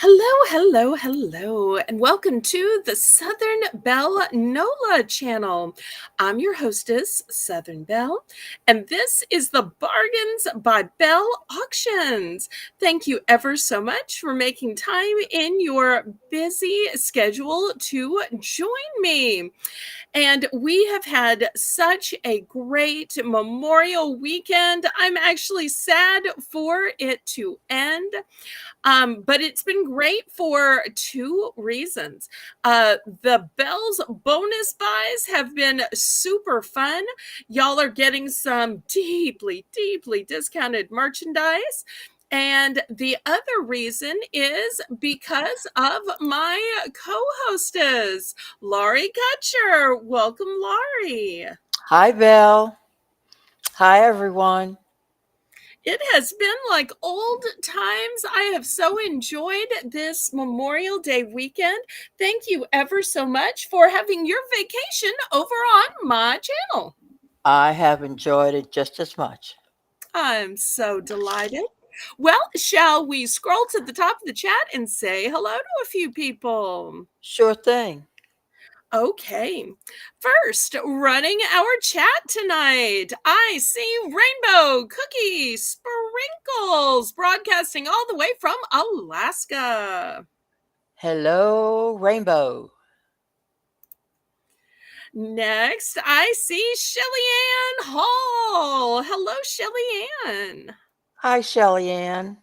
Hello, and welcome to the Southern Belle NOLA channel. I'm your hostess, Southern Belle, and this is the Bargains by Belle auctions. Thank you ever so much for making time in your busy schedule to join me. And we have had such a great Memorial weekend. I'm actually sad for it to end. But it's been great for two reasons. The Bells bonus buys have been super fun. Y'all are getting some deeply discounted merchandise. And the other reason is because of my co-hostess, Laurie Kutcher. Welcome, Laurie. Hi, Belle. Hi, everyone. It has been like old times. I have so enjoyed this Memorial Day weekend. Thank you ever so much for having your vacation over on my channel. I have enjoyed it just as much. I'm so delighted. Well, shall we scroll to the top of the chat and say hello to a few people? Sure thing. Okay. First, running our chat tonight, I see Rainbow Cookie Sprinkles broadcasting all the way from Alaska. Hello, Rainbow. Next, I see Shelly Ann Hall. Hello, Shelly Ann. Hi, Shelly Ann.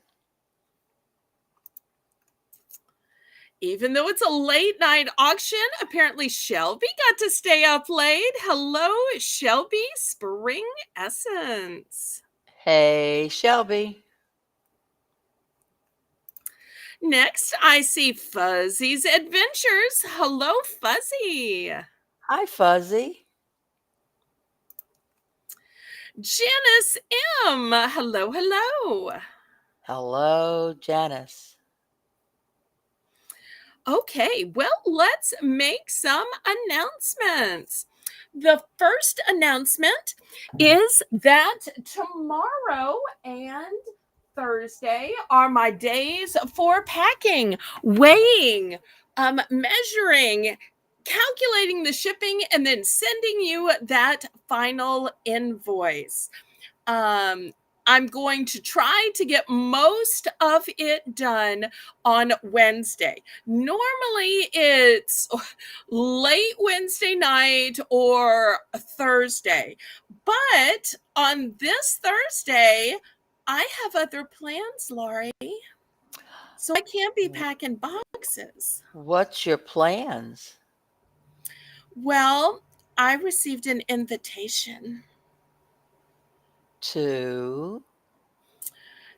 Even though it's a late night auction, apparently Shelby got to stay up late. Hello, Shelby Spring Essence. Hey, Shelby. Next, I see Fuzzy's Adventures. Hello, Fuzzy. Hi, Fuzzy. Janice M. Hello. Hello, Janice. Okay, well, let's make some announcements. The first announcement is that tomorrow and Thursday are my days for packing, weighing, measuring, calculating the shipping, and then sending you that final invoice. I'm going to try to get most of it done on Wednesday. Normally it's late Wednesday night or Thursday, but on this Thursday, I have other plans, Laurie. So I can't be packing boxes. What's your plans? Well, I received an invitation To.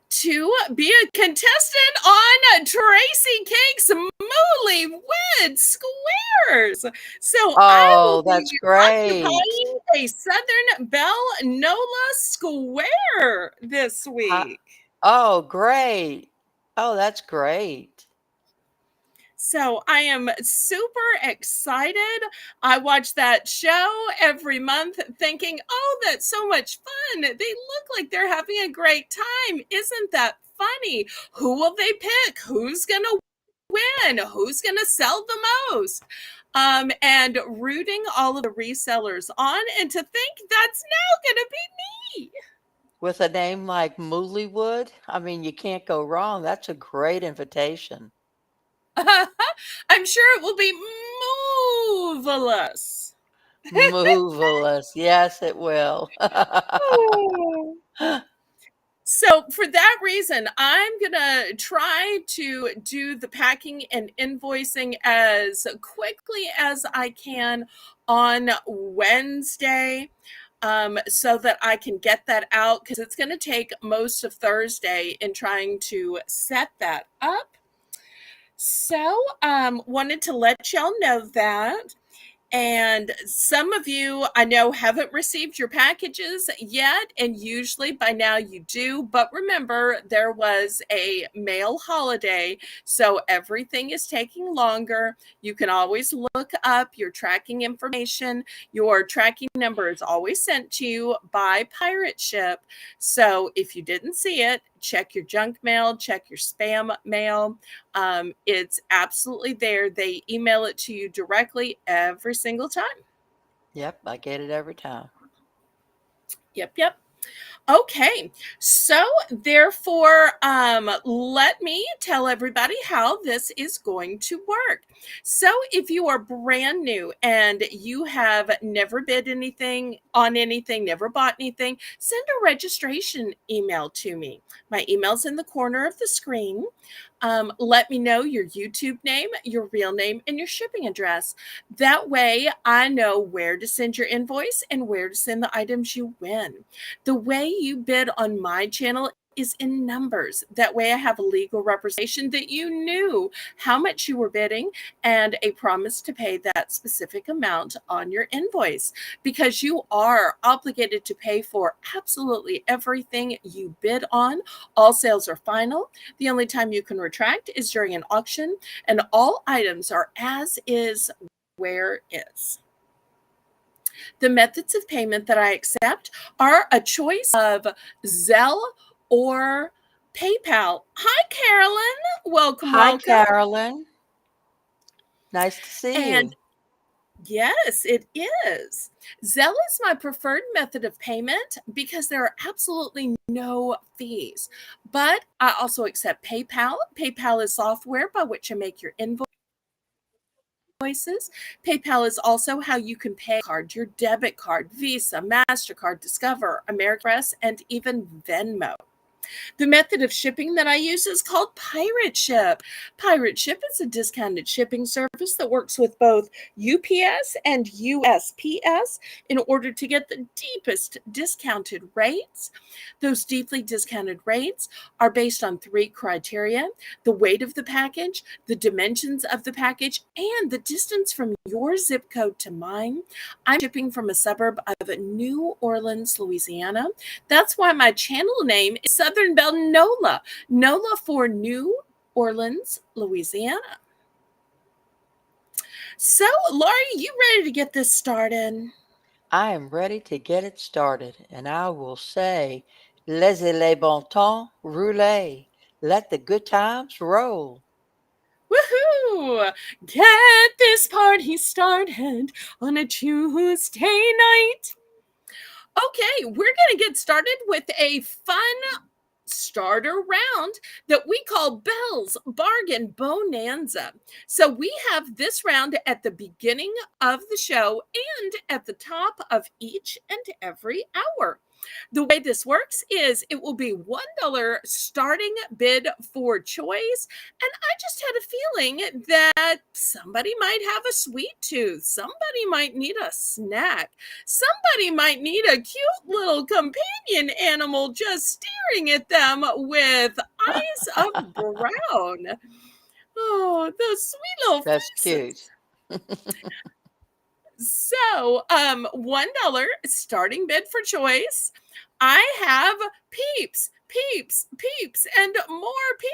to be a contestant on Tracy Cake's Moollywood Squares. So I will Oh, be that's great. occupying a Southern Belle NOLA Square this Hi. week. Oh, great. Oh, that's great. So I am super excited. I watch that show every month thinking, oh, that's so much fun. They look like they're having a great time. Isn't that funny? Who will they pick? Who's going to win? Who's going to sell the most? And rooting all of the resellers on, and to think that's now going to be me. With a name like Moollywood, I mean, you can't go wrong. That's a great invitation. I'm sure it will be marvelous. Moveless. Yes, it will. So for that reason, I'm going to try to do the packing and invoicing as quickly as I can on Wednesday, so that I can get that out, because it's going to take most of Thursday in trying to set that up. So wanted to let y'all know that. And some of you I know haven't received your packages yet, and usually by now you do. But remember, there was a mail holiday, so everything is taking longer. You can always look up your tracking information. Your tracking number is always sent to you by pirate ship. So if you didn't see it, check your junk mail, check your spam mail. It's absolutely there. They email it to you directly every single time. Yep, I get it every time. Yep, yep. Okay, so therefore, let me tell everybody how this is going to work. So, if you are brand new and you have never bid anything on anything, never bought anything, send a registration email to me. My email's in the corner of the screen. Let me know your YouTube name, your real name, and your shipping address. That way, I know where to send your invoice and where to send the items you win. The way you bid on my channel is in numbers. That way I have a legal representation that you knew how much you were bidding and a promise to pay that specific amount on your invoice, because you are obligated to pay for absolutely everything you bid on. All sales are final. The only time you can retract is during an auction, and all items are as is, where is. The methods of payment that I accept are a choice of Zelle or PayPal. Hi, Carolyn. Welcome, Hi, welcome. Carolyn. Nice to see And you. yes, it is. Zelle is my preferred method of payment because there are absolutely no fees. But I also accept PayPal. PayPal is software by which I make your invoices. PayPal is also how you can pay your debit card, Visa, MasterCard, Discover, American Express, and even Venmo. The method of shipping that I use is called Pirate Ship. Pirate Ship is a discounted shipping service that works with both UPS and USPS in order to get the deepest discounted rates. Those deeply discounted rates are based on three criteria: the weight of the package, the dimensions of the package, and the distance from your zip code to mine. I'm shipping from a suburb of New Orleans, Louisiana. That's why my channel name is Southern Belle NOLA. NOLA for New Orleans, Louisiana. So, Laurie, you ready to get this started? I am ready to get it started, and I will say, laissez les bon temps rouler. Let the good times roll. Woohoo! Get this party started on a Tuesday night. Okay, we're going to get started with a fun starter round that we call Belle's Bargain Bonanza. So we have this round at the beginning of the show and at the top of each and every hour. The way this works is it will be $1 starting bid for choice. And I just had a feeling that somebody might have a sweet tooth. Somebody might need a snack. Somebody might need a cute little companion animal just staring at them with eyes of brown. Oh, those sweet little That's faces. cute. So, $1 starting bid for choice. I have peeps, peeps, peeps, and more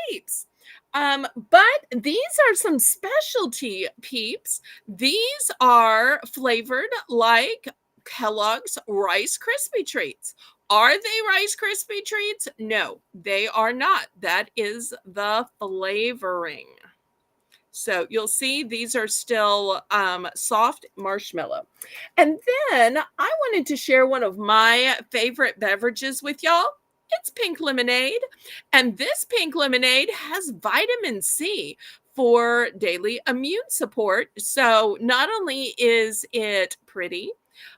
peeps. But these are some specialty peeps. These are flavored like Kellogg's Rice Krispie treats. Are they Rice Krispie treats? No, they are not. That is the flavoring. So you'll see these are still soft marshmallow. And then I wanted to share one of my favorite beverages with y'all. It's pink lemonade. And this pink lemonade has vitamin C for daily immune support. So not only is it pretty,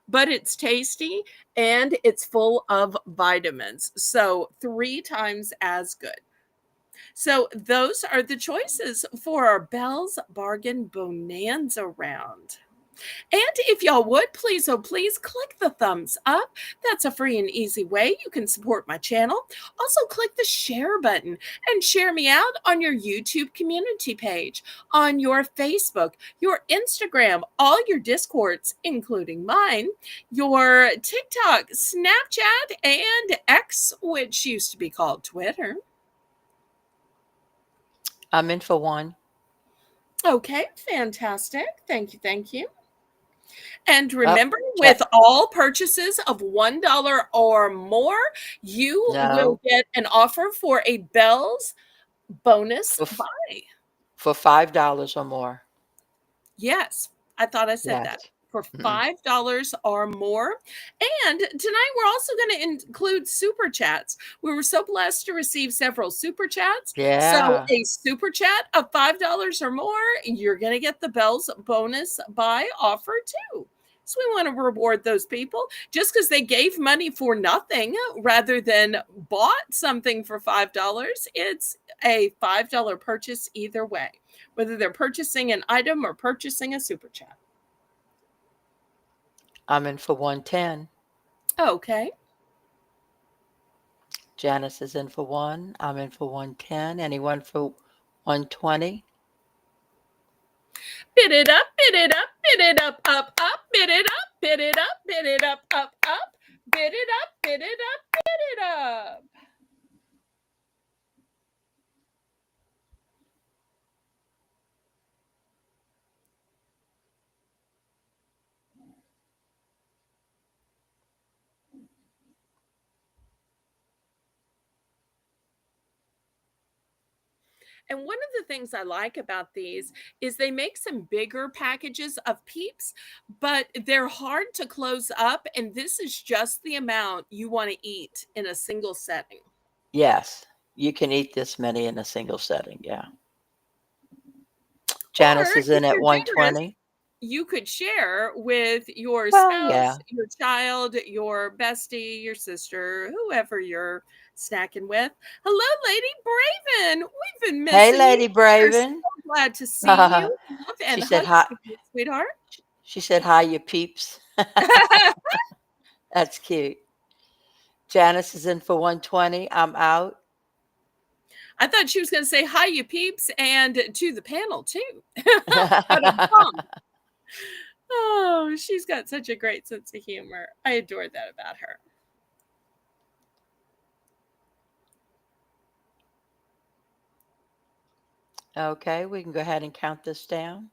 but it's tasty and it's full of vitamins. So 3 times as good. So those are the choices for our Belle's Bargain Bonanza round. And if y'all would, please, oh please, click the thumbs up. That's a free and easy way you can support my channel. Also, click the share button and share me out on your YouTube community page, on your Facebook, your Instagram, all your Discords, including mine, your TikTok, Snapchat, and X, which used to be called Twitter. I'm in for one. Okay, fantastic. Thank you, thank you. And Oh, remember, with check. all purchases of $1 or more, you will No, get an offer for a Bell's bonus for buy. for $5 or more. Yes, I thought I said Yes. that. For Mm-mm. $5 or more. And tonight we're also going to include super chats. We were so blessed to receive several super chats. So, Yeah. a super chat of $5 or more, you're going to get the Bell's bonus buy offer too. So, we want to reward those people just because they gave money for nothing rather than bought something for $5. It's a $5 purchase either way, whether they're purchasing an item or purchasing a super chat. I'm in for 110. Okay. Janice is in for 1. I'm in for 110. Anyone for 120? Bid it up, bid it up, bid it up, up, bid it up, bid it up, bid it up, up, bid it up, bid it up, bid it up. And one of the things I like about these is they make some bigger packages of Peeps, but they're hard to close up. And this is just the amount you want to eat in a single setting. Yes. You can eat this many in a single setting. Yeah. Or Janice is if in at you're generous, 120. you could share with your Well, yeah. spouse, your child, your bestie, your sister, whoever you're snacking with. Hello, Lady Braven. We've been Hey, missing you. Lady We're so Braven. glad to see you. Love She and said hugs hi. to you, sweetheart. She said hi, you peeps. That's cute. Janice is in for 120. I'm out. I thought she was going to say hi, you peeps, and to the panel too. Ba-dum-bum. Oh, she's got such a great sense of humor. I adore that about her. Okay, we can go ahead and count this down.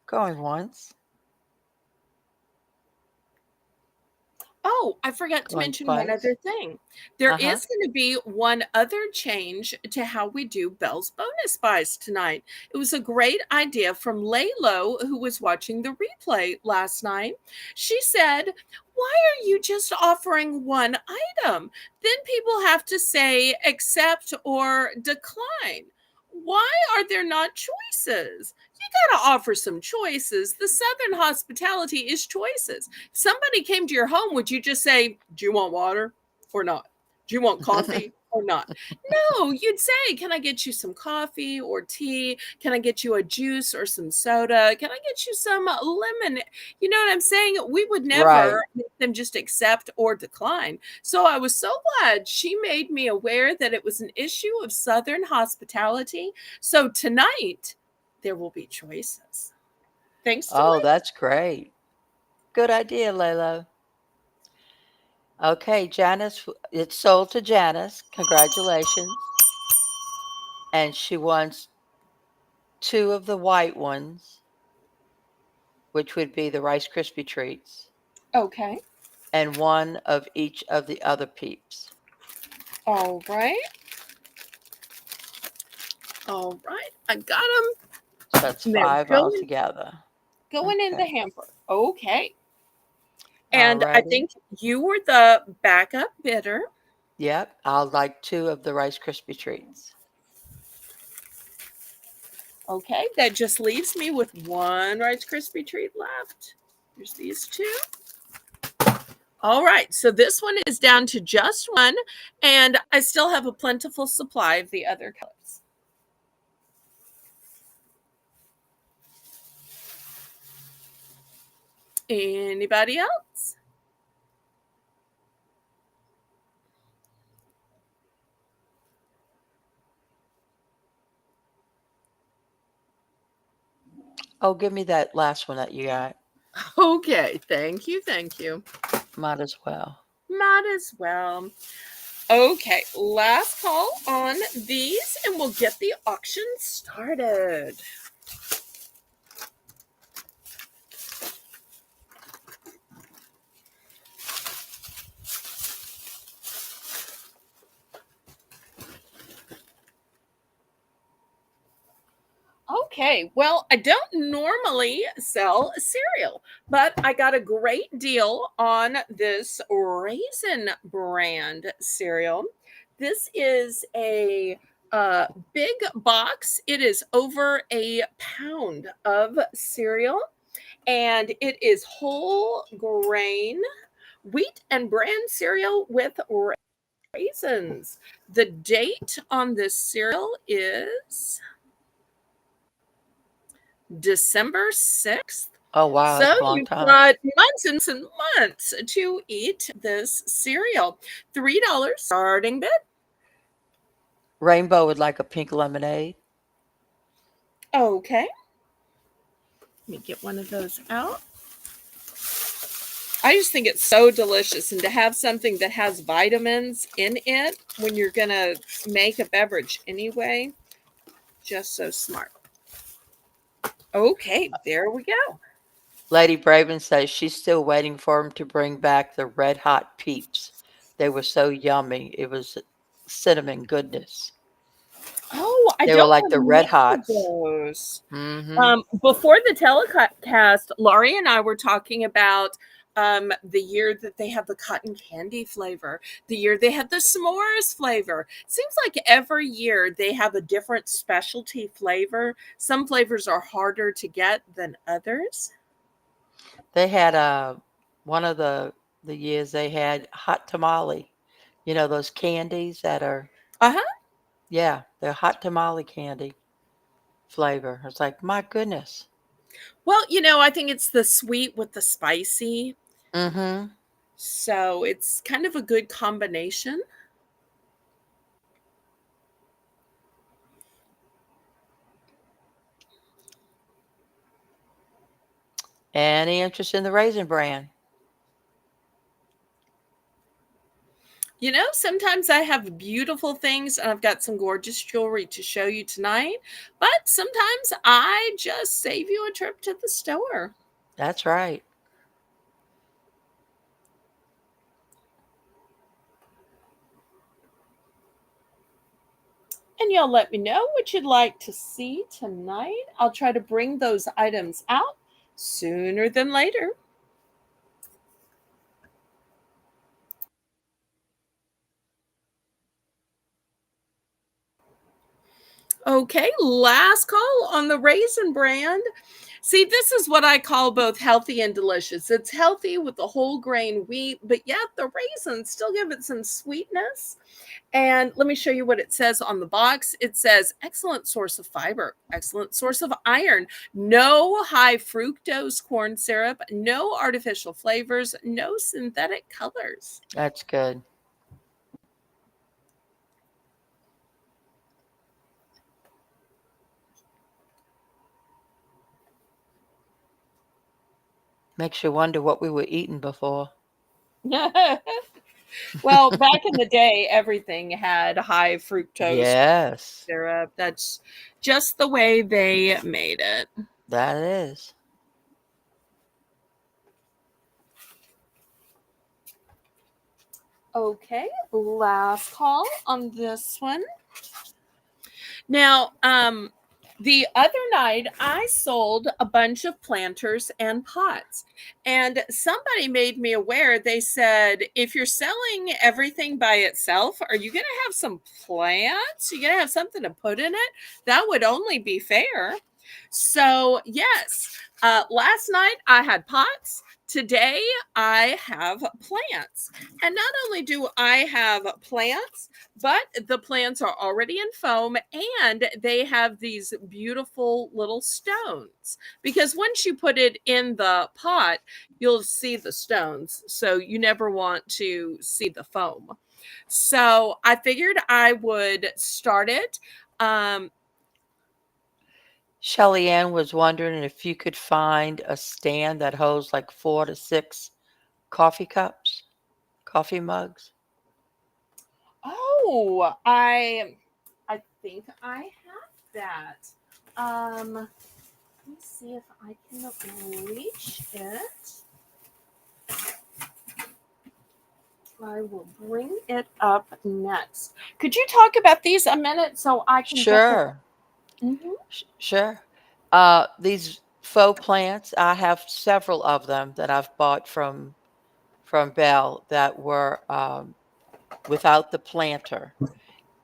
Going once, Oh, I forgot to going mention one twice. other thing. There Uh-huh. is going to be one other change to how we do Belle's bonus buys tonight. It was a great idea from Laylo, who was watching the replay last night. She said, "Why are you just offering one item? Then people have to say accept or decline. Why are there not choices? You got to offer some choices. The Southern hospitality is choices. Somebody came to your home, would you just say, "Do you want water or not? Do you want coffee or not?" No, you'd say, "Can I get you some coffee or tea? Can I get you a juice or some soda? Can I get you some lemon?" You know what I'm saying? We would Right. never make them just accept or decline. So I was so glad she made me aware that it was an issue of Southern hospitality. So tonight, there will be choices. Thanks to Oh, Lee. that's great. Good idea, Layla. Okay, Janice, it's sold to Janice. Congratulations. And she wants 2 of the white ones, which would be the Rice Krispie treats, Okay. and 1 of each of the other peeps. All right. All right. I got them. So that's And they're 5 altogether. going in the Okay. hamper. Okay. And I Alrighty. think you were the backup bidder. Yep. I'll like 2 of the Rice Krispie treats. Okay. That just leaves me with one Rice Krispie treat left. Here's these two. All right. So this one is down to just one, and I still have a plentiful supply of the other colors. Anybody else? Oh, give me that last one that you got. Okay, thank you, thank you. Might as well. Might as well. Okay, last call on these, and we'll get the auction started. Okay, well, I don't normally sell cereal, but I got a great deal on this Raisin brand cereal. This is a big box. It is over a pound of cereal, and it is whole grain wheat and bran cereal with raisins. The date on this cereal is December 6th. Oh, wow. So That's a long you've time. got months and months to eat this cereal. $3 starting bid. Rainbow would like a pink lemonade. Okay. Let me get one of those out. I just think it's so delicious. And to have something that has vitamins in it when you're going to make a beverage anyway, just so smart. Okay, there we go. Lady Braven says she's still waiting for him to bring back the red hot peeps. They were so yummy. It was cinnamon goodness. Oh, I They were don't like have the red many of hots. those. Mm-hmm. Before the telecast, Laurie and I were talking about the year that they have the cotton candy flavor, the year they had the s'mores flavor. Seems like every year they have a different specialty flavor. Some flavors are harder to get than others. They had one of the years they had hot tamale. You know those candies that are, Uh huh. yeah, they're hot tamale candy flavor. It's like, my goodness. Well, I think it's the sweet with the spicy. Mm-hmm. So it's kind of a good combination. Any interest in the Raisin brand? Sometimes I have beautiful things and I've got some gorgeous jewelry to show you tonight, but sometimes I just save you a trip to the store. That's right. And y'all let me know what you'd like to see tonight. I'll try to bring those items out sooner than later. Okay, last call on the Raisin brand. See, this is what I call both healthy and delicious. It's healthy with the whole grain wheat, but yet the raisins still give it some sweetness. And let me show you what it says on the box. It says excellent source of fiber, excellent source of iron, no high fructose corn syrup, no artificial flavors, no synthetic colors. That's good. Makes you wonder what we were eating before. Well, back in the day, everything had high fructose Yes, syrup. That's just the way they made it. that is. Okay, last call on this one. Now, the other night I sold a bunch of planters and pots, and somebody made me aware. They said, if you're selling everything by itself, are you going to have some plants? You're going to have something to put in it? That would only be fair. So, yes, last night I had pots. Today I have plants. And not only do I have plants, but the plants are already in foam and they have these beautiful little stones. Because once you put it in the pot, you'll see the stones. So you never want to see the foam. So I figured I would start it. Um, Shelly Ann was wondering if you could find a stand that holds like 4 to 6 coffee cups, coffee mugs. Oh, I think I have that. Let me see if I can reach it. I will bring it up next. Could you talk about these a minute so I can get them? Sure, Mhm. sure. These faux plants, I have several of them that I've bought from Belle that were without the planter,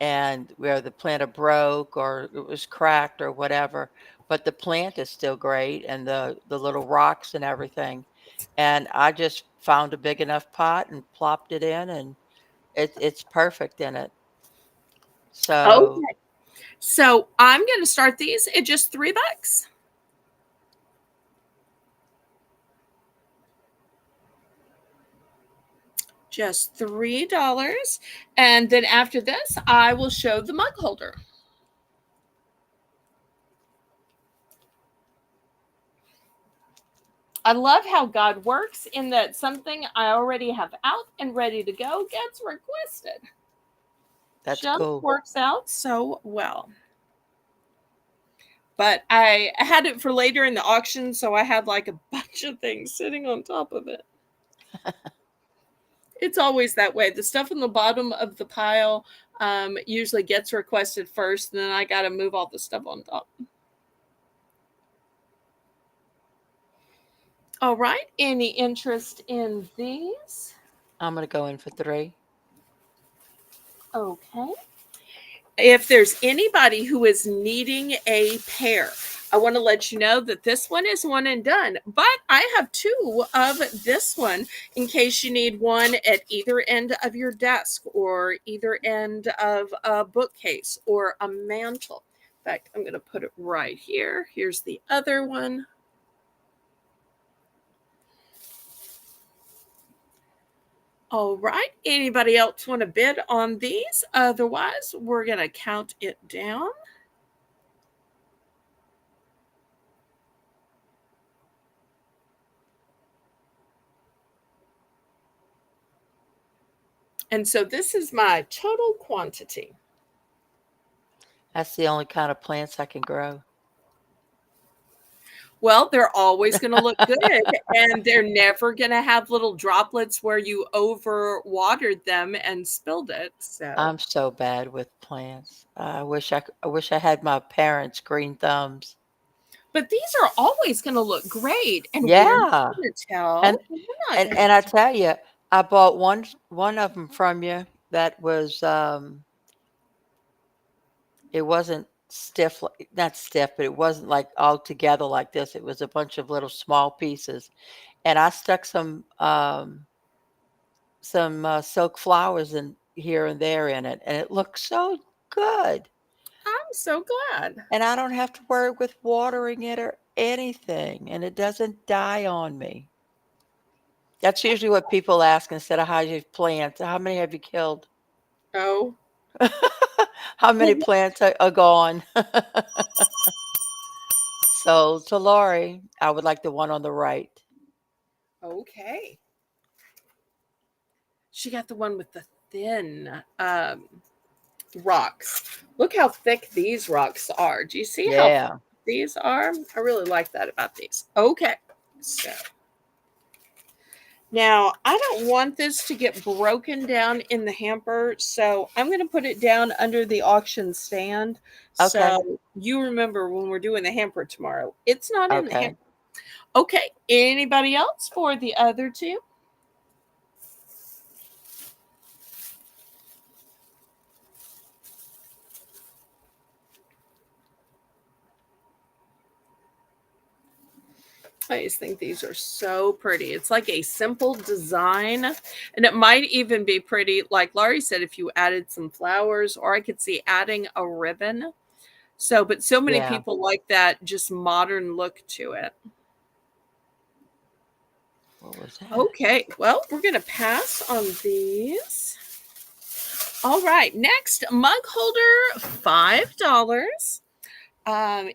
and where the planter broke or it was cracked or whatever, but the plant is still great and the little rocks and everything. And I just found a big enough pot and plopped it in, and it's perfect in it. So Okay. So I'm going to start these at just $3. Just $3. And then after this, I will show the mug holder. I love how God works in that something I already have out and ready to go gets requested. that's Just cool. works out so well. But I had it for later in the auction, so I had like a bunch of things sitting on top of it. It's always that way. The stuff in the bottom of the pile usually gets requested first, and then I got to move all the stuff on top. All right. Any interest in these? I'm gonna go in for 3. Okay. If there's anybody who is needing a pair, I want to let you know that this one is one and done, but I have two of this one in case you need one at either end of your desk or either end of a bookcase or a mantle. In fact, I'm going to put it right here. Here's the other one. All right. Anybody else want to bid on these? Otherwise, we're going to count it down. And so this is my total quantity. That's the only kind of plants I can grow. Well, they're always going to look good and they're never going to have little droplets where you over watered them and spilled it. So, I'm so bad with plants. I wish I had my parents' green thumbs. but these are always going to look great and we're not Yeah. going to tell. And We're not and going and I to. tell you, I bought one of them from you that was it wasn't stiff, not stiff, but it wasn't like all together like this. It was a bunch of little small pieces, and I stuck some silk flowers in here and there in it, and it looked so good. I'm so glad. And I don't have to worry with watering it or anything, and it doesn't die on me. That's usually what people ask instead of how you plant. How many have you killed? Oh, How many well, plants are gone? So to Lori, I would like the one on the right. okay. She got the one with the thin rocks. Look how thick these rocks are. Do you see how thick Yeah. these are? I really like that about these. Okay. So now, I don't want this to get broken down in the hamper, so I'm going to put it down under the auction stand. Okay. So you remember when we're doing the hamper tomorrow. It's not in the Okay. hamper. Okay, anybody else for the other two? I just think these are so pretty. It's like a simple design, and it might even be pretty, like Laurie said, if you added some flowers, or I could see adding a ribbon. So, but so many Yeah. people like that just modern look to it. What was that? Okay, well, we're going to pass on these. All right, next mug holder, $5.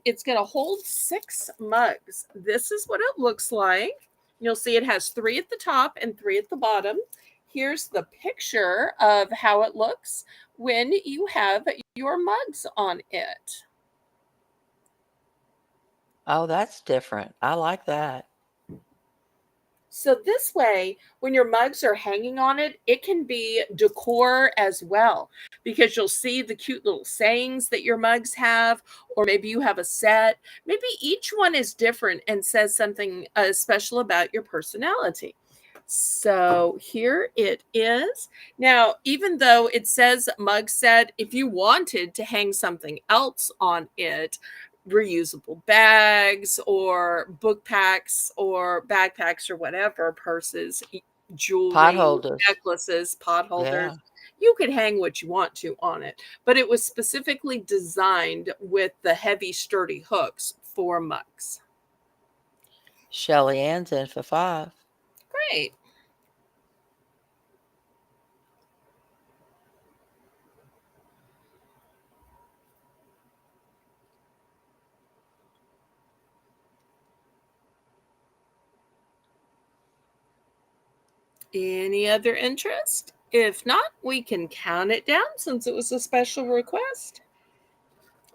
It's going to hold 6 mugs. This is what it looks like. You'll see it has 3 at the top and 3 at the bottom. Here's the picture of how it looks when you have your mugs on it. Oh, that's different. I like that. So this way, when your mugs are hanging on it, it can be decor as well, because you'll see the cute little sayings that your mugs have, or maybe you have a set. Maybe each one is different and says something special about your personality. So here it is. Now, even though it says mug set, if you wanted to hang something else on it, reusable bags or book packs or backpacks or whatever, purses, Pot jewelry, holders. necklaces, pot Yeah. holders, you could hang what you want to on it. But it was specifically designed with the heavy, sturdy hooks for mugs. Shelly Ann's in for 5. Great. Any other interest? If not, we can count it down since it was a special request.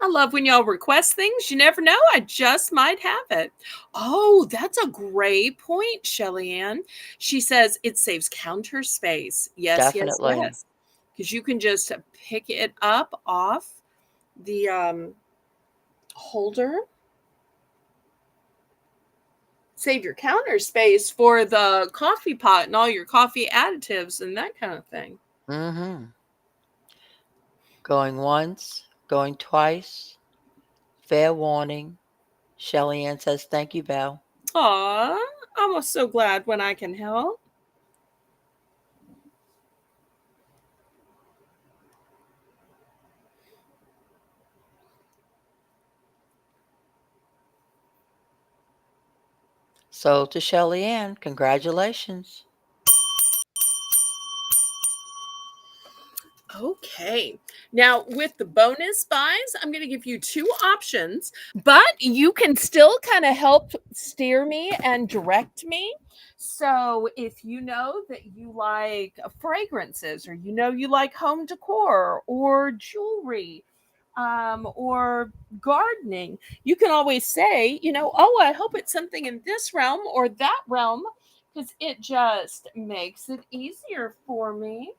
I love when y'all request things. You never know. I just might have it. Oh, that's a great point, Shelly Ann. She says it saves counter space. Yes, yes, Definitely. yes. Because you can just pick it up off the holder. Save your counter space for the coffee pot and all your coffee additives and that kind of thing. Mm-hmm. Going once, going twice. Fair warning. Shelly Ann says, thank you, Belle. Aw, I'm so glad when I can help. So to Shelly Ann, congratulations. Okay. Now, with the bonus buys, I'm going to give you 2 options, but you can still kind of help steer me and direct me. So, if you know that you like fragrances, or you know you like home decor or jewelry, or gardening, you can always say, oh, I hope it's something in this realm or that realm, because it just makes it easier for me.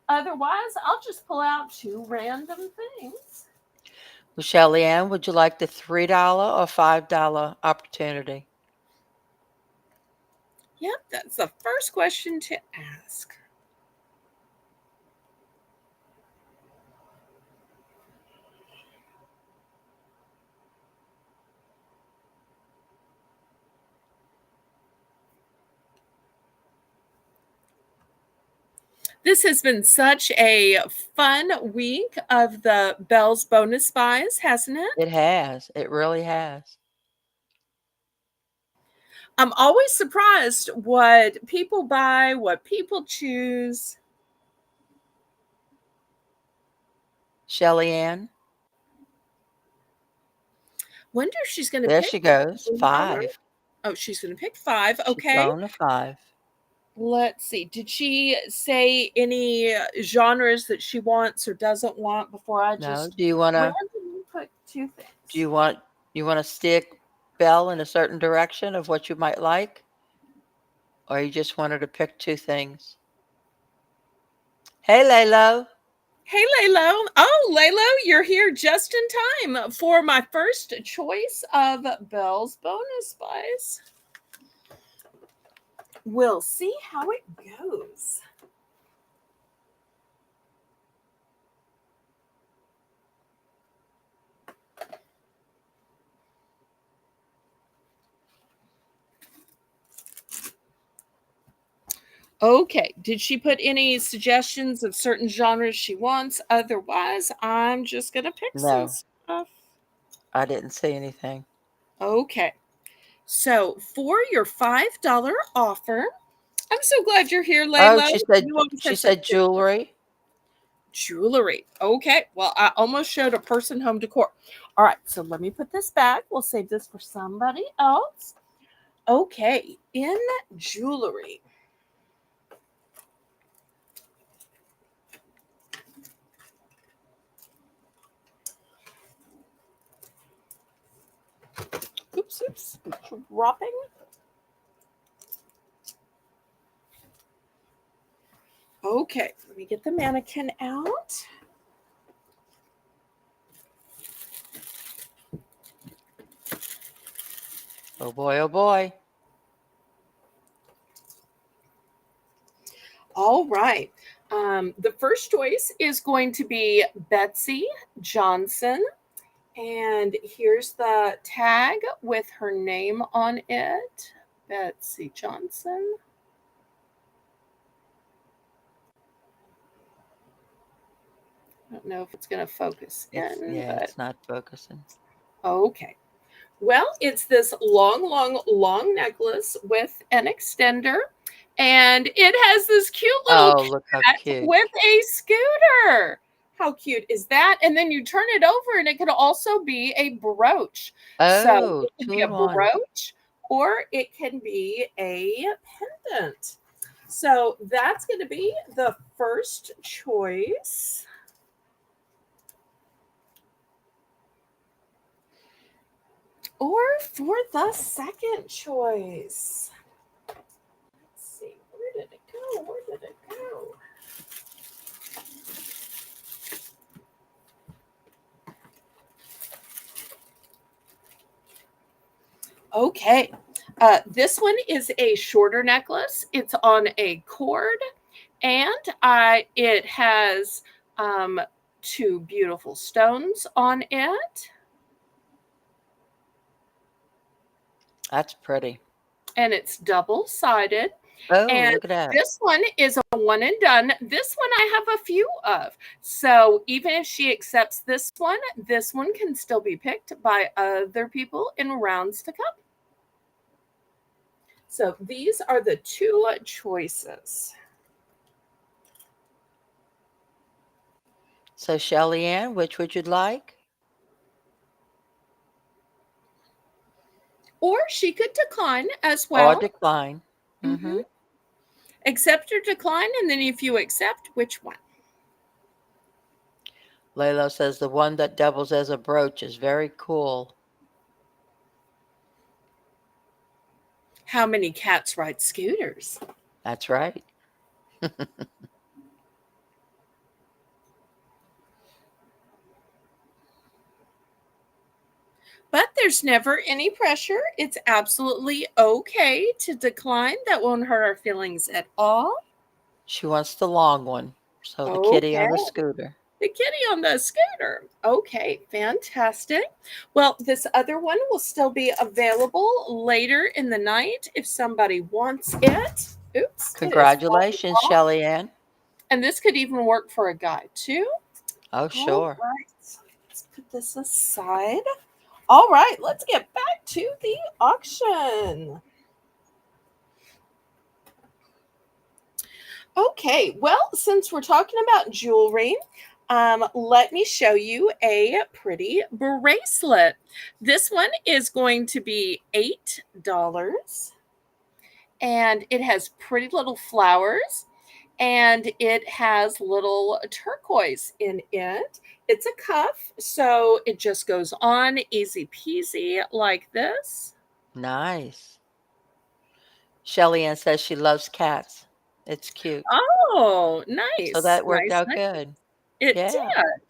Otherwise, I'll just pull out 2 random things. Well, Shelly Ann, would you like the $3 or $5 opportunity? Yep, that's the first question to ask. This has been such a fun week of the Bell's bonus buys, hasn't it? It has. It really has. I'm always surprised what people buy, what people choose. Shelly Ann, Wonder if she's going to there pick she goes. $1. 5. Oh, she's going to pick 5. She's Okay. going to 5. Let's see. Did she say any genres that she wants or doesn't want before I No. just Do you want to? randomly put 2 Do things? you want to steer Belle in a certain direction of what you might like, or you just wanted to pick 2 things? Hey, Laylo. Hey, Laylo. Oh, Laylo, you're here just in time for my first choice of Belle's bonus buys. We'll see how it goes. Okay, did she put any suggestions of certain genres she wants? Otherwise, I'm just going to pick some No, stuff. I didn't see anything. Okay, so for your $5 offer, I'm so glad you're here, Oh, Laylo. she said You always she have such said good jewelry. jewelry. Okay, well, I almost showed a person home decor. All right, so let me put this back. We'll save this for somebody else. Okay, in jewelry. Oops, oops, dropping. Okay, let me get the mannequin out. Oh boy, oh boy. All right. The first choice is going to be Betsy Johnson. And here's the tag with her name on it, Betsy Johnson. I don't know if it's going to focus in, Yeah, but it's not focusing. okay. Well, it's this long, long, long necklace with an extender, and it has this cute little Oh, look how cat cute. with a scooter. How cute is that? And then you turn it over, and it could also be a brooch. So Oh, it can be two a in one. brooch or it can be a pendant. So that's going to be the first choice. Or for the second choice. Let's see, where did it go? Where did it go? Okay. This one is a shorter necklace. It's on a cord, and it has two beautiful stones on it, That's pretty. and it's double-sided. Oh, And look at that. this one is a one and done. This one I have a few of. So even if she accepts this one can still be picked by other people in rounds to come. So these are the two choices. So, Shelly Ann, which would you like? Or she could decline as Or well. decline? Mm-hmm. Mm-hmm. Accept or decline, and then if you accept, which one? Layla says the one that doubles as a brooch is very cool. How many cats ride scooters? That's right. But there's never any pressure. It's absolutely okay to decline. That won't hurt our feelings at all. She wants the long one. So the kitty Okay. on the scooter. The kitty on the scooter. Okay, fantastic. Well, this other one will still be available later in the night if somebody wants it. Oops, it is falling Congratulations, off. Shelly Ann. And this could even work for a guy too. Oh, All sure. right, let's put this aside. All right, let's get back to the auction. Okay, well, since we're talking about jewelry, let me show you a pretty bracelet. This one is going to be $8, and it has pretty little flowers, and it has little turquoise in it. It's a cuff, so it just goes on easy peasy like this. Nice. Shelly Ann says she loves cats. It's cute. Oh, So nice, that worked nice, out nice. good. It Yeah. did.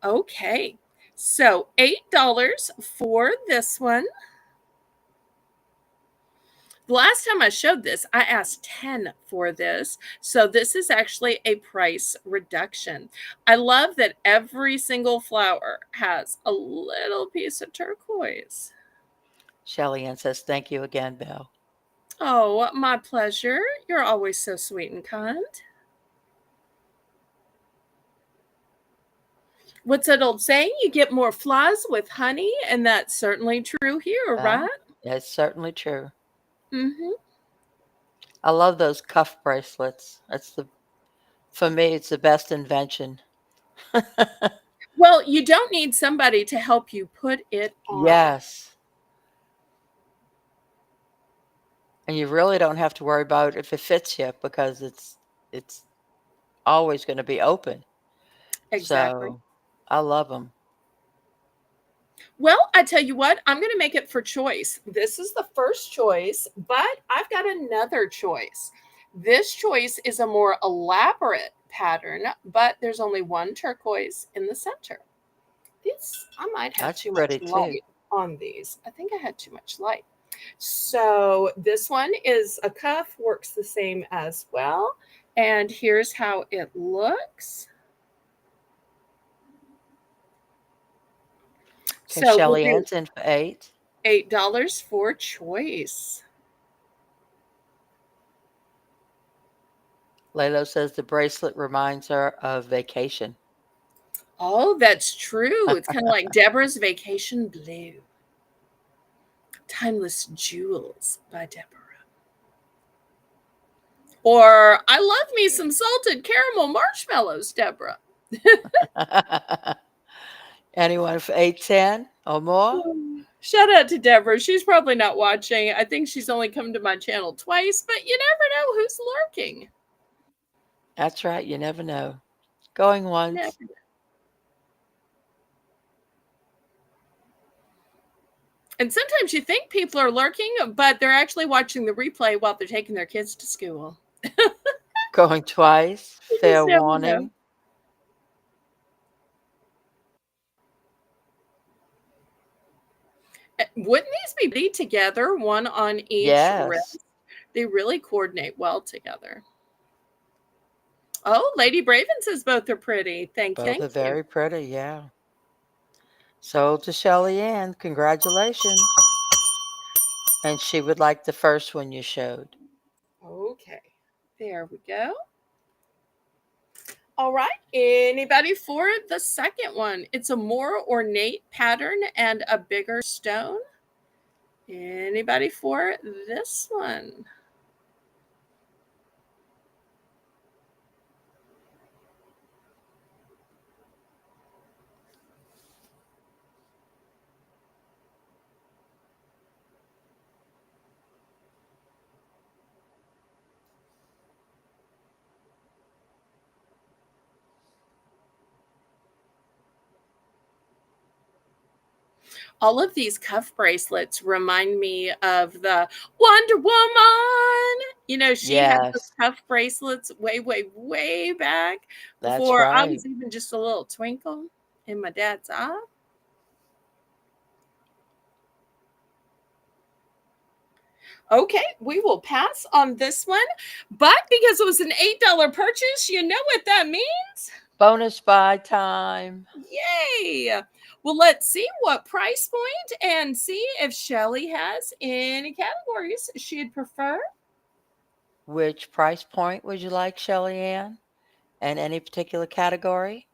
Okay. So $8 for this one. The last time I showed this, I asked 10 for this. So this is actually a price reduction. I love that every single flower has a little piece of turquoise. Shelly Ann says thank you again, Belle. Oh, my pleasure. You're always so sweet and kind. What's that old saying? You get more flies with honey, and that's certainly true here, Well, right? that's certainly true. Mm-hmm. I love those cuff bracelets. That's For me, it's the best invention. Well, you don't need somebody to help you put it on. Yes. And you really don't have to worry about if it fits you because it's always going to be open. Exactly. So I love them. Well, I tell you what, I'm going to make it for choice. This is the first choice, but I've got another choice. This choice is a more elaborate pattern, but there's only one turquoise in the center. This, I might have That's too much pretty too. light on these. I think I had too much light. So this one is a cuff, works the same as well. And here's how it looks. Okay, So we'll Shelly do Ann's in for 8. $8 for choice. Lalo says the bracelet reminds her of vacation. Oh, that's true. It's kind of like Deborah's Vacation Blue. Timeless Jewels by Deborah. Or I love me some salted caramel marshmallows, Deborah. Anyone for 810 or more? Shout out to Deborah. She's probably not watching. I think she's only come to my channel twice, but you never know who's lurking. That's right. You never know. Going Never. once. And sometimes you think people are lurking, but they're actually watching the replay while they're taking their kids to school. Going twice. You Fair just never know. warning. Wouldn't these be together, one on each Yes. wrist? They really coordinate well together. Oh, Lady Braven says both are pretty. Both Thank are you. very pretty. Yeah. Sold to Shelly Ann. Congratulations. And she would like the first one you showed. Okay, there we go. All right, anybody for the second one? It's a more ornate pattern and a bigger stone. Anybody for this one? All of these cuff bracelets remind me of the Wonder Woman. You know, she had those Yes. cuff bracelets way, way, way back That's before I right. was even just a little twinkle in my dad's eye. Okay, we will pass on this one. But because it was an $8 purchase, you know what that means? Bonus buy time. Yay! Well, let's see what price point and see if Shelly has any categories she'd prefer. Which price point would you like, Shelly Ann? And any particular category?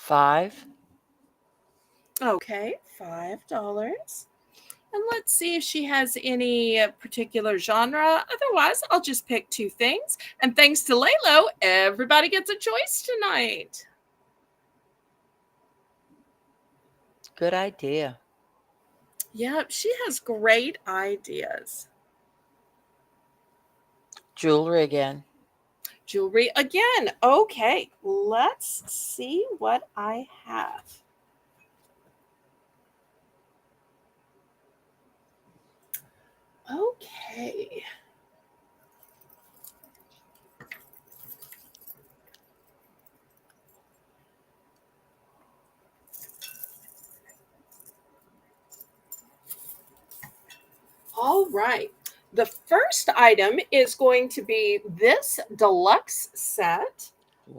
$5. Okay, $5. And let's see if she has any particular genre. Otherwise, I'll just pick two things. And thanks to Lalo, everybody gets a choice tonight. Good idea. Yep, she has great ideas. Jewelry again. Jewelry again. Okay, let's see what I have. Okay. All right. The first item is going to be this deluxe set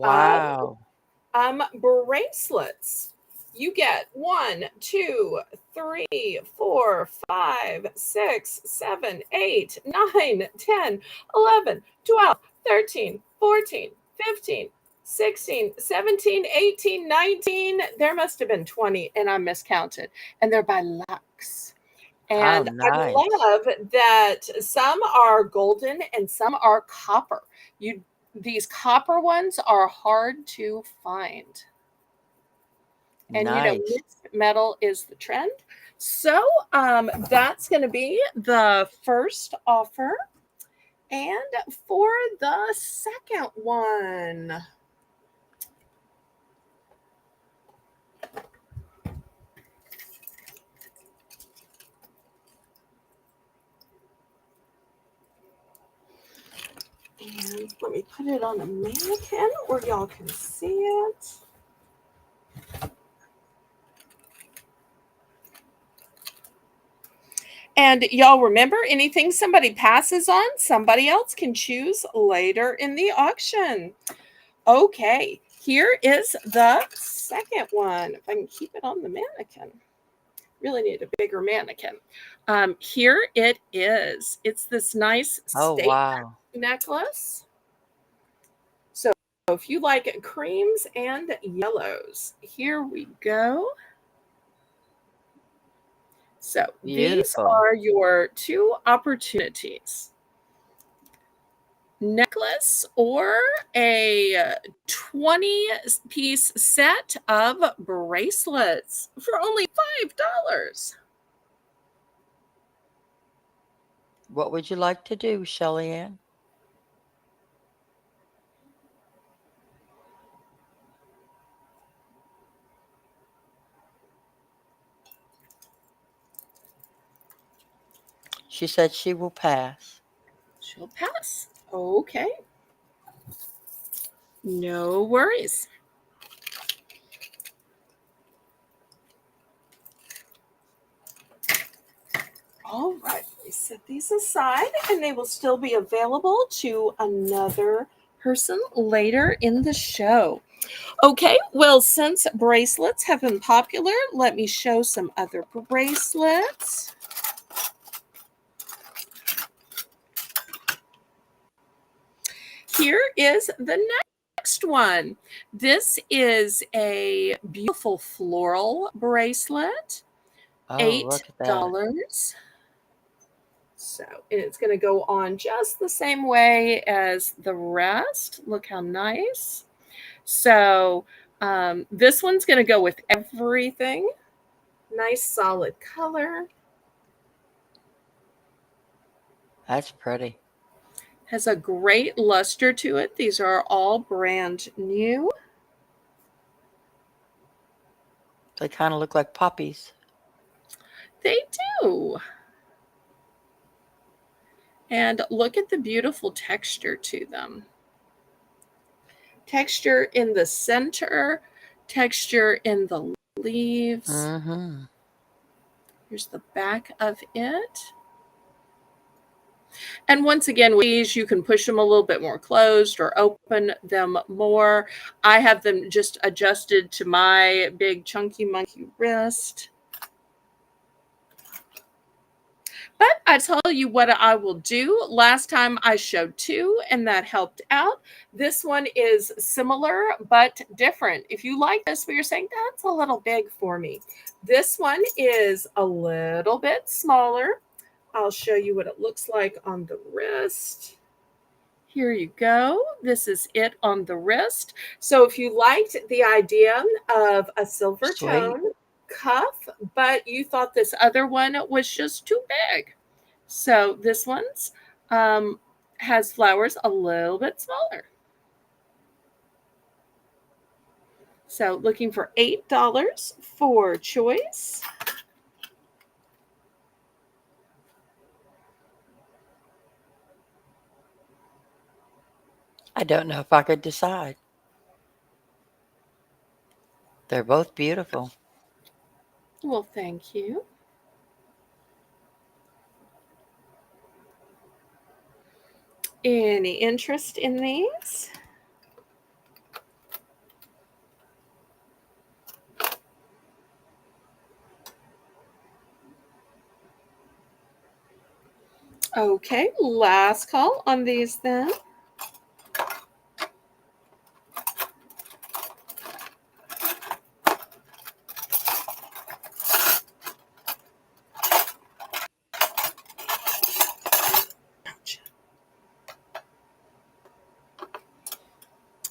of Wow. bracelets. you get 1, 2, 3, 4, 5, 6, 7, 8, 9, 10, 11, 12, 13, 14, 15, 16, 17, 18, 19. There must have been 20, and I miscounted. And they're by Lux. Oh, And I nice. love that some are golden and some are copper. You These copper ones are hard to find. And Nice. mixed metal is the trend. So that's going to be the first offer. And for the second one, and let me put it on a mannequin where y'all can see it. And y'all remember, anything somebody passes on, somebody else can choose later in the auction. Okay, here is the second one. If I can keep it on the mannequin. Really need a bigger mannequin. Here it is. It's this nice Oh, statement wow. necklace. So if you like creams and yellows, here we go. So these Beautiful. are your two opportunities: necklace or a 20-piece set of bracelets for only $5. What would you like to do, Shelly Ann? She said she will pass. She'll pass. Okay. No worries. All right, we set these aside and they will still be available to another person later in the show. Okay, well, since bracelets have been popular, let me show some other bracelets. Here is the next one. This is a beautiful floral bracelet, Oh, $8. look at that. So it's going to go on just the same way as the rest. Look how nice. So this one's going to go with everything. Nice solid color. That's pretty. Has a great luster to it. These are all brand new. They kind of look like poppies. They do. And look at the beautiful texture to them. Texture in the center, texture in the leaves. Mm-hmm. Here's the back of it. And once again, with these, you can push them a little bit more closed or open them more. I have them just adjusted to my big chunky monkey wrist. But I tell you what I will do. Last time I showed two and that helped out. This one is similar but different. If you like this, but you're saying that's a little big for me, this one is a little bit smaller. I'll show you what it looks like on the wrist. Here you go. This is it on the wrist. So if you liked the idea of a silver Sweet. tone cuff, but you thought this other one was just too big. So this one's has flowers a little bit smaller. So looking for $8 for choice. I don't know if I could decide. They're both beautiful. Well, thank you. Any interest in these? Okay, last call on these then.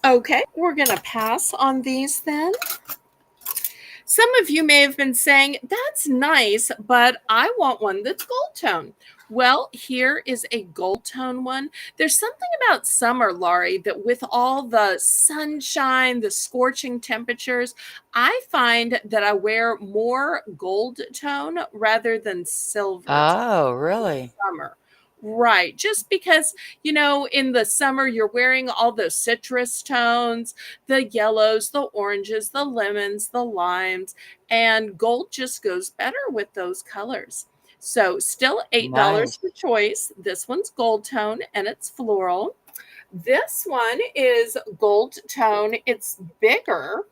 Okay, we're going to pass on these then. Some of you may have been saying, that's nice, but I want one that's gold tone. Well, here is a gold tone one. There's something about summer, Laurie, that with all the sunshine, the scorching temperatures, I find that I wear more gold tone rather than silver tone Oh, in the really? summer. Right. Just because, in the summer, you're wearing all those citrus tones, the yellows, the oranges, the lemons, the limes, and gold just goes better with those colors. So, still $8 Nice. for choice. This one's gold tone and it's floral. This one is gold tone, it's bigger,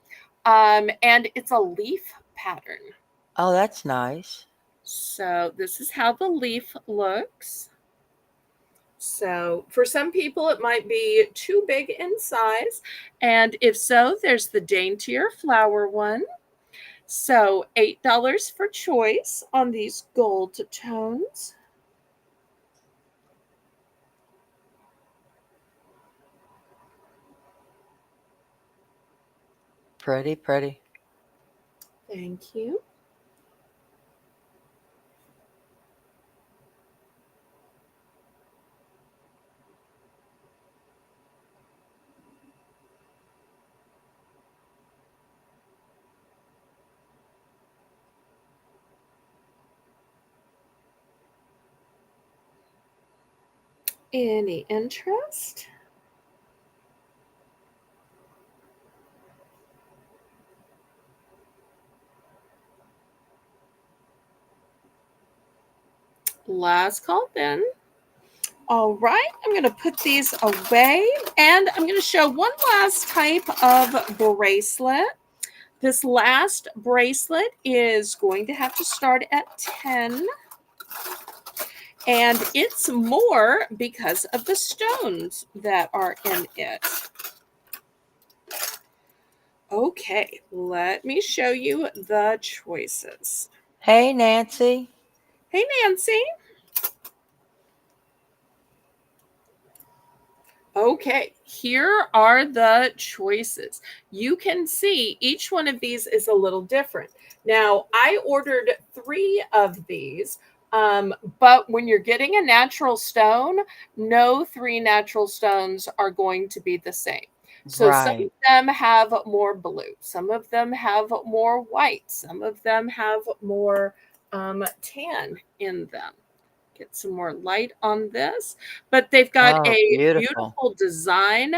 and it's a leaf pattern. Oh, that's nice. So, this is how the leaf looks. So, for some people, it might be too big in size. And if so, there's the daintier flower one. So, $8 for choice on these gold tones. Pretty, pretty. Thank you. Any interest? Last call then. All right, I'm going to put these away and I'm going to show one last type of bracelet. This last bracelet is going to have to start at 10, and it's more because of the stones that are in it. Okay, let me show you the choices. Hey, Nancy. Hey, Nancy. Okay, here are the choices. You can see each one of these is a little different. Now, I ordered 3 of these, but when you're getting a natural stone, no 3 natural stones are going to be the same. So some of Right. them have more blue, some of them have more white, some of them have more tan in them. Get some more light on this, but they've got Oh, a beautiful. beautiful design.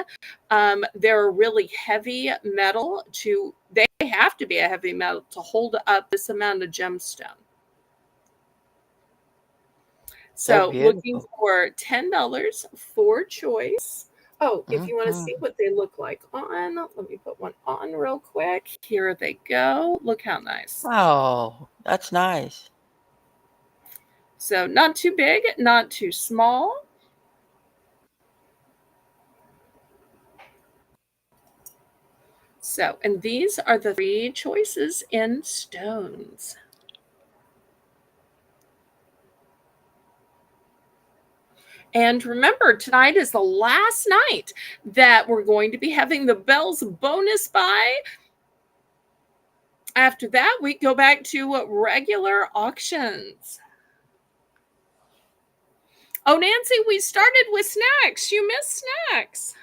They're a really heavy metal they have to be a heavy metal to hold up this amount of gemstone. They're So looking beautiful. for $10 for choice. Oh, if you want to see Hmm. what they look like on, let me put one on real quick. Here they go. Look how nice. Oh, that's nice. So not too big, not too small. So, and these are the 3 choices in stones. And remember, tonight is the last night that we're going to be having the Belle's bonus buy. After that, we go back to regular auctions. Oh, Nancy, we started with snacks. You missed snacks.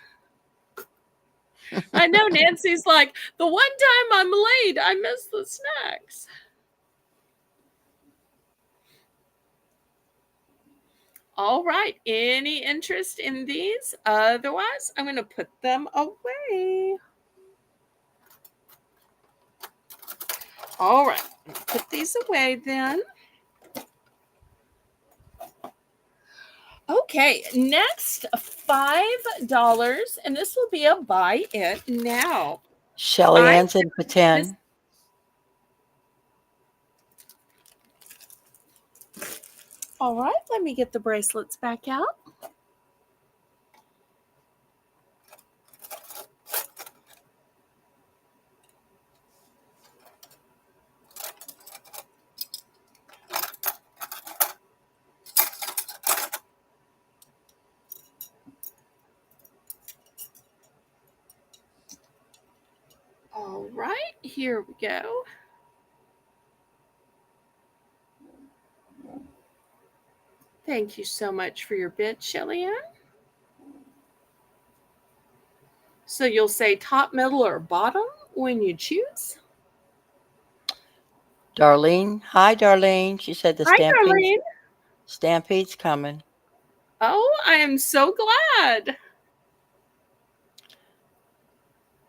I know Nancy's like, the one time I'm late, I miss the snacks. All right. Any interest in these? Otherwise, I'm going to put them away. All right. Put these away then. Okay. Next, $5. And this will be a buy it now. Shelly I Ann's in for this All right, let me get the bracelets back out. All right, here we go. Thank you so much for your bid, Shelly Ann. So you'll say top, middle, or bottom when you choose. Darlene. Hi, Darlene. She said the Hi, Darlene. stampede's coming. Oh, I am so glad.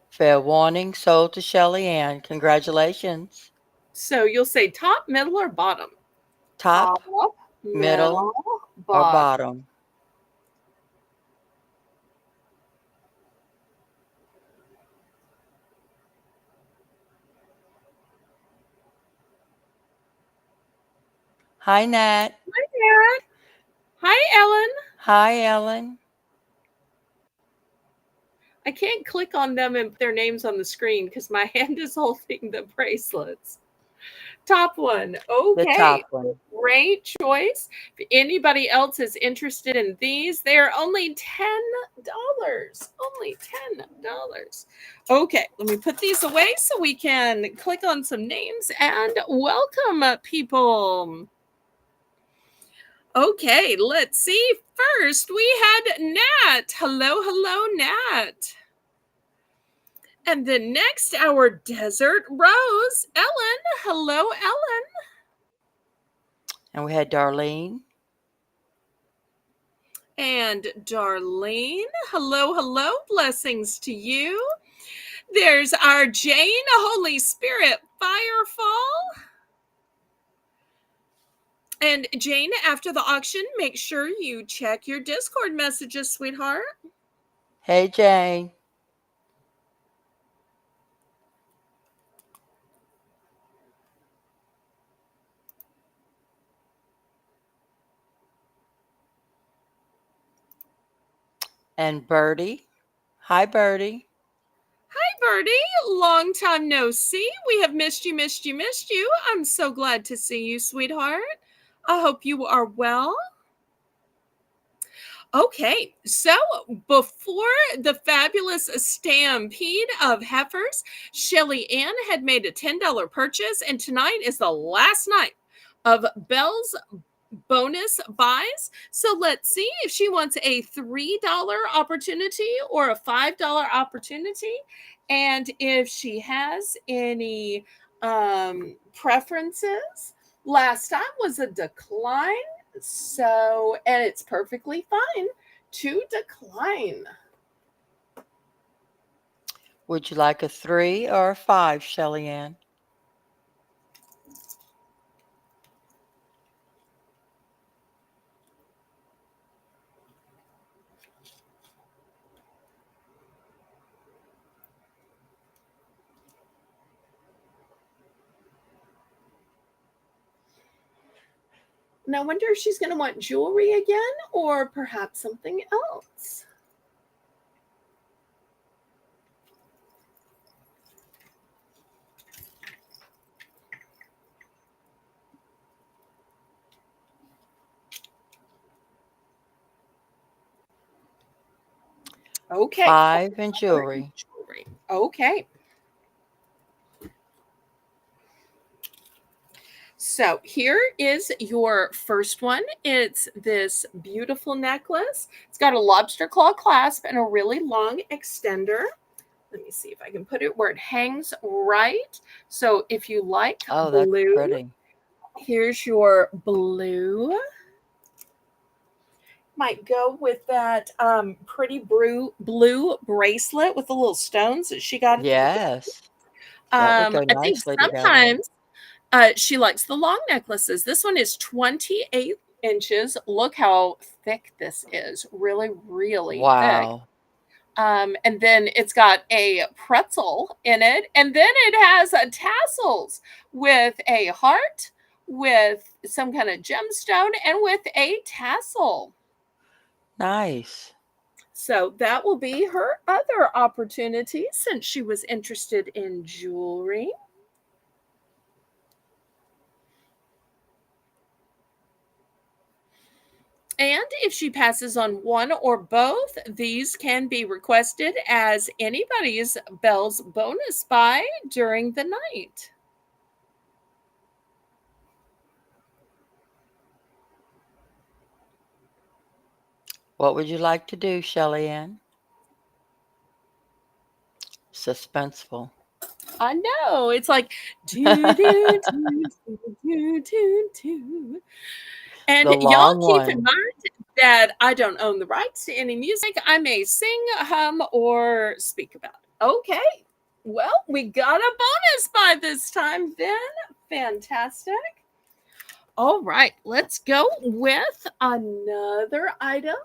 Fair warning, sold to Shelly Ann. Congratulations. So you'll say top, middle, or bottom. Top, Top, middle, middle, or bottom. bottom. Hi, Nat. Hi, Dad. Hi, Ellen. Hi, Ellen. I can't click on them and their names on the screen because my hand is holding the bracelets. Top one. The Okay. top one. Great choice. If anybody else is interested in these, they are only $10. Only $10. Okay, let me put these away so we can click on some names and welcome people. Okay, let's see. First, we had Nat. Hello, hello, Nat. And then next, our Desert Rose, Ellen. Hello, Ellen. And we had Darlene. And Darlene. Hello, hello. Blessings to you. There's our Jane, Holy Spirit, Firefall. And Jane, after the auction, make sure you check your Discord messages, sweetheart. Hey, Jane. And Birdie. Hi, Birdie. Hi, Birdie. Long time no see. We have missed you, missed you, missed you. I'm so glad to see you, sweetheart. I hope you are well. Okay, so before the fabulous stampede of heifers, Shelly Ann had made a $10 purchase, and tonight is the last night of Belle's bonus buys. So let's see if she wants a $3 opportunity or a $5 opportunity, and if she has any preferences. Last time was a decline, so and it's perfectly fine to decline. Would you like a 3 or a 5, Shelly Ann? And I wonder if she's going to want jewelry again or perhaps something else. Okay. 5 and jewelry. Okay. So here is your first one. It's this beautiful necklace. It's got a lobster claw clasp and a really long extender. Let me see if I can put it where it hangs right. So if you like Oh, that's blue, pretty. here's your blue. Might go with that pretty blue bracelet with the little stones that she got at the beginning. Yes. That would go I think nicely together. sometimes she likes the long necklaces. This one is 28 inches. Look how thick this is. Really, really thick. Wow. And then it's got a pretzel in it. And then it has tassels with a heart, with some kind of gemstone and with a tassel. Nice. So that will be her other opportunity since she was interested in jewelry. And if she passes on one or both, these can be requested as anybody's Belle's bonus buy during the night. What would you like to do, Shelly Ann? Suspenseful. I know. It's like do do do do do do do. And The y'all long keep in one. mind that I don't own the rights to any music. I may sing, hum, or speak about it. Okay. Well, we got a bonus by this time then. Fantastic. All right, let's go with another item.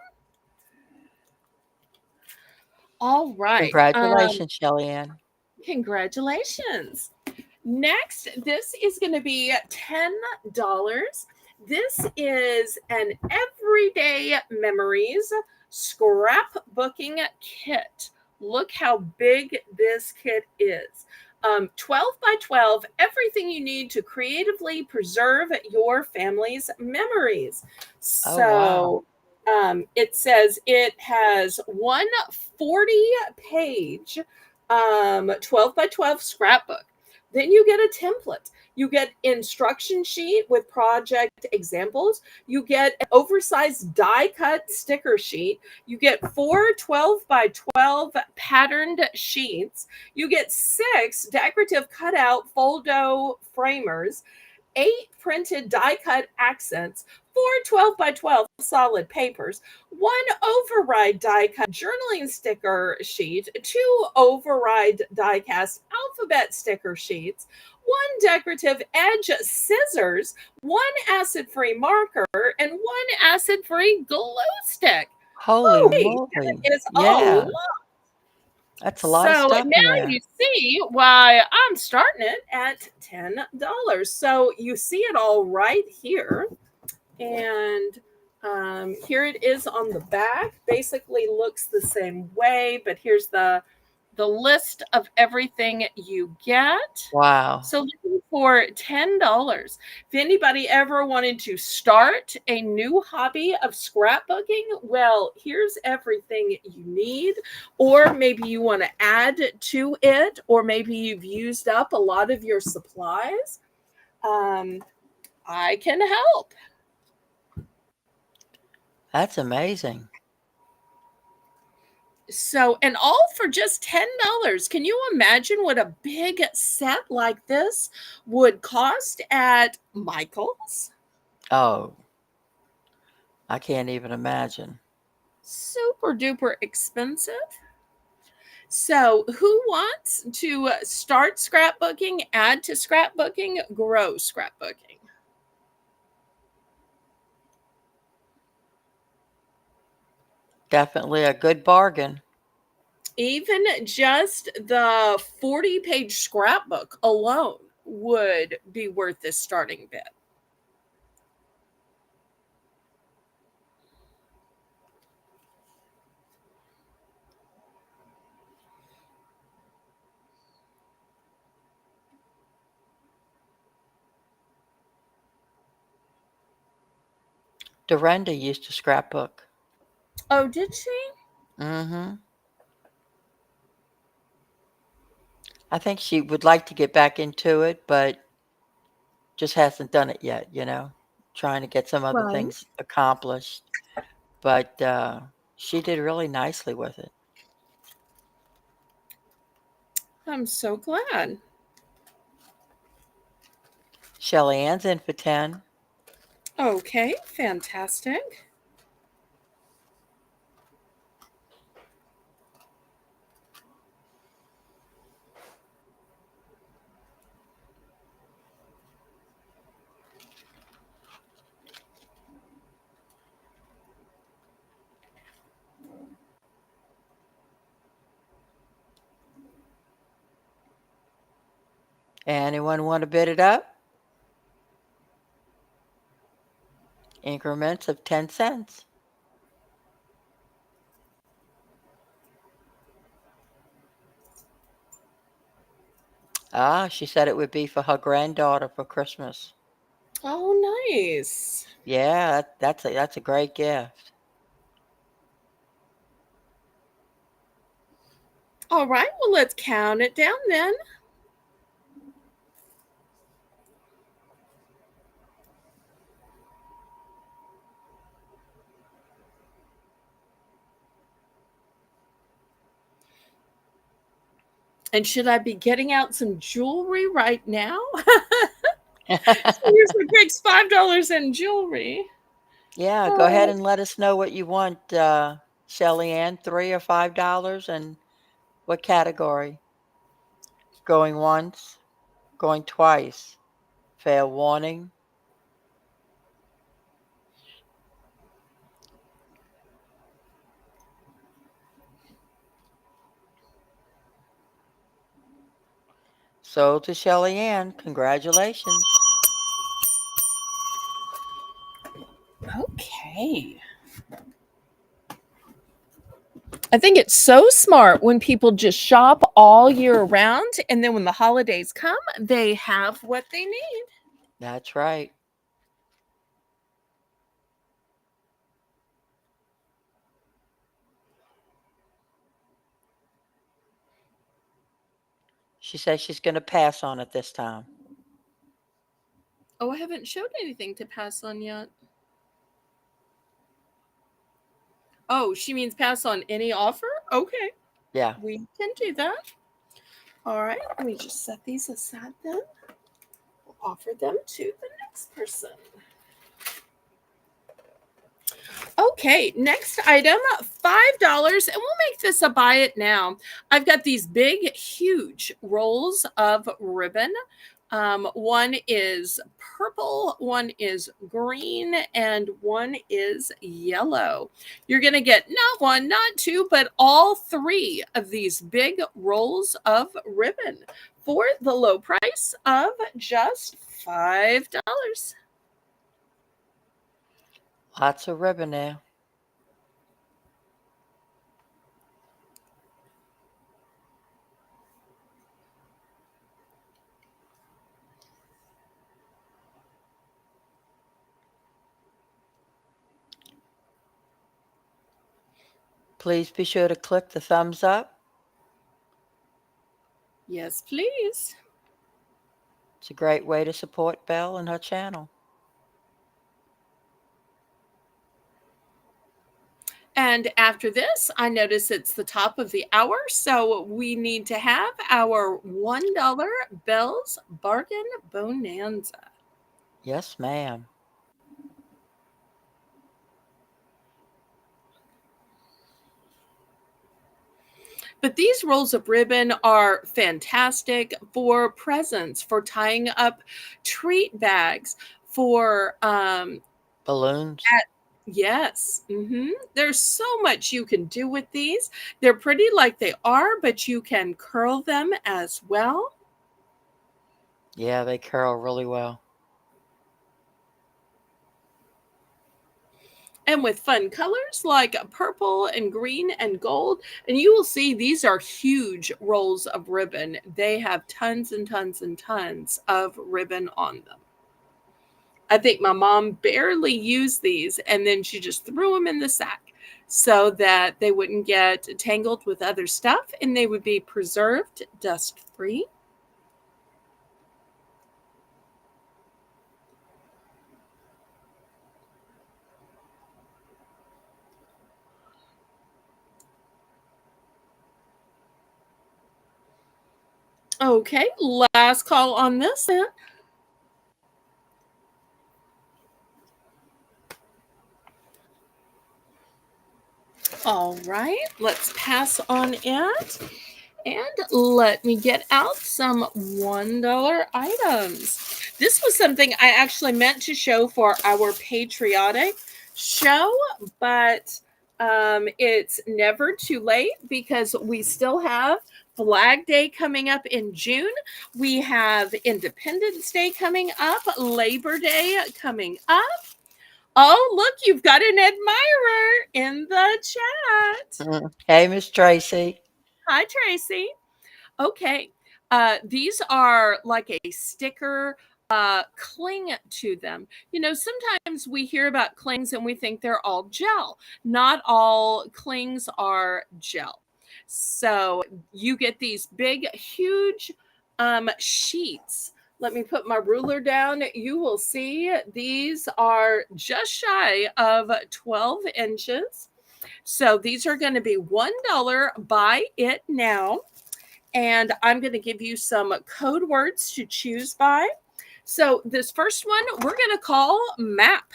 All right. Congratulations, Shelly Ann. Congratulations. Next, this is going to be $10. This is an everyday memories scrapbooking kit. Look how big this kit is. 12 by 12, everything you need to creatively preserve your family's memories. Oh, wow. So it says it has one 40-page 12 by 12 scrapbook. Then you get a template. You get instruction sheet with project examples. You get an oversized die cut sticker sheet. You get 4 12 by 12 patterned sheets. You get 6 decorative cutout foldo framers, 8 printed die cut accents, 4 12 by 12 solid papers, 1 override die cut journaling sticker sheet, 2 override die cast alphabet sticker sheets, 1 decorative edge scissors, 1 acid free marker, and 1 acid free glue stick. Holy Woo-wee, moly. that is a Yeah, lot. that's a lot of So stuff in now there. you see why I'm starting it at $10. So you see it all right here. And here it is on the back. Basically looks the same way, but here's the list of everything you get. Wow. So looking for $10. If anybody ever wanted to start a new hobby of scrapbooking, well, here's everything you need. Or maybe you want to add to it, or maybe you've used up a lot of your supplies. I can help. That's amazing. So, and all for just $10. Can you imagine what a big set like this would cost at Michael's? Oh, I can't even imagine. Super duper expensive. So, who wants to start scrapbooking, add to scrapbooking, grow scrapbooking? Definitely a good bargain. Even just the 40-page scrapbook alone would be worth this starting bit. Dorinda used to scrapbook. Oh, did she? Mm-hmm. I think she would like to get back into it, but just hasn't done it yet, trying to get some other Right. things accomplished. But she did really nicely with it. I'm so glad. Shelly Ann's in for 10. Okay, fantastic. Anyone want to bid it up? Increments of 10 cents. Ah, she said it would be for her granddaughter for Christmas. Oh, nice. Yeah, that's a great gift. All right, well, let's count it down then. And should I be getting out some jewelry right now? So here's the Greg's $5 in jewelry. Yeah, go ahead Oh, and let us know what you want, Shelly Ann, $3 or $5, and what category? Going once, going twice, fair warning. Sold to Shelly Ann. Congratulations. okay. I think it's so smart when people just shop all year round, and then when the holidays come, they have what they need. That's right. She says she's going to pass on it this time. Oh, I haven't showed anything to pass on yet. Oh, she means pass on any offer? Okay, Yeah. we can do that. All right, let me just set these aside then. We'll offer them to the next person. Okay, next item, $5, and we'll make this a buy it now. I've got these big, huge rolls of ribbon. One is purple, one is green, and one is yellow. You're going to get not one, not two, but all three of these big rolls of ribbon for the low price of just $5. Lots of ribbon there. Please be sure to click the thumbs up. Yes, please. It's a great way to support Belle and her channel. And after this, I notice it's the top of the hour, so we need to have our $1 Bell's Bargain Bonanza. Yes, ma'am. But these rolls of ribbon are fantastic for presents, for tying up treat bags, for Balloons. yes. There's so much you can do with these. They're pretty like they are, but you can curl them as well. Yeah, they curl really well. And with fun colors like purple and green and gold. And you will see these are huge rolls of ribbon. They have tons and tons and tons of ribbon on them. I think my mom barely used these, and then she just threw them in the sack so that they wouldn't get tangled with other stuff and they would be preserved dust free. Okay, last call on this then. All right, let's pass on it. And let me get out some $1 items. This was something I actually meant to show for our patriotic show, but it's never too late because we still have Flag Day coming up in June. We have Independence Day coming up, Labor Day coming up. Oh, look, you've got an admirer in the chat. Hey, Miss Tracy. Hi, Tracy. Okay. These are like a sticker cling to them. You know, sometimes we hear about clings and we think they're all gel. Not all clings are gel. So you get these big, huge sheets. Let me put my ruler down. You will see these are just shy of 12 inches. So these are going to be $1. Buy it now. And I'm going to give you some code words to choose by. So this first one we're going to call map.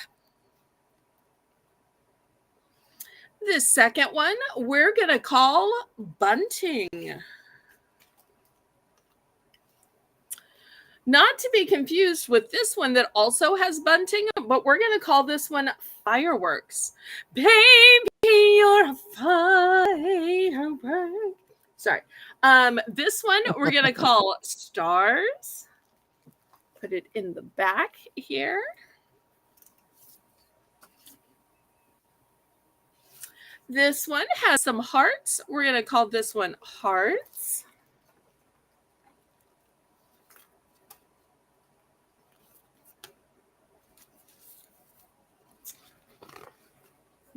This second one we're going to call bunting. Not to be confused with this one that also has bunting, but we're going to call this one fireworks. Baby, you're a firework. Sorry. This one we're going to call stars. Put it in the back here. This one has some hearts. We're going to call this one hearts.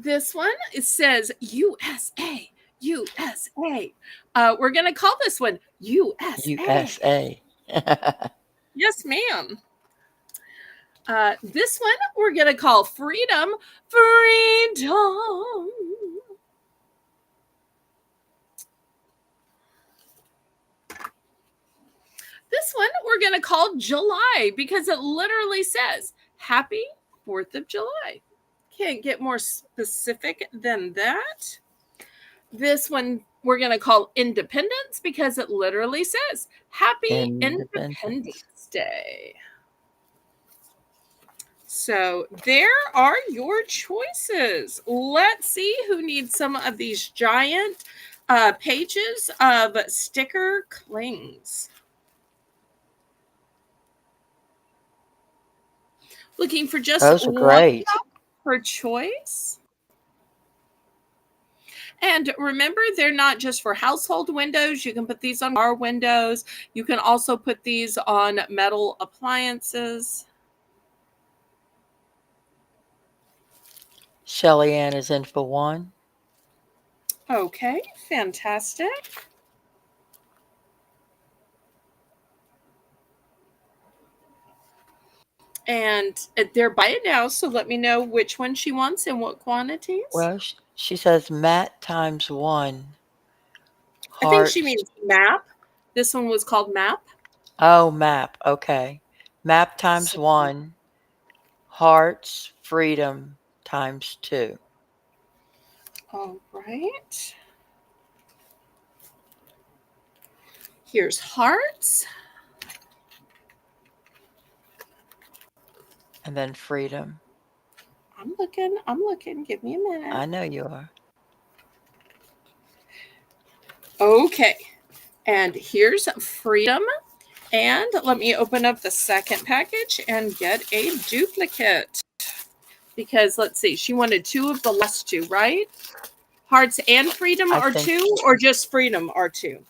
This one, it says USA, USA. We're going to call this one USA. USA. Yes, ma'am. This one we're going to call freedom, freedom. This one we're going to call July because it literally says Happy 4th of July. Can't get more specific than that. This one we're going to call Independence because it literally says Happy Independence Day. So there are your choices. Let's see who needs some of these giant pages of sticker clings. Looking for just Those are one great. per choice. And remember, they're not just for household windows. You can put these on car windows. You can also put these on metal appliances. Shelly Ann is in for one. Okay, fantastic. And they're by it now, so let me know which one she wants and what quantities. Well, she says Matt times 1. I think she Hearts. means map. This one was called map. Oh, map. Okay. Map times So, 1. Hearts. Freedom times 2. all right. Here's hearts. And then freedom. I'm looking. Give me a minute. I know you are. Okay. And here's freedom. And let me open up the second package and get a duplicate. Because let's see, she wanted 2 of the last 2, right? Hearts and freedom I are think 2, or just freedom are 2?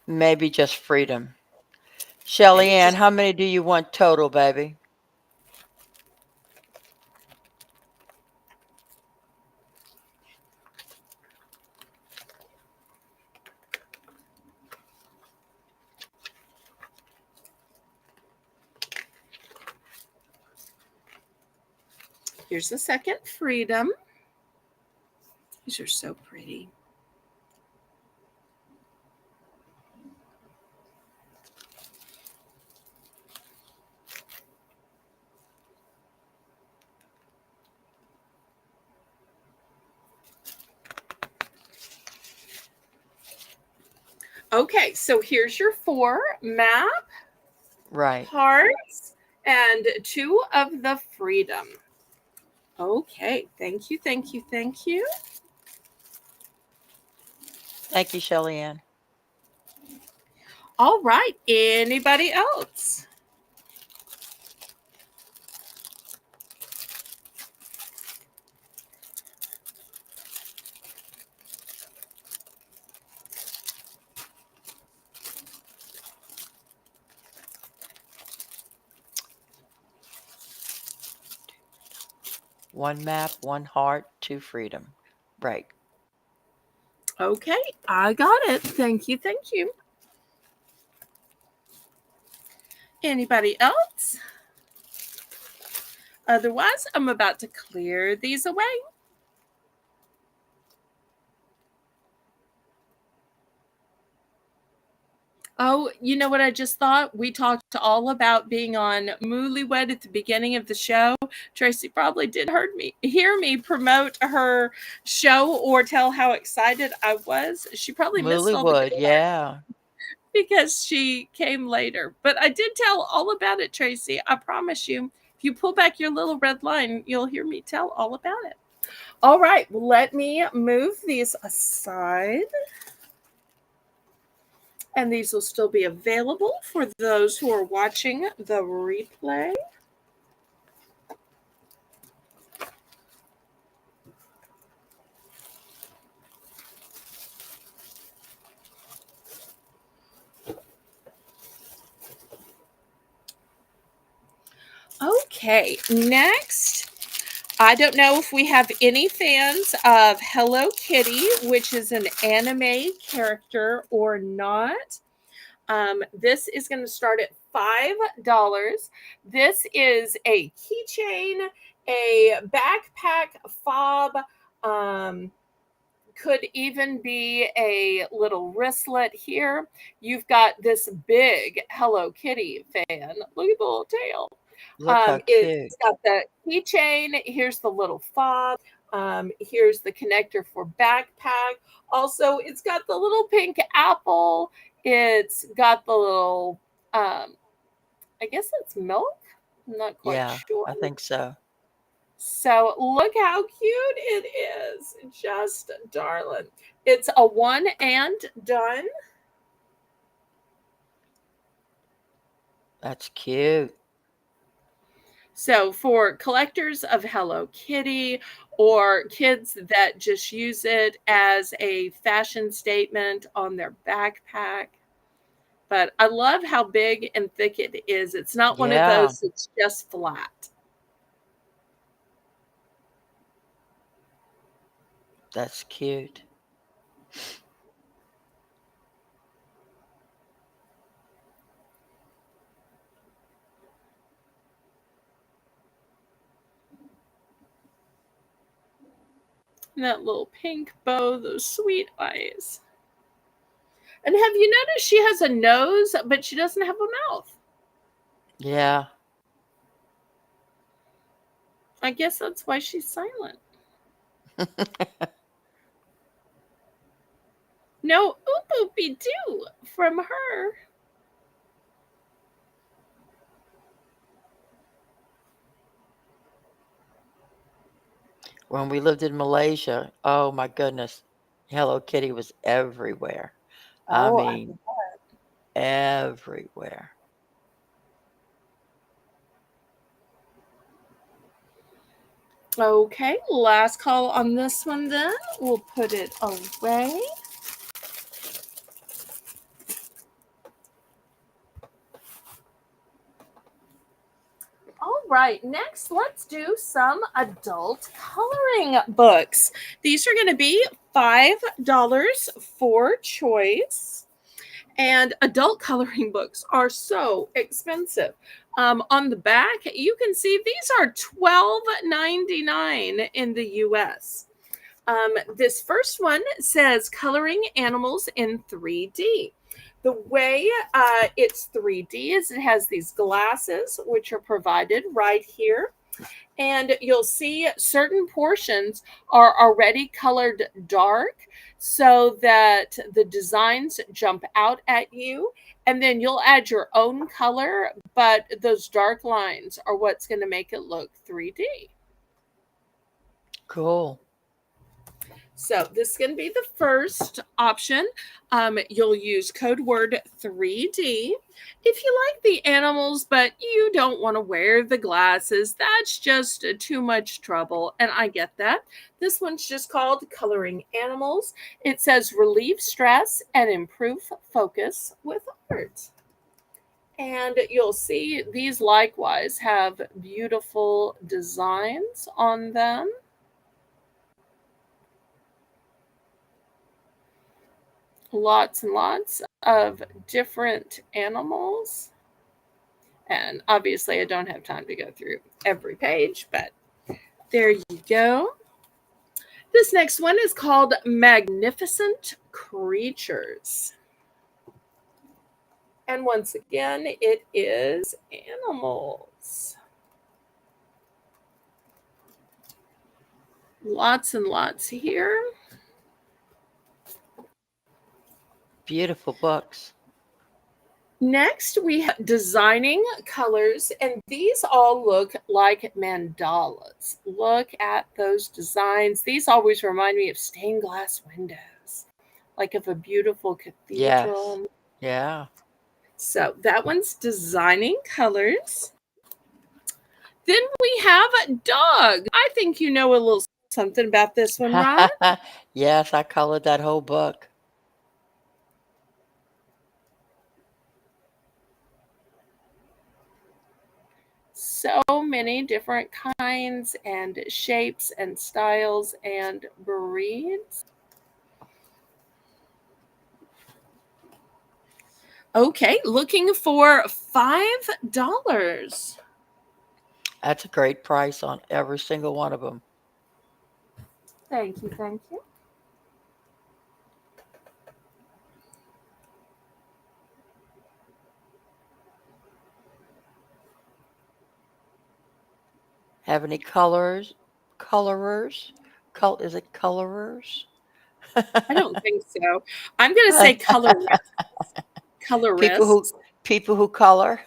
maybe just freedom. Shelly Maybe Ann, just. how many do you want total, baby? Here's the second freedom. These are so pretty. Okay, so here's your 4 map, Right. hearts, and 2 of the freedom. Okay, thank you, thank you, thank you. Thank you, Shelly Ann. All right, anybody else? One map, one heart, two freedom. Break. Okay, I got it. Thank you. Thank you. Anybody else? Otherwise, I'm about to clear these away. Oh, you know what I just thought? We talked all about being on Moolywed at the beginning of the show. Tracy probably did hear me promote her show or tell how excited I was. She probably missed all the good Moolywood, yeah. because she came later. But I did tell all about it, Tracy. I promise you. If you pull back your little red line, you'll hear me tell all about it. All right, well, let me move these aside. And these will still be available for those who are watching the replay. Okay, next, I don't know if we have any fans of Hello Kitty, which is an anime character, or not. This is going to start at $5. This is a keychain, a backpack, fob, could even be a little wristlet here. You've got this big Hello Kitty fan. Look at the little tail. Look how It's cute. got the keychain. Here's the little fob. Here's the connector for backpack. Also, it's got the little pink apple. It's got the little, I guess it's milk. I'm not quite Yeah, sure. I think so. So look how cute it is. Just darling. It's a one and done. That's cute. So for collectors of Hello Kitty or kids that just use it as a fashion statement on their backpack. But I love how big and thick it is. It's not one of Yeah, those that's just flat. that's cute. And that little pink bow, those sweet eyes. And have you noticed she has a nose, but she doesn't have a mouth? Yeah. I guess that's why she's silent. No oop oopy doo from her. When we lived in Malaysia, oh my goodness, Hello Kitty was everywhere. I Oh, mean, everywhere. okay. Last call on this one then. We'll put it away. All right, next let's do some adult coloring books. These are going to be $5 for choice. And adult coloring books are so expensive. On the back, you can see these are $12.99 in the US. This first one says coloring animals in 3D. The way it's 3D is it has these glasses, which are provided right here. And you'll see certain portions are already colored dark so that the designs jump out at you. And then you'll add your own color, but those dark lines are what's going to make it look 3D. Cool. So this is going to be the first option. You'll use code word 3D. If you like the animals, but you don't want to wear the glasses, that's just too much trouble. And I get that. This one's just called Coloring Animals. It says relieve stress and improve focus with art. And you'll see these likewise have beautiful designs on them. Lots and lots of different animals. And obviously I don't have time to go through every page, but there you go. This next one is called Magnificent Creatures. And once again, it is animals. Lots and lots here. Beautiful books. Next, we have designing colors, and these all look like mandalas. Look at those designs. These always remind me of stained glass windows, like of a beautiful cathedral. Yes. Yeah. So that one's designing colors. Then we have a dog. I think you know a little something about this one, right? Yes, I colored that whole book. So many different kinds and shapes and styles and breeds. Okay, looking for $5. That's a great price on every single one of them. Thank you, thank you. Have any colors? Colorers? Is it colorers? I don't think so. I'm going to say colorists. people who Colorists. people who color.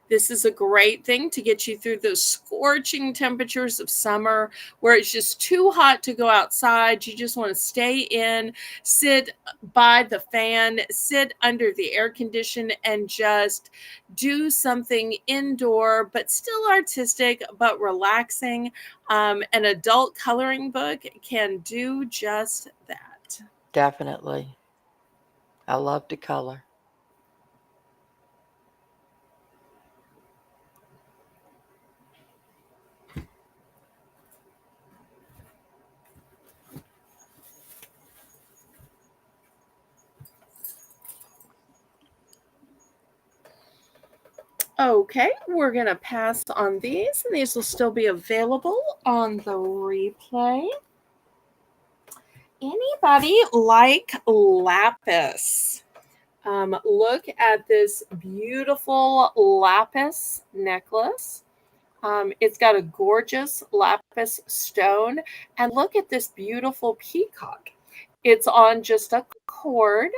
This is a great thing to get you through those scorching temperatures of summer where it's just too hot to go outside. You just want to stay in, sit by the fan, sit under the air condition, and just do something indoor, but still artistic, but relaxing. An adult coloring book can do just that. Definitely. I love to color. Okay, we're going to pass on these, and these will still be available on the replay. Anybody like lapis? Look at this beautiful lapis necklace. It's got a gorgeous lapis stone, and look at this beautiful peacock. It's on just a cord.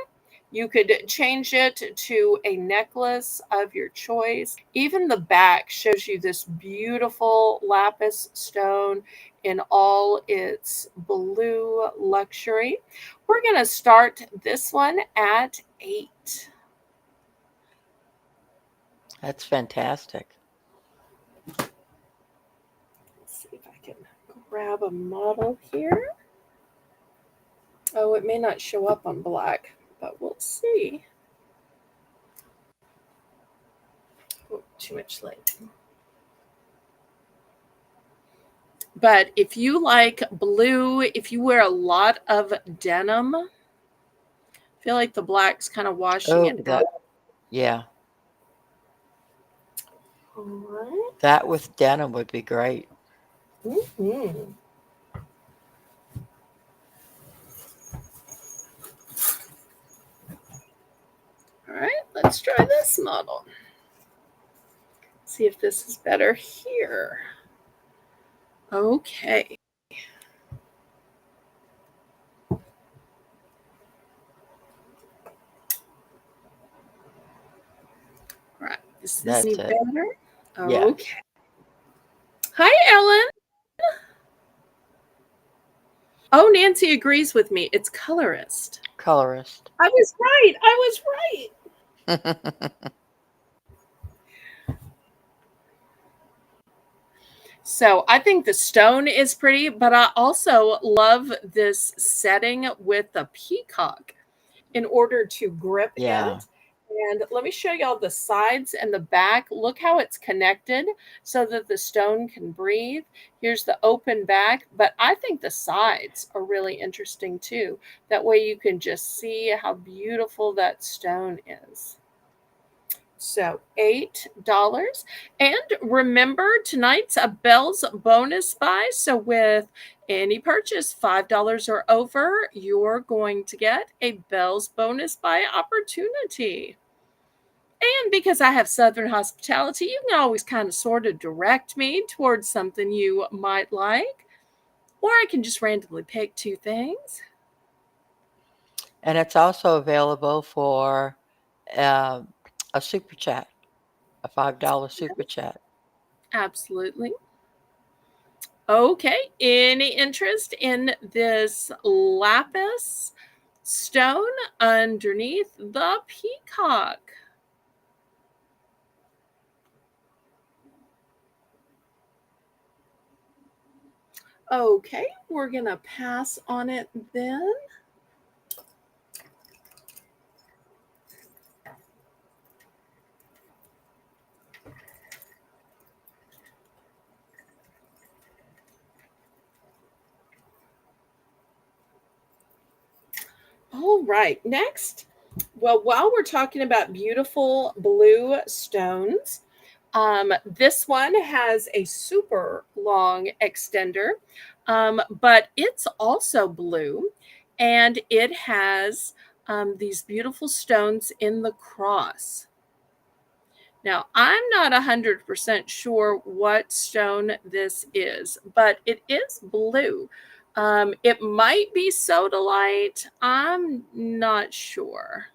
You could change it to a necklace of your choice. Even the back shows you this beautiful lapis stone in all its blue luxury. We're going to start this one at 8. That's fantastic. Let's see if I can grab a model here. Oh, it may not show up on black, but we'll see. Oh, too much light. But if you like blue, if you wear a lot of denim, I feel like the black's kind of washing Oh, it out. yeah. All right. That with denim would be great. Mm-hmm. All right, let's try this model. See if this is better here. Okay. All right. Is this any That's it. better? Yeah. Okay. Hi, Ellen. Oh, Nancy agrees with me. It's colorist. Colorist. I was right. I was right. So I think the stone is pretty, but I also love this setting with the peacock in order to grip Yeah. it. And let me show y'all the sides and the back. Look how it's connected so that the stone can breathe. Here's the open back, but I think the sides are really interesting too. That way you can just see how beautiful that stone is. So $8. And remember, tonight's a Belle's bonus buy. So with any purchase $5 or over, you're going to get a Belle's bonus buy opportunity. And because I have Southern hospitality, you can always kind of sort of direct me towards something you might like. Or I can just randomly pick two things. And it's also available for um, a super chat, a $5 super chat. Absolutely. Okay, any interest in this lapis stone underneath the peacock? Okay, we're gonna pass on it then. All right, next. Well, while we're talking about beautiful blue stones, this one has a super long extender, but it's also blue and it has these beautiful stones in the cross. Now, I'm not 100% sure what stone this is, but it is blue. It might be sodalite. I'm not sure.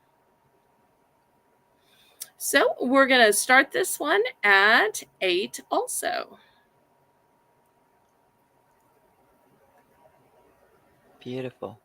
So we're going to start this one at 8 also. Beautiful.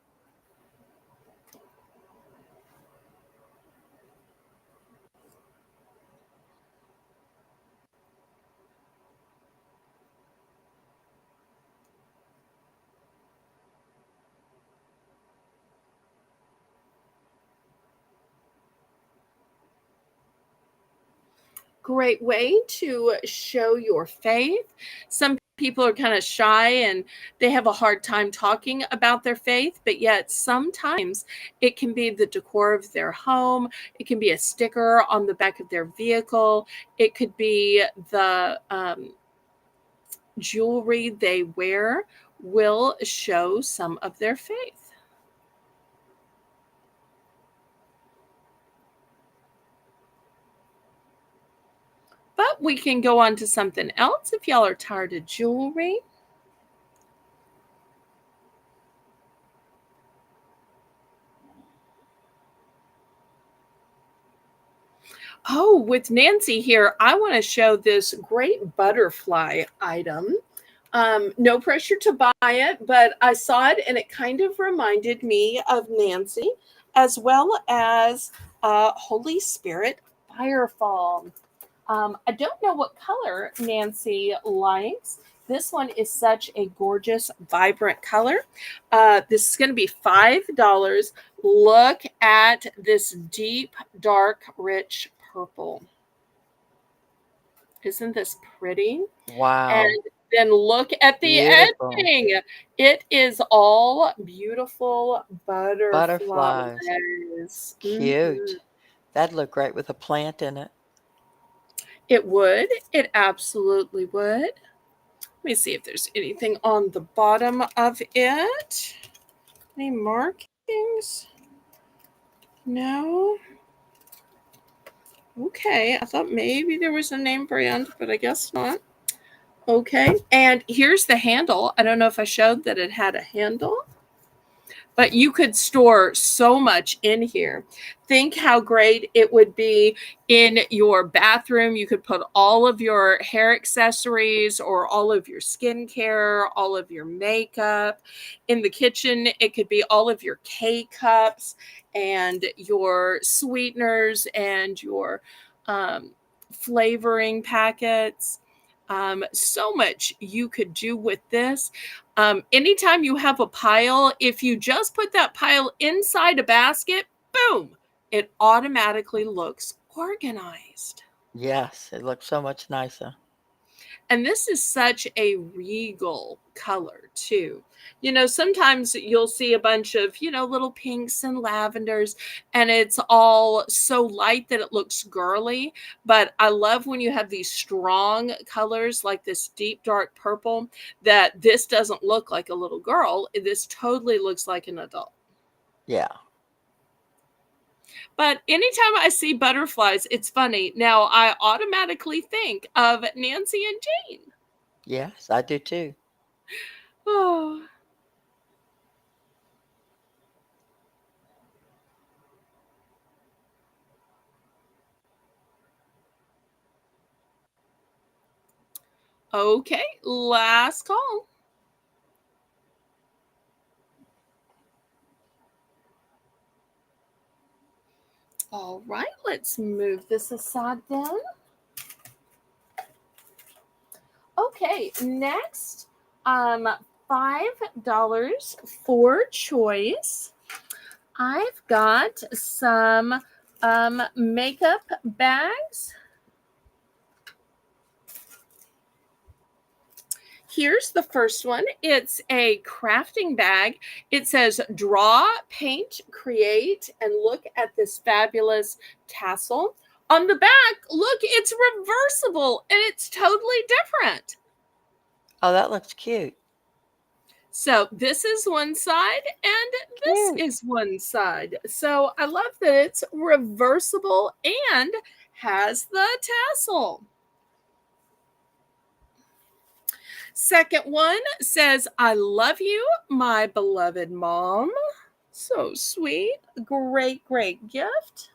Great way to show your faith. Some people are kind of shy and they have a hard time talking about their faith, but yet sometimes it can be the decor of their home, it can be a sticker on the back of their vehicle, it could be the jewelry they wear will show some of their faith. But we can go on to something else if y'all are tired of jewelry. Oh, with Nancy here, I want to show this great butterfly item. No pressure to buy it, but I saw it and it kind of reminded me of Nancy, as well as Holy Spirit Firefall. I don't know what color Nancy likes. This one is such a gorgeous, vibrant color. This is going to be $5. Look at this deep, dark, rich purple. Isn't this pretty? Wow. And then look at the Beautiful. edging. It is all beautiful Butterflies. butterflies. Mhm. Cute. That'd look great with a plant in it. It would. It absolutely would. Let me see if there's anything on the bottom of it. Any markings? No. Okay, I thought maybe there was a name brand, but I guess not. Okay, and here's the handle. I don't know if I showed that it had a handle, but you could store so much in here. Think how great it would be in your bathroom. You could put all of your hair accessories or all of your skincare, all of your makeup. In the kitchen, it could be all of your K cups and your sweeteners and your flavoring packets. So much you could do with this. Anytime you have a pile, if you just put that pile inside a basket, boom, it automatically looks organized. Yes, it looks so much nicer. And this is such a regal color, too. You know, sometimes you'll see a bunch of, little pinks and lavenders, and it's all so light that it looks girly. But I love when you have these strong colors like this deep dark purple, that this doesn't look like a little girl. This totally looks like an adult. Yeah. But anytime I see butterflies, it's funny. Now I automatically think of Nancy and Jane. Yes, I do too. Oh. Okay, last call. All right, let's move this aside then. Okay, next, $5 for choice. I've got some makeup bags. Here's the first one. It's a crafting bag. It says draw, paint, create, and look at this fabulous tassel. On the back, look, it's reversible and it's totally different. Oh, that looks cute. So this is one side and this Cute. is one side. So I love that it's reversible and has the tassel. Second one says, I love you, my beloved mom. So sweet. Great, great gift.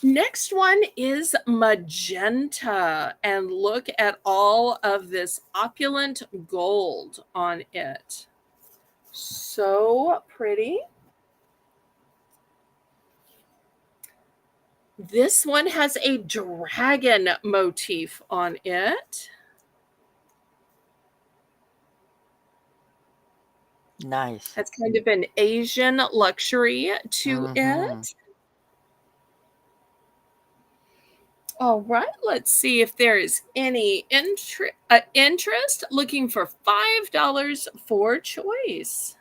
Next one is magenta. And look at all of this opulent gold on it. So pretty. This one has a dragon motif on it. Nice. That's kind of an Asian luxury to Mm-hmm. it. All right, let's see if there is any interest. Looking for $5 for choice.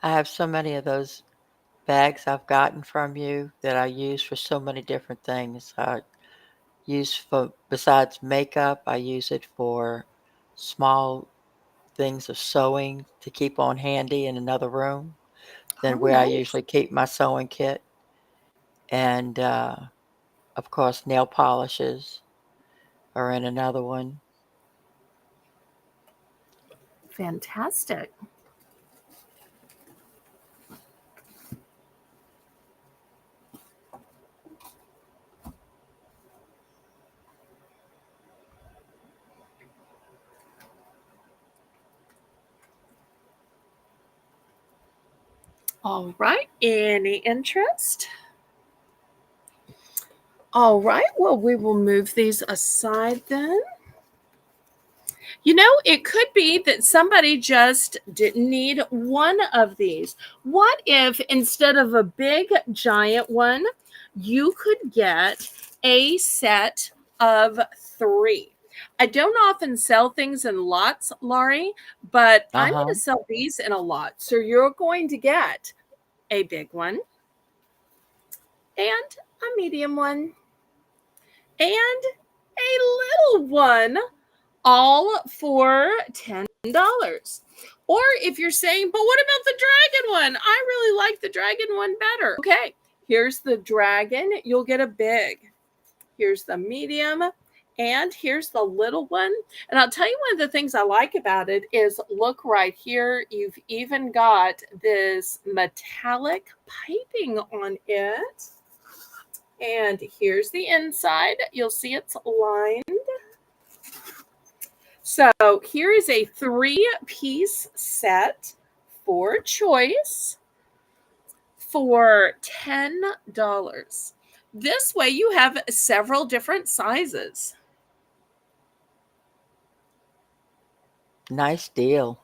I have so many of those bags I've gotten from you that I use for so many different things. I use for, besides makeup, I use it for small things of sewing to keep on handy in another room than Oh, where I nice. usually keep my sewing kit. And of course, nail polishes are in another one. Fantastic. All right, any interest? All right, well, we will move these aside then. You know, it could be that somebody just didn't need one of these. What if instead of a big giant one, you could get a set of 3? I don't often sell things in lots, Laurie, but I'm going Uh-huh. to sell these in a lot. So you're going to get a big one and a medium one and a little one, all for $10. Or if you're saying, but what about the dragon one? I really like the dragon one better. Okay, here's the dragon. You'll get a big. Here's the medium. And here's the little one. And I'll tell you, one of the things I like about it is, look right here. You've even got this metallic piping on it. And here's the inside. You'll see it's lined. So here is a 3-piece set for choice for $10. This way you have several different sizes. Nice deal.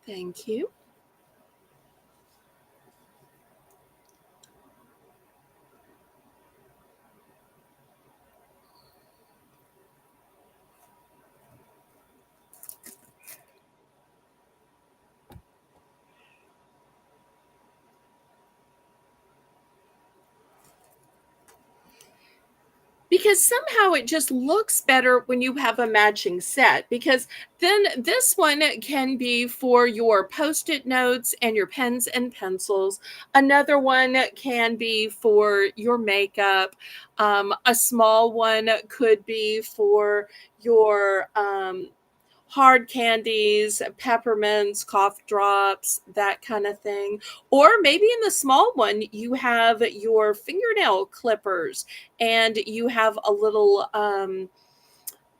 Thank you. Because somehow it just looks better when you have a matching set, because then this one can be for your post-it notes and your pens and pencils. Another one can be for your makeup. A small one could be for your hard candies, peppermints, cough drops, that kind of thing. Or maybe in the small one, you have your fingernail clippers and you have a little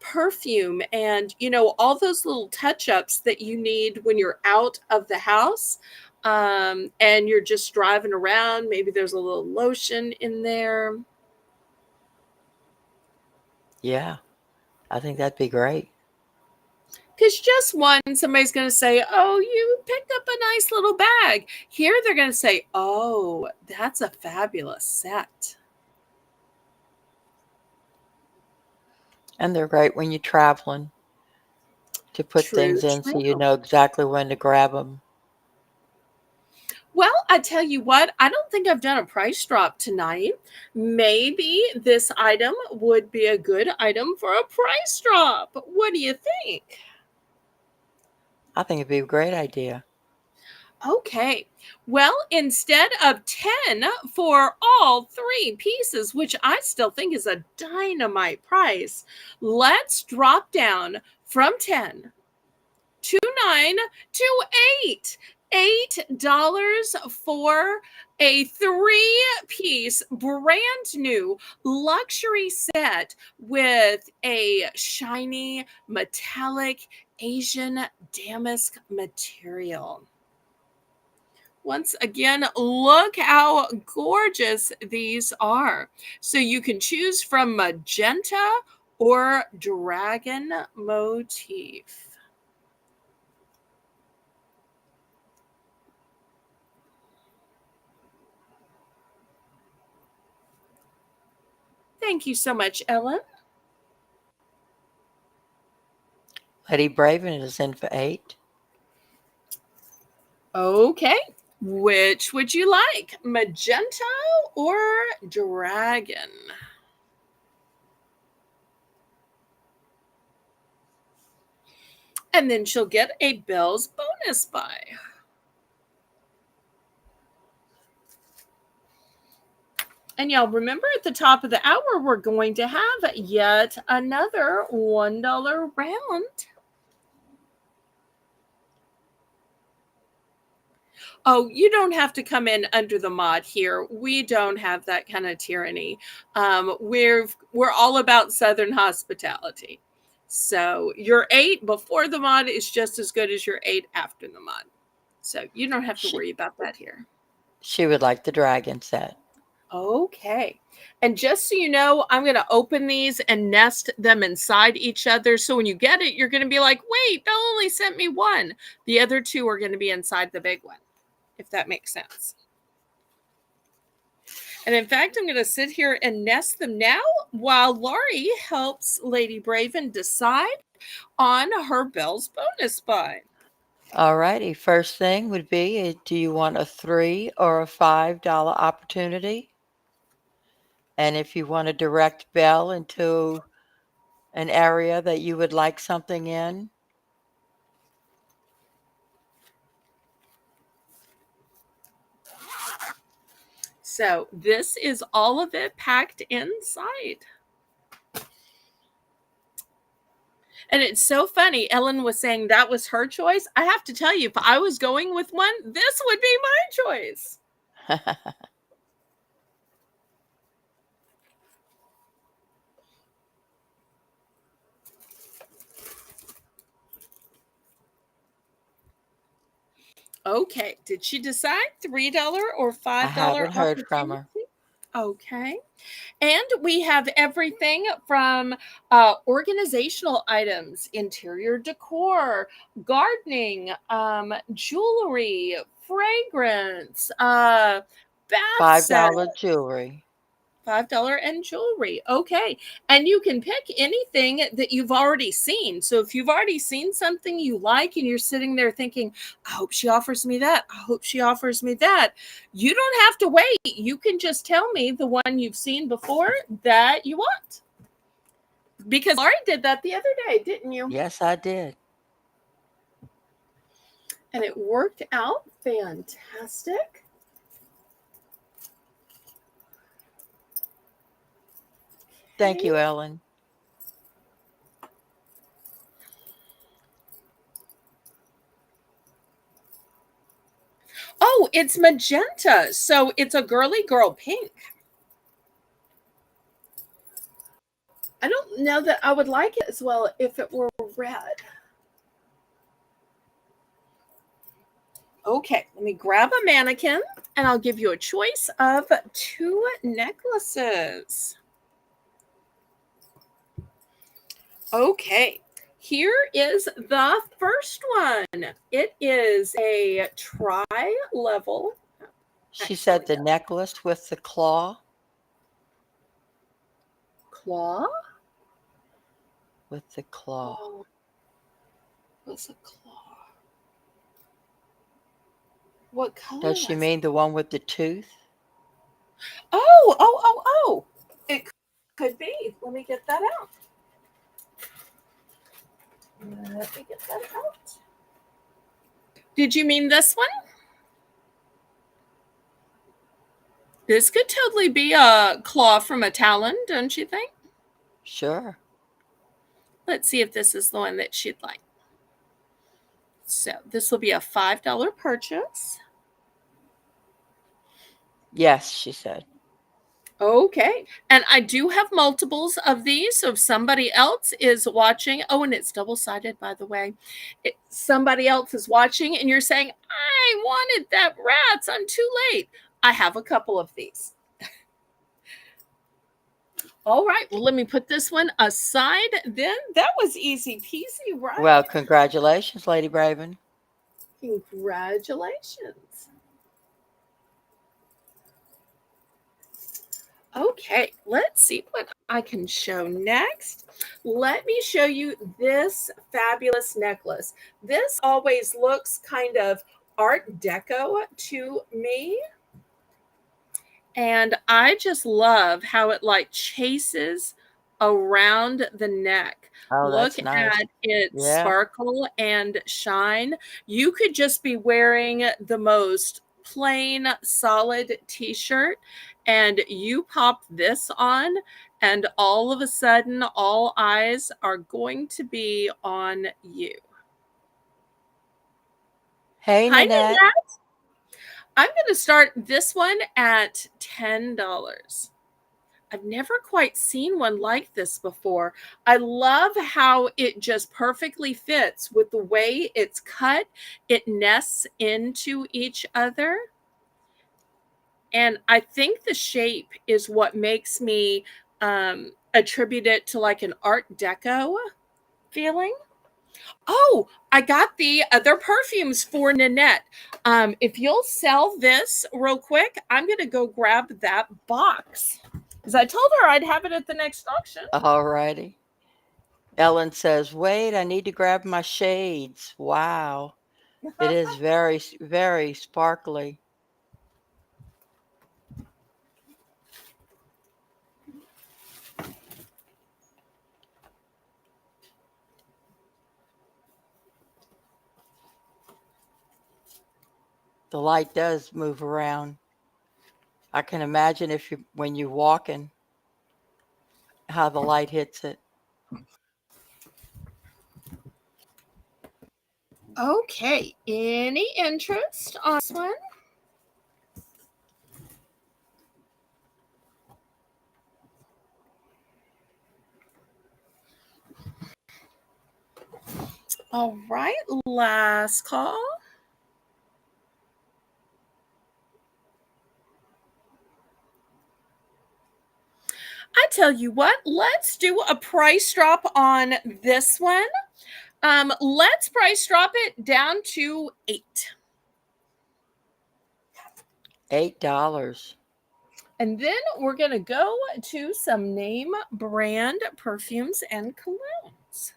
perfume and, all those little touch ups that you need when you're out of the house. And you're just driving around. Maybe there's a little lotion in there. Yeah, I think that'd be great. Because just one, somebody's going to say, oh, you picked up a nice little bag. Here they're going to say, oh, that's a fabulous set. And they're great when you're traveling to put True, things in so you true. know exactly when to grab them. Well, I tell you what, I don't think I've done a price drop tonight. Maybe this item would be a good item for a price drop. What do you think? I think it'd be a great idea. Okay. Well, instead of 10 for all 3 pieces, which I still think is a dynamite price, let's drop down from 10 to 9 to 8. $8 for a 3-piece brand new luxury set with a shiny metallic Asian damask material. Once again, look how gorgeous these are. So you can choose from magenta or dragon motif. Thank you so much, Ellen. Lady Braven is in for 8. Okay. Which would you like, magenta or dragon? And then she'll get a Belle's bonus buy. And y'all remember at the top of the hour, we're going to have yet another $1 round. Oh, you don't have to come in under the mod here. We don't have that kind of tyranny. We're all about Southern hospitality. So your 8 before the mod is just as good as your 8 after the mod. So you don't have to She, worry about that here. she would like the dragon set. Okay. And just so you know, I'm going to open these and nest them inside each other. So when you get it, you're going to be like, wait, Belle only sent me one. The other 2 are going to be inside the big one, if that makes sense. And in fact, I'm going to sit here and nest them now while Laurie helps Lady Braven decide on her Belle's bonus buy. All righty. First thing would be, do you want a $3 or a $5 opportunity? And if you want to direct Belle into an area that you would like something in, So this is all of it packed inside. And it's so funny. Ellen was saying that was her choice. I have to tell you, if I was going with one, this would be my choice. Okay. Did she decide $3 or I $5 haven't heard from opportunity? her. Okay. And we have everything from organizational items, interior decor, gardening, jewelry, fragrance, bath set. $5 jewelry. $5 and jewelry. Okay. And you can pick anything that you've already seen. So if you've already seen something you like and you're sitting there thinking, I hope she offers me that. I hope she offers me that. You don't have to wait. You can just tell me the one you've seen before that you want. Because Laurie did that the other day, didn't you? Yes, I did. And it worked out fantastic. Thank Okay. you, Ellen. Oh, it's magenta. So it's a girly girl pink. I don't know that I would like it as well if it were red. Okay, let me grab a mannequin and I'll give you a choice of 2 necklaces. Okay, here is the first one. It is a tri-level. She said Actually, the necklace with the claw. claw. With the claw. Oh, what's a claw? What color Does she was it? mean the one with the tooth? Oh. It could be. Let me get that out. Let me get that out. Did you mean this one? This could totally be a claw from a talon, don't you think? Sure. Let's see if this is the one that she'd like. So this will be a $5 purchase. Yes, she said. Okay. And I do have multiples of these. So if somebody else is watching, oh, and it's double sided, by the way. Somebody else is watching and you're saying, I wanted that rats. I'm too late. I have a couple of these. All right. Well, let me put this one aside then. That was easy peasy, right? Well, congratulations, Lady Braven. Congratulations. Okay, let's see what I can show next. Let me show you this fabulous necklace. This always looks kind of Art Deco to me. And I just love how it like chases around the neck. Oh, Look that's nice. at it Yeah. sparkle and shine. You could just be wearing the most plain, solid t shirt, and you pop this on, and all of a sudden, all eyes are going to be on you. Hey, Hi, Nanette. Nanette. I'm going to start this one at $10. I've never quite seen one like this before. I love how it just perfectly fits with the way it's cut. It nests into each other. And I think the shape is what makes me attribute it to like an Art Deco feeling. Oh, I got the other perfumes for Nanette. If you'll sell this real quick, I'm going to go grab that box. Because I told her I'd have it at the next auction. All righty. Ellen says, wait, I need to grab my shades. Wow. It is very, very sparkly. The light does move around. I can imagine when you're walking, how the light hits it. Okay, any interest on this one? All right, last call. tell you what, let's do a price drop on this one. Let's price drop it down to $8. $8. And then we're going to go to some name brand perfumes and colognes.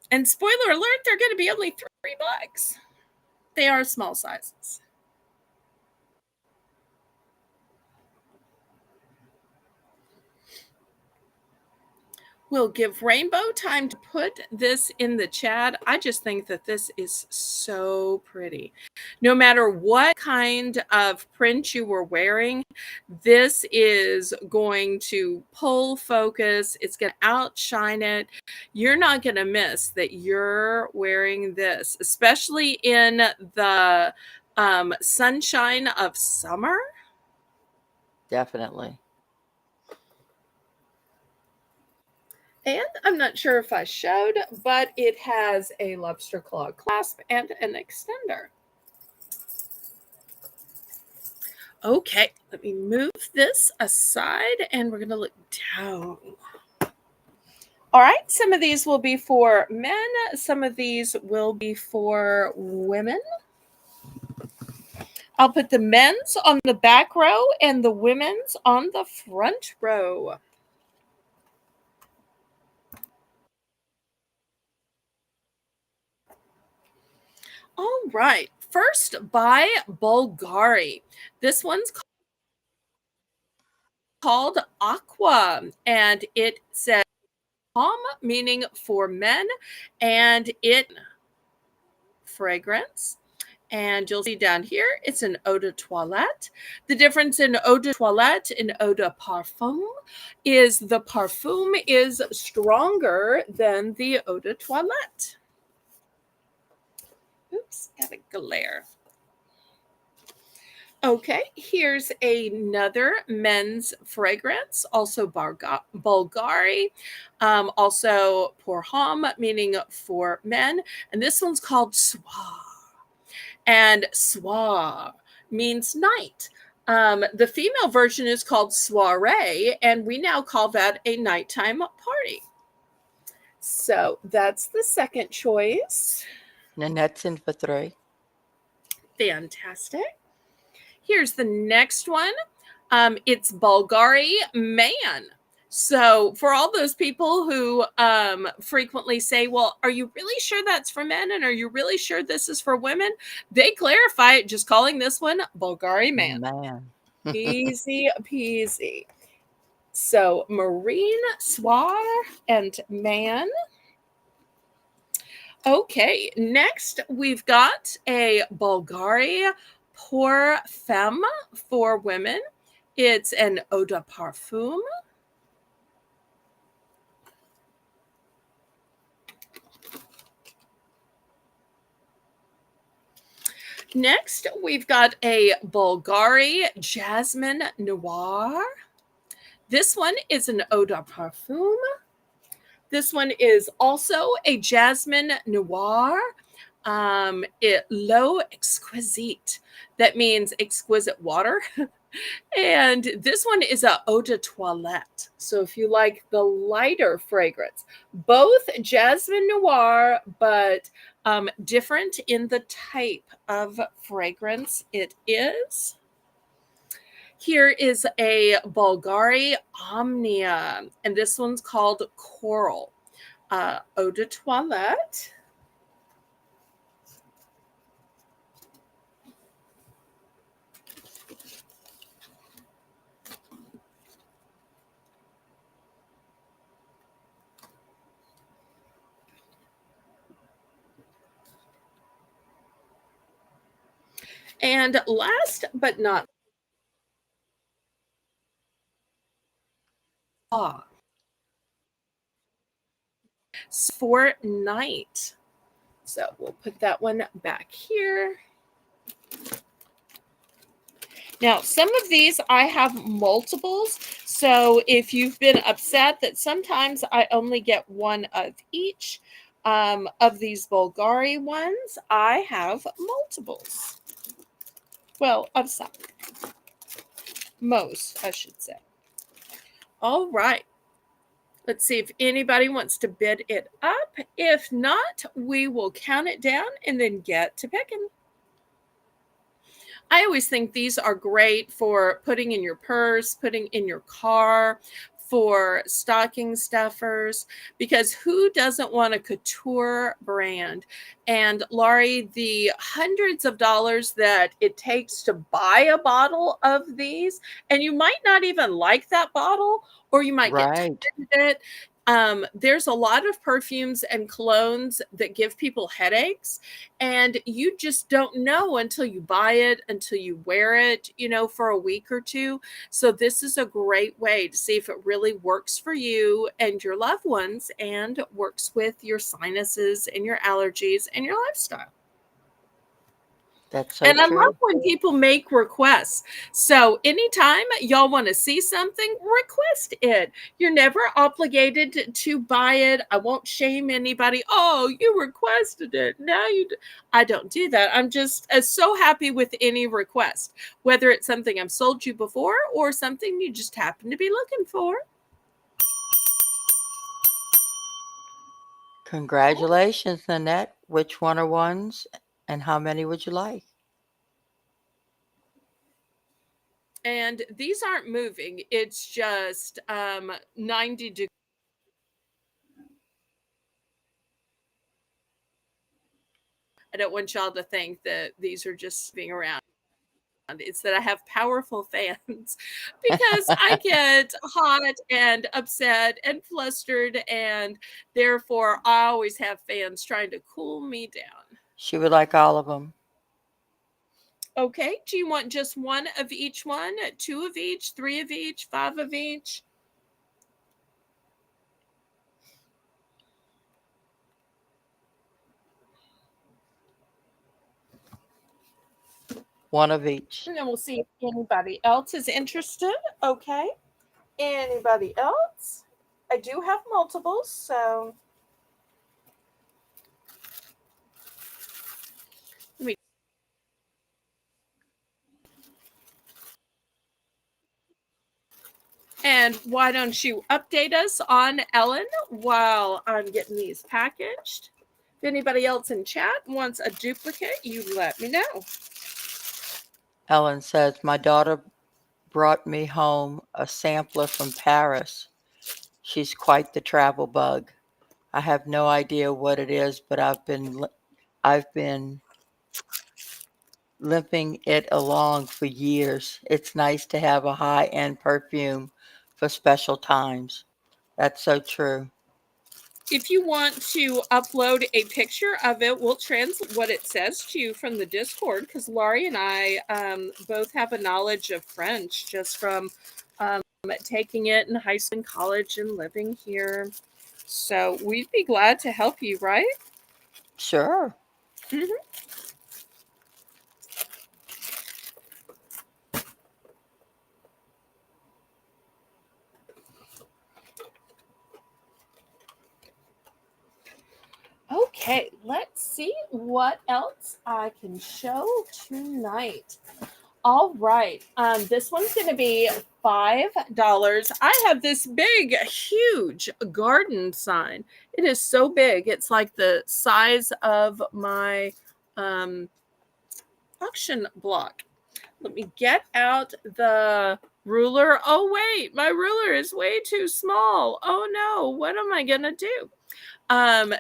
And spoiler alert, they're going to be only $3. They are small sizes. We'll give Rainbow time to put this in the chat. I just think that this is so pretty. No matter what kind of print you were wearing, this is going to pull focus. It's going to outshine it. You're not going to miss that you're wearing this, especially in the sunshine of summer. Definitely. And I'm not sure if I showed, but it has a lobster claw clasp and an extender. Okay, let me move this aside and we're going to look down. All right, some of these will be for men, some of these will be for women. I'll put the men's on the back row and the women's on the front row. All right, first by Bulgari. This one's called Aqua, and it says homme, meaning for men, and it fragrance. And you'll see down here, it's an eau de toilette. The difference in eau de toilette and eau de parfum is the parfum is stronger than the eau de toilette. Oops, got a glare. Okay, here's another men's fragrance, also Bulgari, also pour homme, meaning for men. And this one's called Soir. And Soir means night. The female version is called Soiree, and we now call that a nighttime party. So that's the second choice. Nanette's in for 3. Fantastic. Here's the next one. It's Bulgari Man. So for all those people who frequently say, well, are you really sure that's for men? And are you really sure this is for women? They clarify it just calling this one Bulgari Man. Easy peasy. So Marine, Soir, and Man. Okay, next we've got a Bulgari Pour Femme for women. It's an eau de parfum. Next, we've got a Bulgari Jasmine Noir. This one is an eau de parfum. This one is also a Jasmine Noir. L'eau exquisite. That means exquisite water. And this one is a eau de toilette. So if you like the lighter fragrance, both Jasmine Noir, but different in the type of fragrance it is. Here is a Bulgari Omnia, and this one's called Coral. Eau de toilette. And last but not for night. So we'll put that one back here. Now, some of these I have multiples. So if you've been upset that sometimes I only get one of each of these Bulgari ones, I have multiples. Well, of some. Most, I should say. All right. Let's see if anybody wants to bid it up. If not, we will count it down and then get to picking. I always think these are great for putting in your purse, putting in your car, for stocking stuffers, because who doesn't want a couture brand? And Laurie, the hundreds of dollars that it takes to buy a bottle of these, and you might not even like that bottle, or you might get Right. tired of it. There's a lot of perfumes and colognes that give people headaches, and you just don't know until you buy it, until you wear it, for a week or two. So this is a great way to see if it really works for you and your loved ones and works with your sinuses and your allergies and your lifestyle. That's so And I love true. when people make requests. So anytime y'all want to see something, request it. You're never obligated to buy it. I won't shame anybody. Oh, you requested it. I don't do that. I'm just so happy with any request, whether it's something I've sold you before or something you just happen to be looking for. Congratulations, Nanette. Which one are ones and how many would you like? And these aren't moving. It's just 90 degrees. I don't want y'all to think that these are just being around. It's that I have powerful fans because I get hot and upset and flustered, and therefore I always have fans trying to cool me down. She would like all of them. Okay, do you want just one of each one, two of each, three of each, five of each? One of each. And then we'll see if anybody else is interested. Okay, anybody else? I do have multiples, so let me. And why don't you update us on Ellen while I'm getting these packaged? If anybody else in chat wants a duplicate, you let me know. Ellen says, my daughter brought me home a sampler from Paris. She's quite the travel bug. I have no idea what it is, but I've been limping it along for years. It's nice to have a high-end perfume for special times. That's so true. If you want to upload a picture of it, we'll translate what it says to you from the Discord, because Laurie and I both have a knowledge of French just from taking it in high school and college and living here. So we'd be glad to help you, right? Sure. Mm-hmm. Okay, let's see what else I can show tonight. All right, this one's going to be $5. I have this big, huge garden sign. It is so big; it's like the size of my um, auction block. Let me get out the ruler. Oh wait, my ruler is way too small. Oh no, what am I gonna do?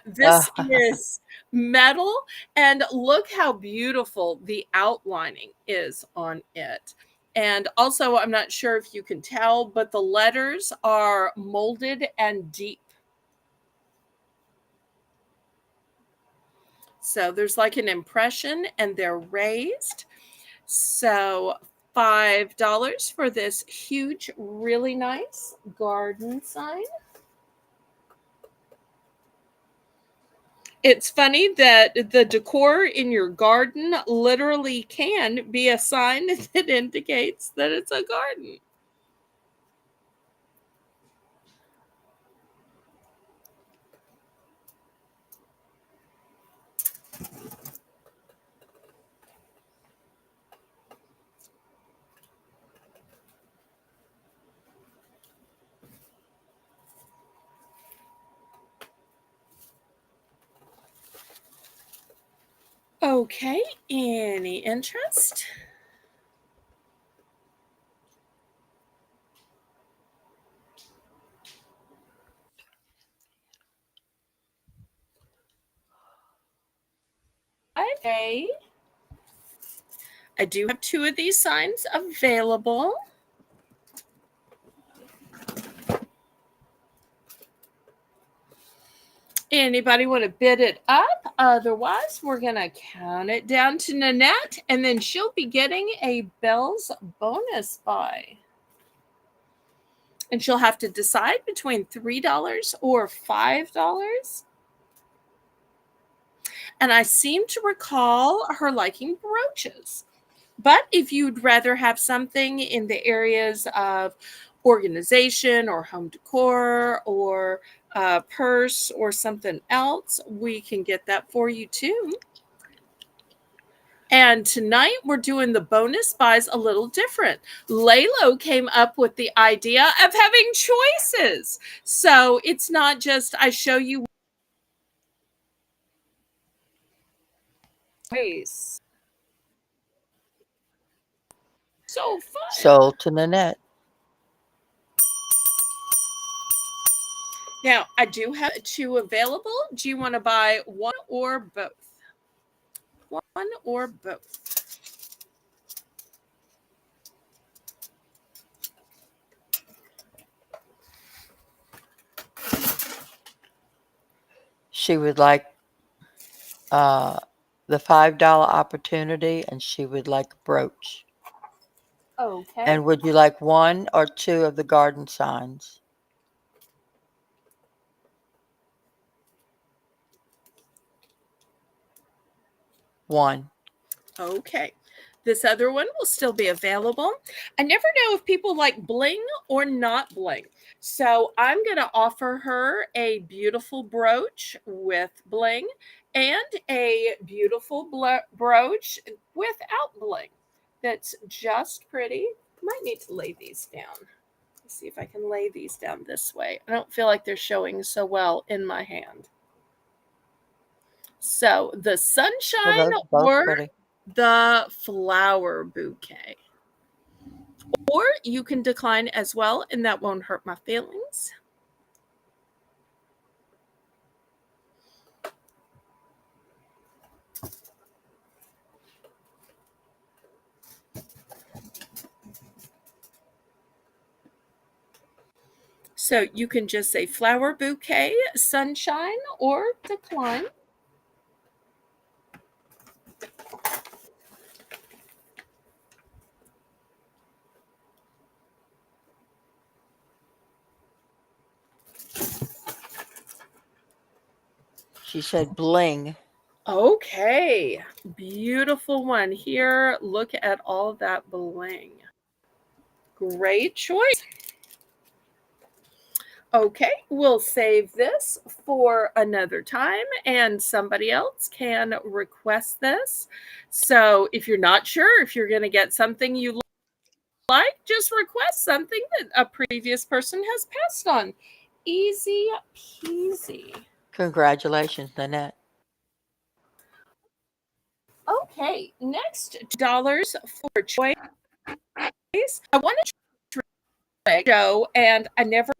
This Uh, is metal, and look how beautiful the outlining is on it. And also, I'm not sure if you can tell, but the letters are molded and deep. So there's like an impression, and they're raised. So $5 for this huge, really nice garden sign. It's funny that the decor in your garden literally can be a sign that indicates that it's a garden. Okay, any interest? Okay. I do have two of these signs available. Anybody want to bid it up? Otherwise, we're going to count it down to Nanette, and then she'll be getting a Belle's bonus buy. And she'll have to decide between $3 or $5. And I seem to recall her liking brooches. But if you'd rather have something in the areas of organization or home decor or purse or something else, we can get that for you too. And tonight we're doing the bonus buys a little different. Laylo came up with the idea of having choices. So it's not just I show you ways. So fun. Sold to Nanette. Now, I do have two available. Do you want to buy one or both? One or both? She would like the $5 opportunity, and she would like a brooch. Okay. And would you like one or two of the garden signs? One. Okay. This other one will still be available. I never know if people like bling or not bling. So I'm going to offer her a beautiful brooch with bling and a beautiful brooch without bling. That's just pretty. Might need to lay these down. Let's see if I can lay these down this way. I don't feel like they're showing so well in my hand. So the Well, sunshine those are both or pretty. the flower bouquet. Or you can decline as well, and that won't hurt my feelings. So you can just say flower bouquet, sunshine, or decline. She said bling. Okay, beautiful one. Here, look at all that bling. Great choice. Okay, we'll save this for another time and somebody else can request this. So if you're not sure if you're going to get something you like, just request something that a previous person has passed on. Easy peasy. Congratulations, Nanette. Okay, next $2 for choice. I want to show and I never.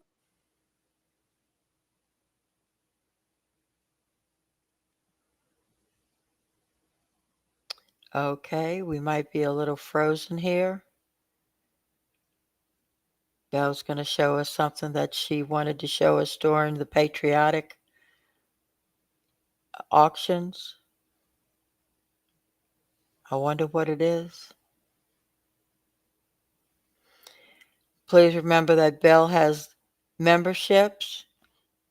Okay, we might be a little frozen here. Belle's going to show us something that she wanted to show us during the patriotic auctions. I wonder what it is. Please remember that Belle has memberships.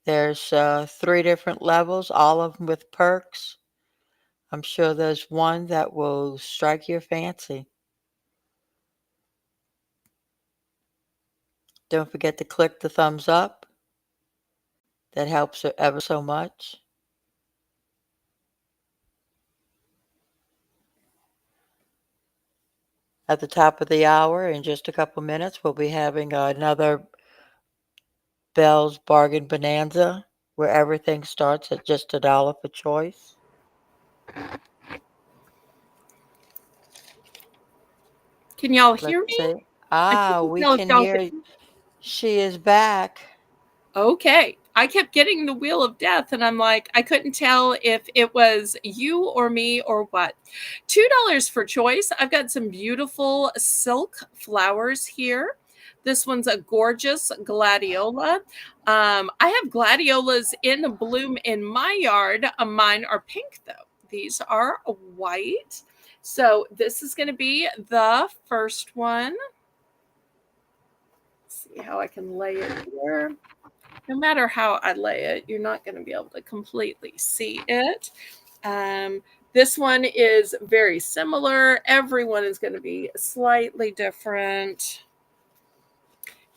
There's 3 different levels, all of them with perks. I'm sure there's one that will strike your fancy. Don't forget to click the thumbs up. That helps her ever so much. At the top of the hour, in just a couple minutes, we'll be having another Belle's Bargain Bonanza, where everything starts at just $1 for choice. Can y'all hear Let's me? see. I Ah, couldn't we tell if can y'all hear. could. She is back. Okay. I kept getting the wheel of death, and I'm like, I couldn't tell if it was you or me or what. $2 for choice. I've got some beautiful silk flowers here. This one's a gorgeous gladiola. I have gladiolas in bloom in my yard. Mine are pink, though. These are white. So this is going to be the first one. Let's see how I can lay it here. No matter how I lay it, you're not going to be able to completely see it. This one is very similar. Everyone is going to be slightly different.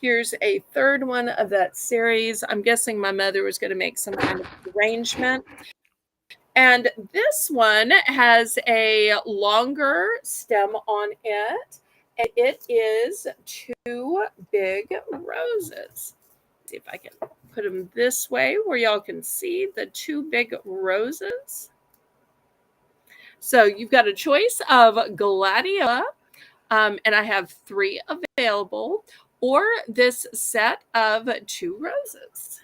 Here's a third one of that series. I'm guessing my mother was going to make some kind of arrangement. And this one has a longer stem on it. And it is two big roses. See if I can put them this way where y'all can see the two big roses. So you've got a choice of gladiola, and I have 3 available, or this set of 2 roses.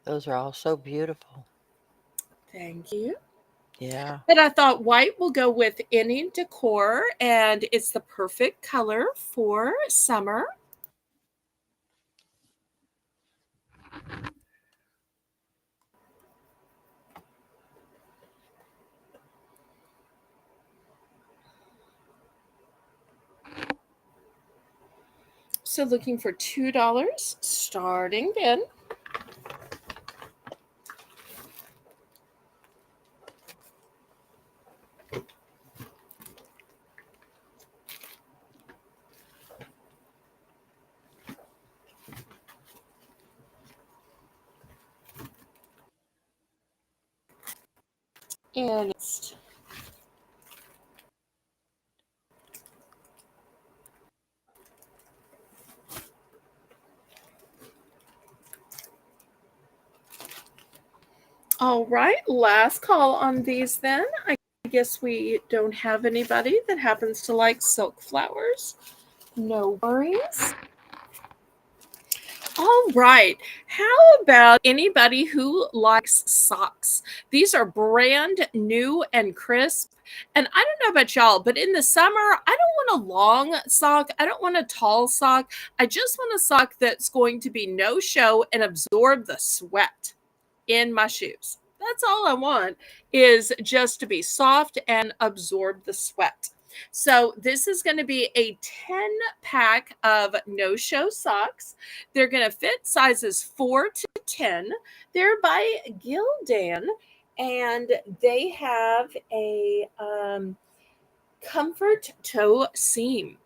Those are all so beautiful. Thank you. Yeah. But I thought white will go with any decor, and it's the perfect color for summer. So looking for $2 starting bin. And it's all right, last call on these then. I guess we don't have anybody that happens to like silk flowers. No worries. All right. How about anybody who likes socks? These are brand new and crisp. And I don't know about y'all, but in the summer, I don't want a long sock. I don't want a tall sock. I just want a sock that's going to be no show and absorb the sweat in my shoes. That's all I want, is just to be soft and absorb the sweat. So this is going to be a 10 pack of no-show socks. They're going to fit sizes 4 to 10. They're by Gildan, and they have a comfort toe seam.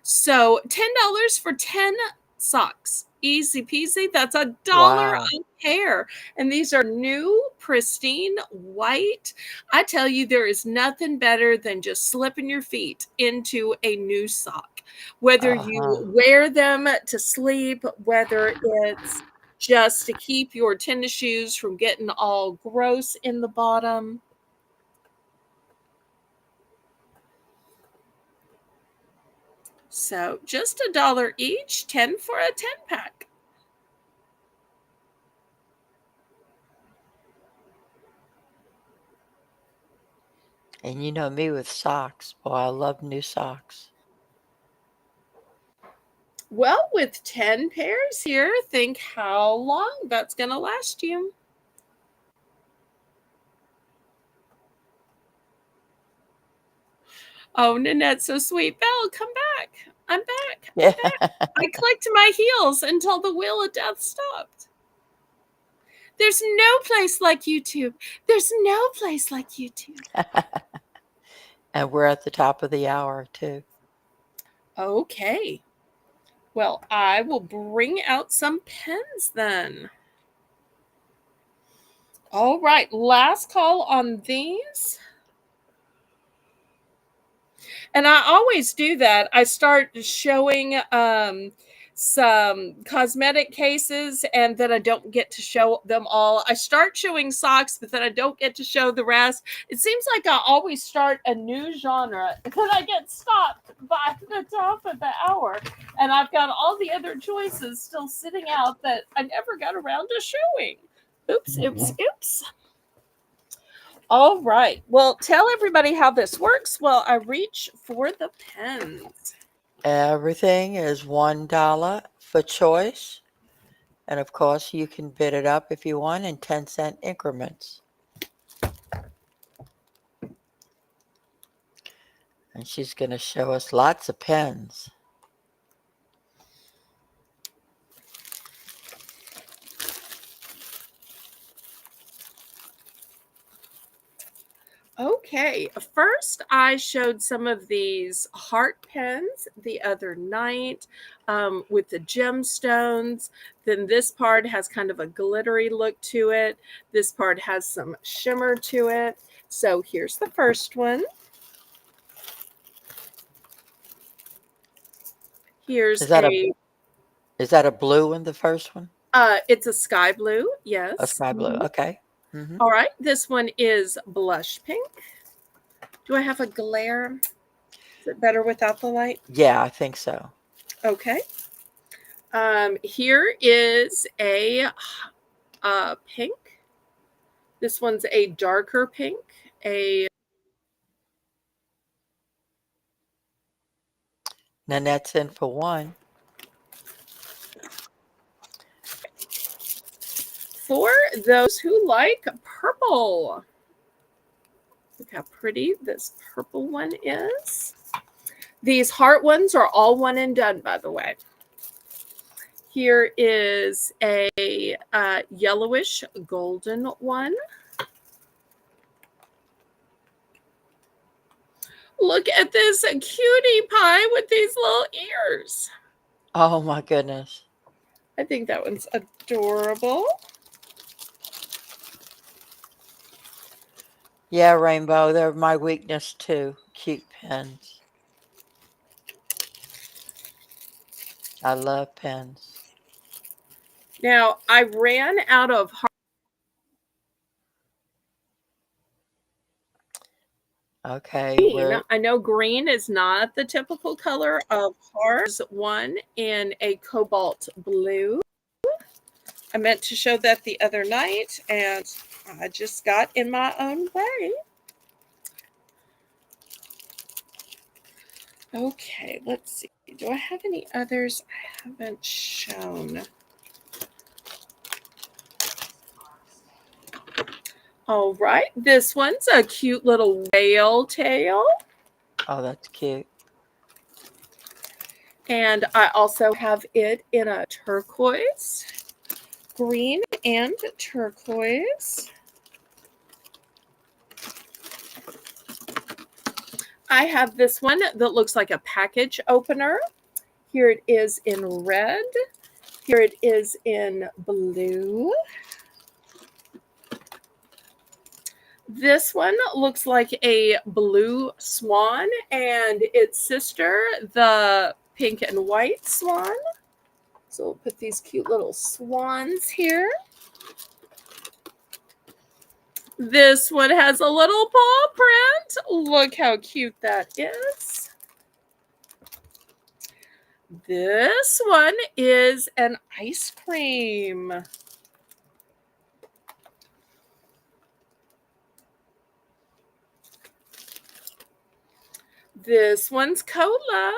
So $10 for 10 socks. Easy peasy. That's $1 Wow. a pair. And these are new, pristine, white. I tell you, there is nothing better than just slipping your feet into a new sock. Whether you Uh-huh. wear them to sleep, whether it's just to keep your tennis shoes from getting all gross in the bottom. So just $1 each, 10 for a 10 pack. And you know me with socks. Boy, I love new socks. Well, with 10 pairs here, think how long that's going to last you. Oh, Nanette's so sweet. Belle, come back. I'm back. I'm Yeah. back. I clicked my heels until the wheel of death stopped. There's no place like YouTube. There's no place like YouTube. And we're at the top of the hour, too. Okay. Well, I will bring out some pens then. All right, last call on these. And I always do that. I start showing some cosmetic cases, and then I don't get to show them all. I start showing socks, but then I don't get to show the rest. It seems like I always start a new genre, and then I get stopped by the top of the hour, and I've got all the other choices still sitting out that I never got around to showing. Oops, oops, oops. All right. Well, tell everybody how this works while I reach for the pens. Everything is $1 for choice. And of course, you can bid it up if you want in 10-cent increments. And she's going to show us lots of pens. Okay, first I showed some of these heart pens the other night with the gemstones. Then this part has kind of a glittery look to it. This part has some shimmer to it. So here's the first one. Here's Is that a blue one, the first one? it's a sky blue, yes. A sky blue, okay. All right, this one is blush pink. Do I have a glare? Is it better without the light? Yeah, I think so. Okay. Here is a pink. This one's a darker pink. Nanette's in for one. For those who like purple. Look how pretty this purple one is. These heart ones are all one and done, by the way. Here is a yellowish golden one. Look at this cutie pie with these little ears. Oh my goodness. I think that one's adorable. Yeah, Rainbow, they're my weakness too. Cute pens. I love pens. Now, I ran out of Okay, green. I know green is not the typical color of hearts. One in a cobalt blue. I meant to show that the other night, and I just got in my own way. Okay, let's see. Do I have any others I haven't shown? All right, this one's a cute little whale tail. Oh, that's cute. And I also have it in a turquoise, green and turquoise. I have this one that looks like a package opener. Here it is in red. Here it is in blue. This one looks like a blue swan and its sister, the pink and white swan. So we'll put these cute little swans here. This one has a little paw print. Look how cute that is. This one is an ice cream. This one's cola.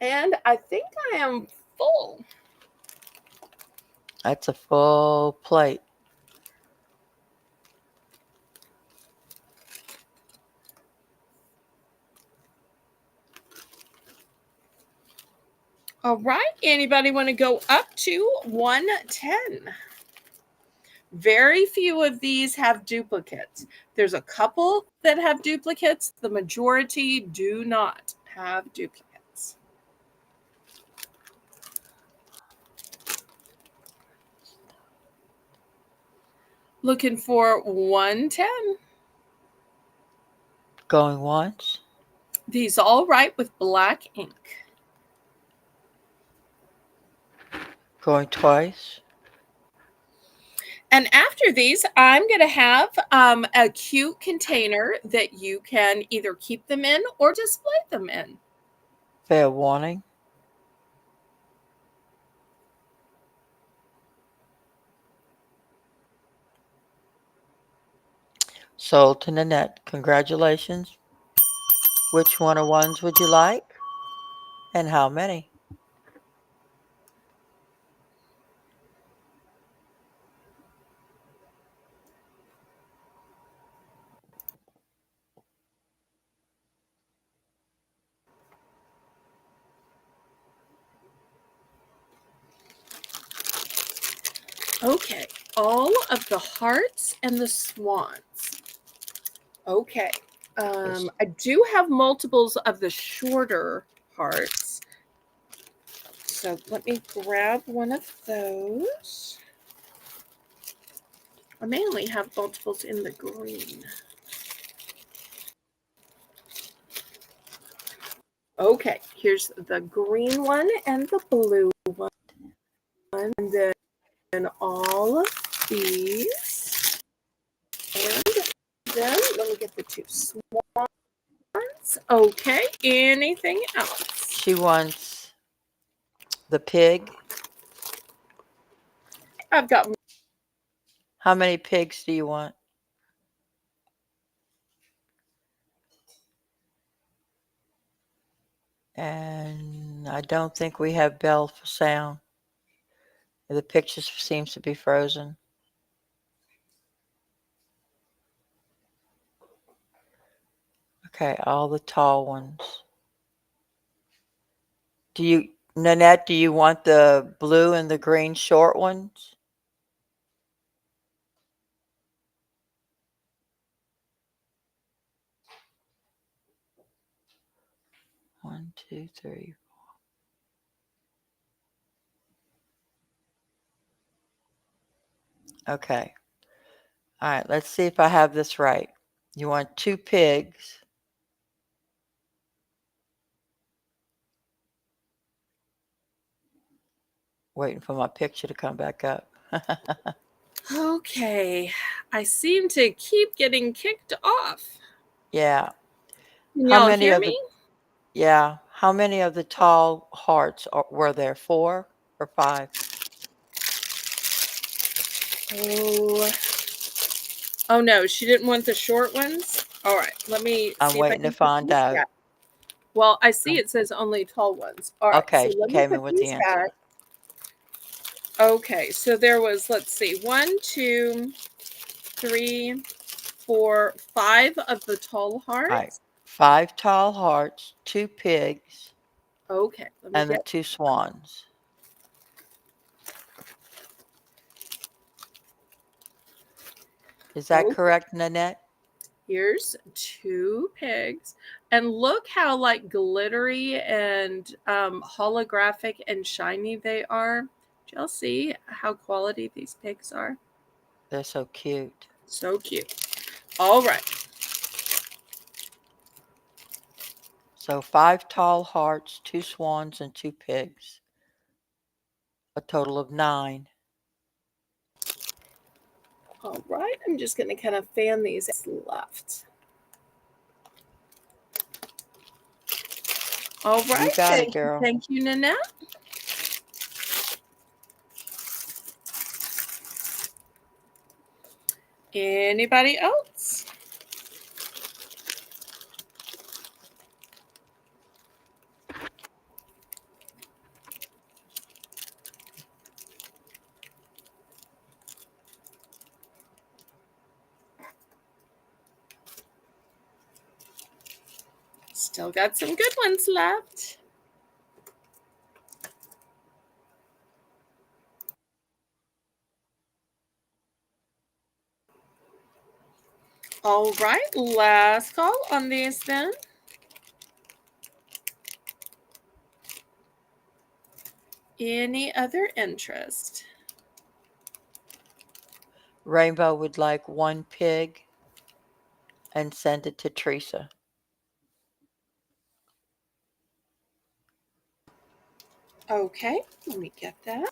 And I think I am full. That's a full plate. All right. Anybody want to go up to 110? Very few of these have duplicates. There's a couple that have duplicates. The majority do not have duplicates. Looking for 110. Going once. These all write with black ink. Going twice. And after these, I'm going to have a cute container that you can either keep them in or display them in. Fair warning. Sold to Nanette. Congratulations. Which one of ones would you like? And how many? Okay, all of the hearts and the swans. Okay, I do have multiples of the shorter hearts. So let me grab one of those. I may only have multiples in the green. Okay, here's the green one and the blue one. And then all of these. And then let me get the two swans. Okay, anything else? She wants the pig. I've got. How many pigs do you want? And I don't think we have Belle for sound. The picture seems to be frozen. Okay, all the tall ones. Nanette, do you want the blue and the green short ones? One, two, three. Okay. All right, let's see if I have this right. You want two pigs. Waiting for my picture to come back up. Okay, I seem to keep getting kicked off. Yeah. Can How y'all many hear of me? how many of the tall hearts were there? 4 or 5? Oh, oh no, she didn't want the short ones. All right, let me I'm see if I waiting to can put find these out. back. Well, I see Um, it says only tall ones. All right, so okay, she let me came in put with the these answer. back. Okay, so there was, let's see, 1, 2, 3, 4, 5 of the tall All right. hearts. 5 tall hearts, 2 pigs, Okay, let me and the get. 2 swans. Is that Okay, correct, Nanette? here's 2 pigs, and look how like glittery and holographic and shiny they are. Do y'all see how quality these pigs are? They're so cute. So cute. All right. So 5 tall hearts, 2 swans, and 2 pigs. A total of 9. All right. I'm just going to kind of fan these left. All You right. got it, girl. Thank you, Nanette. Anybody else? Still got some good ones left. All right. Last call on these then. Any other interest? Rainbow would like 1 pig and send it to Teresa. Okay. Let me get that.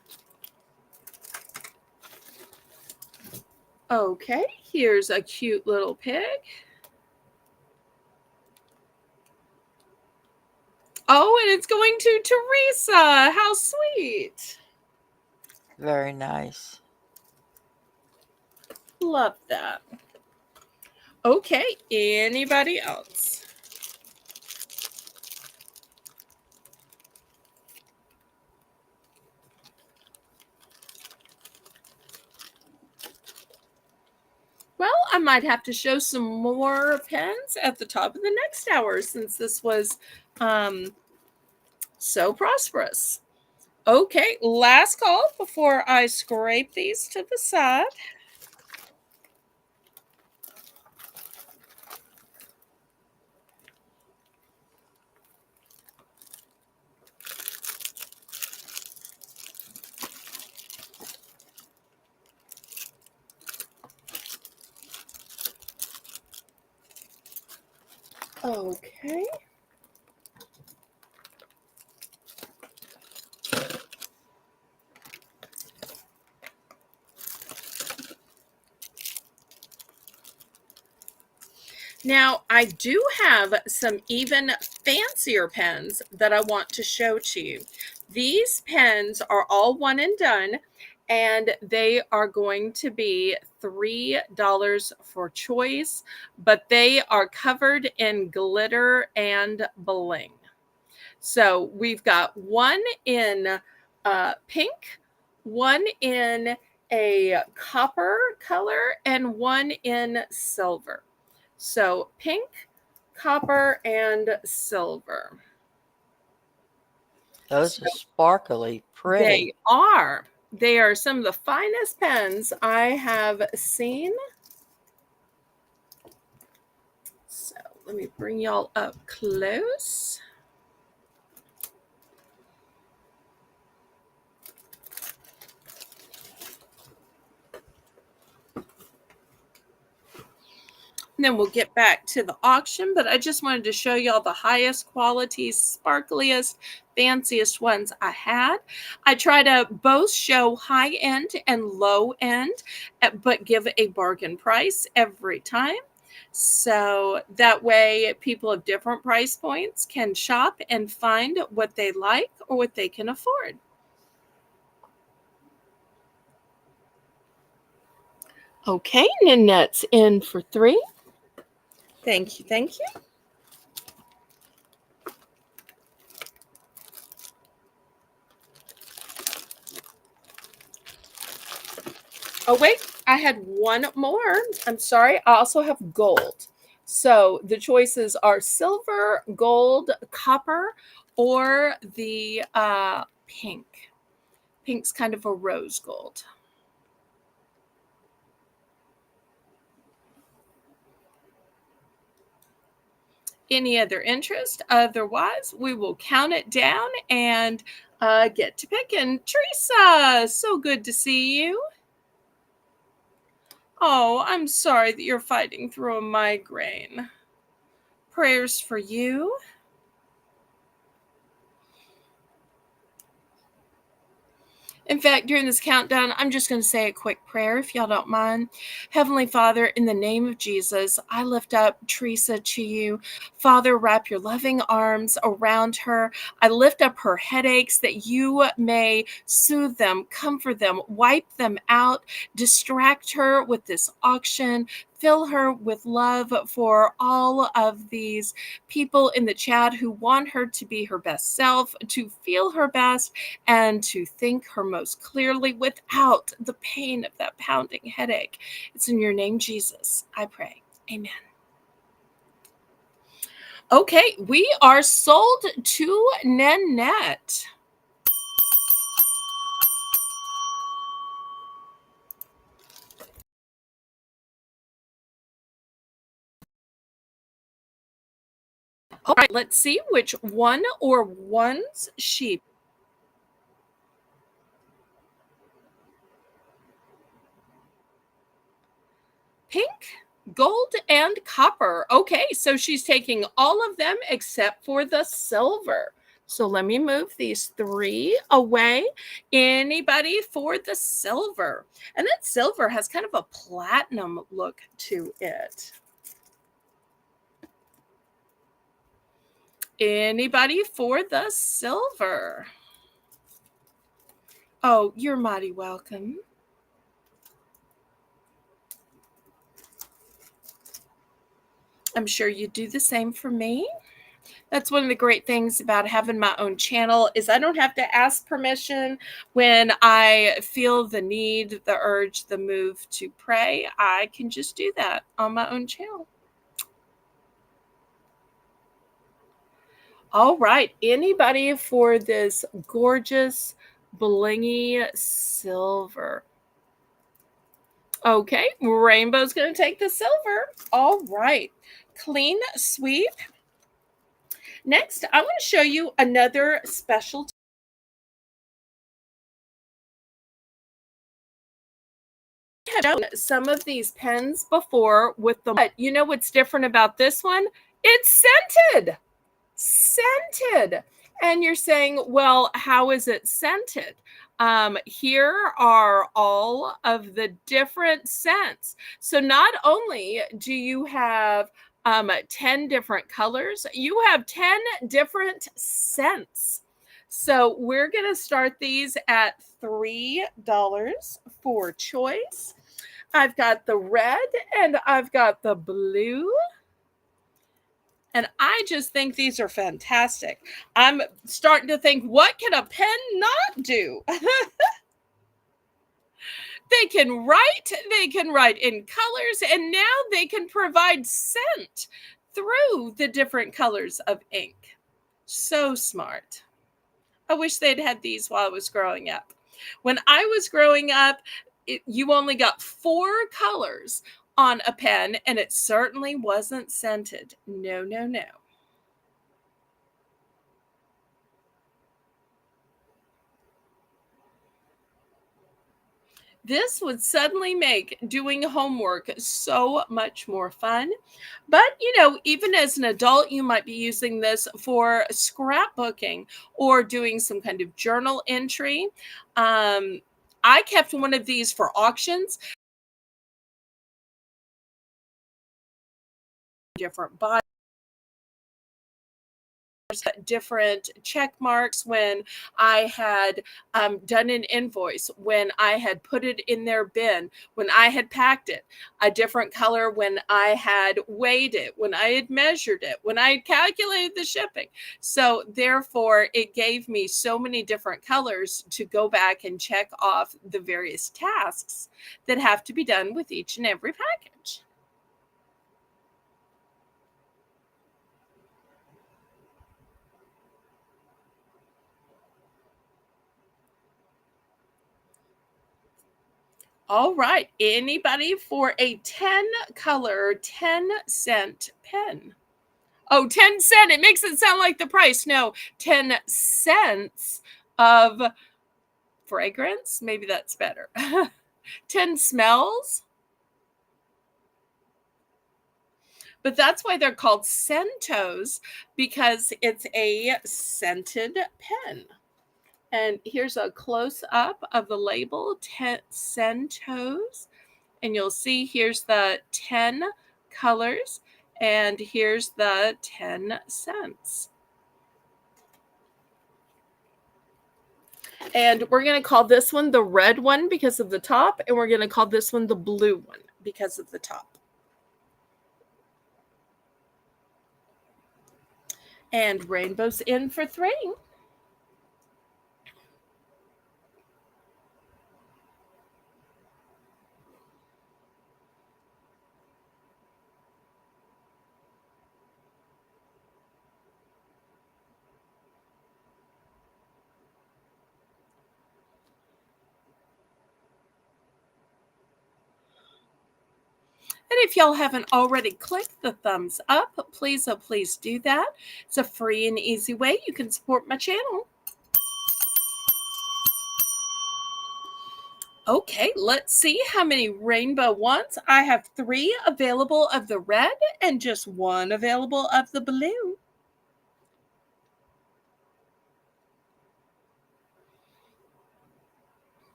Okay, here's a cute little pig. Oh, and it's going to Teresa. How sweet. Very nice. Love that. Okay, anybody else? Well, I might have to show some more pens at the top of the next hour since this was so prosperous. Okay, last call before I scrape these to the side. Okay. Now, I do have some even fancier pens that I want to show to you. These pens are all one and done, and they are going to be $3 for choice, but they are covered in glitter and bling. So we've got one in pink, one in a copper color, and one in silver. So pink, copper, and silver. Those So are sparkly, they pretty. are. They are some of the finest pens I have seen. So let me bring y'all up close. And then we'll get back to the auction, but I just wanted to show y'all the highest quality, sparkliest, fanciest ones I had. I try to both show high end and low end, but give a bargain price every time. So that way people of different price points can shop and find what they like or what they can afford. Okay, Nanette's in for 3. Thank you, thank you. Oh, wait, I had one more. I'm sorry. I also have gold. So the choices are silver, gold, copper, or the pink. Pink's kind of a rose gold. Any other interest? Otherwise, we will count it down and get to picking. Teresa, so good to see you. Oh, I'm sorry that you're fighting through a migraine. Prayers for you. In fact, during this countdown, I'm just going to say a quick prayer if y'all don't mind. Heavenly Father, in the name of Jesus, I lift up Teresa to you. Father, wrap your loving arms around her. I lift up her headaches that you may soothe them, comfort them, wipe them out, distract her with this auction. Fill her with love for all of these people in the chat who want her to be her best self, to feel her best, and to think her most clearly without the pain of that pounding headache. It's in your name, Jesus, I pray. Amen. Okay, we are sold to Nanette. All right, let's see which one or ones she. Pink, gold, and copper. Okay, so she's taking all of them except for the silver. So let me move these 3 away. Anybody for the silver? And that silver has kind of a platinum look to it. Anybody for the silver? Oh, you're mighty welcome. I'm sure you do the same for me. That's one of the great things about having my own channel is I don't have to ask permission when I feel the need, the urge, the move to pray. I can just do that on my own channel. All right. Anybody for this gorgeous blingy silver? Okay. Rainbow's going to take the silver. All right. Clean sweep. Next, I want to show you another special. I've shown some of these pens before with the, but you know what's different about this one? It's scented. And you're saying, well, how is it scented? Here are all of the different scents. So not only do you have 10 different colors, you have 10 different scents. So we're going to start these at $3 for choice. I've got the red and I've got the blue. And I just think these are fantastic. I'm starting to think, what can a pen not do? They can write in colors, and now they can provide scent through the different colors of ink. So smart. I wish they'd had these while I was growing up. When I was growing up, you only got 4 colors on a pen, and it certainly wasn't scented. No, no, no. This would suddenly make doing homework so much more fun. But, you know, even as an adult, you might be using this for scrapbooking or doing some kind of journal entry. I kept one of these for auctions, different bodies, different check marks when I had done an invoice, when I had put it in their bin, when I had packed it, a different color when I had weighed it, when I had measured it, when I had calculated the shipping. So therefore, it gave me so many different colors to go back and check off the various tasks that have to be done with each and every package. All right. Anybody for a 10 color, 10-cent pen? Oh, 10 cent. It makes it sound like the price. No, 10 cents of fragrance. Maybe that's better. 10 smells. But that's why they're called Centos, because it's a scented pen. And here's a close up of the label, 10 Centos. And you'll see here's the 10 colors, and here's the 10 cents. And we're going to call this one the red one because of the top, and we're going to call this one the blue one because of the top. And rainbow's in for 3. And if y'all haven't already clicked the thumbs up, please, oh, please do that. It's a free and easy way you can support my channel. Okay, let's see how many rainbow ones. I have 3 available of the red and just 1 available of the blue.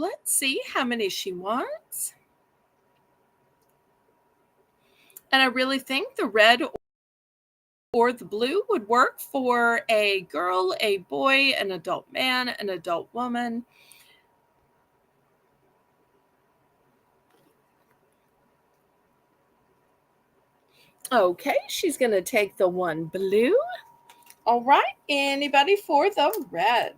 Let's see how many she wants. And I really think the red or the blue would work for a girl, a boy, an adult man, an adult woman. Okay, she's going to take the one blue. All right, anybody for the red?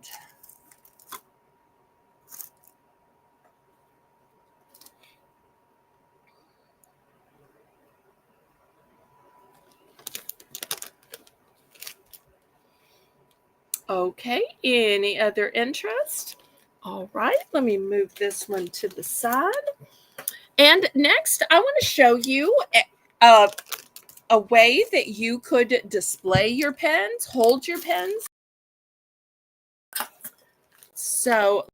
Okay, any other interest? All right, let me move this one to the side. And next, I want to show you a way that you could display your pens, hold your pens. So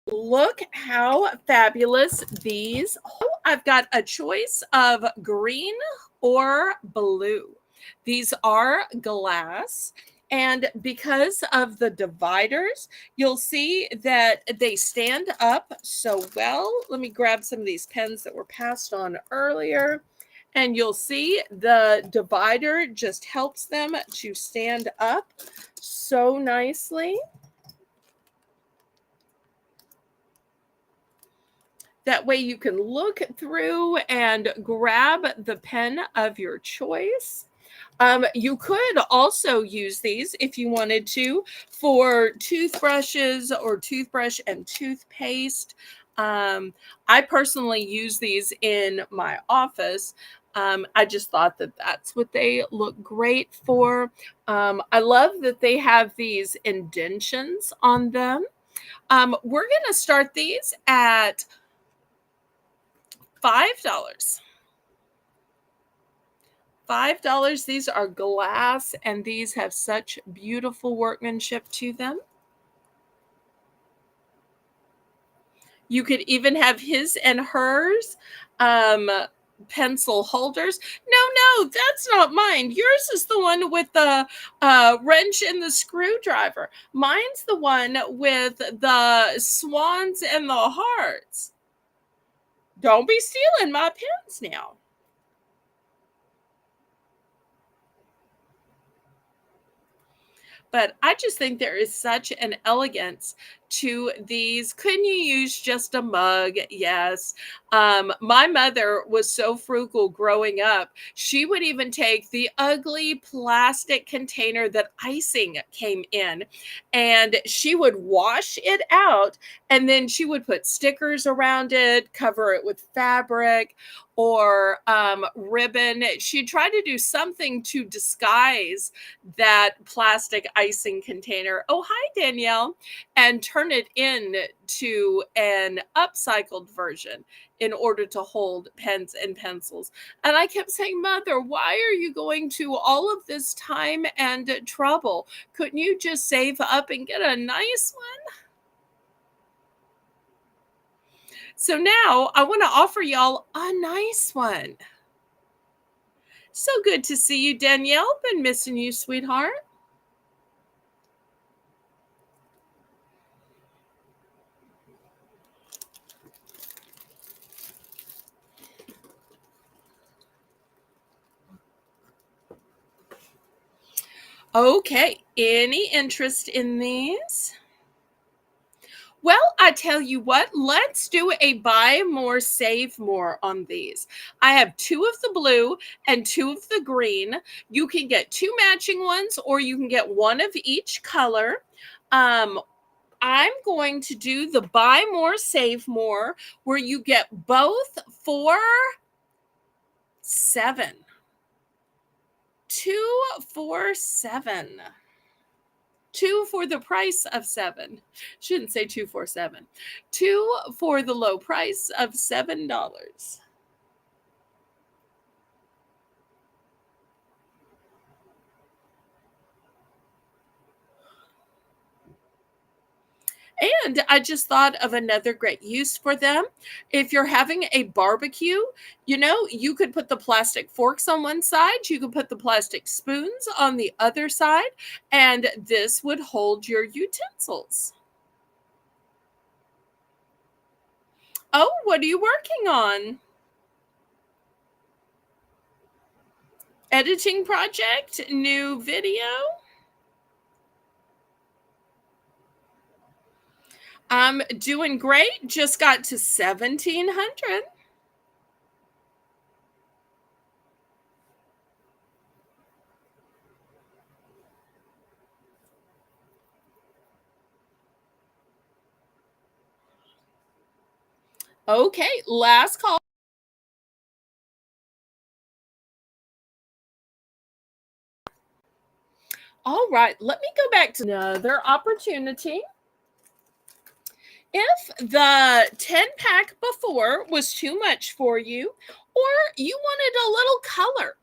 look how fabulous these. Oh, I've got a choice of green or blue. These are glass. And because of the dividers, you'll see that they stand up so well. Let me grab some of these pens that were passed on earlier. And you'll see the divider just helps them to stand up so nicely. That way you can look through and grab the pen of your choice. You could also use these if you wanted to for toothbrushes or toothbrush and toothpaste. I personally use these in my office. I just thought that that's what they look great for. I love that they have these indentions on them. We're going to start these at $5. $5. These are glass and these have such beautiful workmanship to them. You could even have his and hers pencil holders. No, that's not mine. Yours is the one with the wrench and the screwdriver. Mine's the one with the swans and the hearts. Don't be stealing my pens now. But I just think there is such an elegance to these. Couldn't you use just a mug? Yes. My mother was so frugal growing up. She would even take the ugly plastic container that icing came in and she would wash it out and then she would put stickers around it, cover it with fabric or ribbon. She tried to do something to disguise that plastic icing container. Oh, hi, Danielle. And turn it into an upcycled version in order to hold pens and pencils. And I kept saying, Mother, why are you going to all of this time and trouble? Couldn't you just save up and get a nice one? So now I want to offer y'all a nice one. So good to see you, Danielle. Been missing you, sweetheart. Okay, any interest in these? Well, I tell you what, let's do a buy more, save more on these. I have two of the blue and two of the green. You can get two matching ones or you can get one of each color. I'm going to do the buy more, save more, where you get both for $7. 2 for $7. 2 for the price of 7. Shouldn't say 2 for 7. 2 for the low price of $7. And I just thought of another great use for them. If you're having a barbecue, you could put the plastic forks on one side, you could put the plastic spoons on the other side, and this would hold your utensils. Oh, what are you working on? Editing project? New video? I'm doing great. Just got to 1,700. Okay, last call. All right, let me go back to another opportunity. If the 10 pack before was too much for you, or you wanted a little color,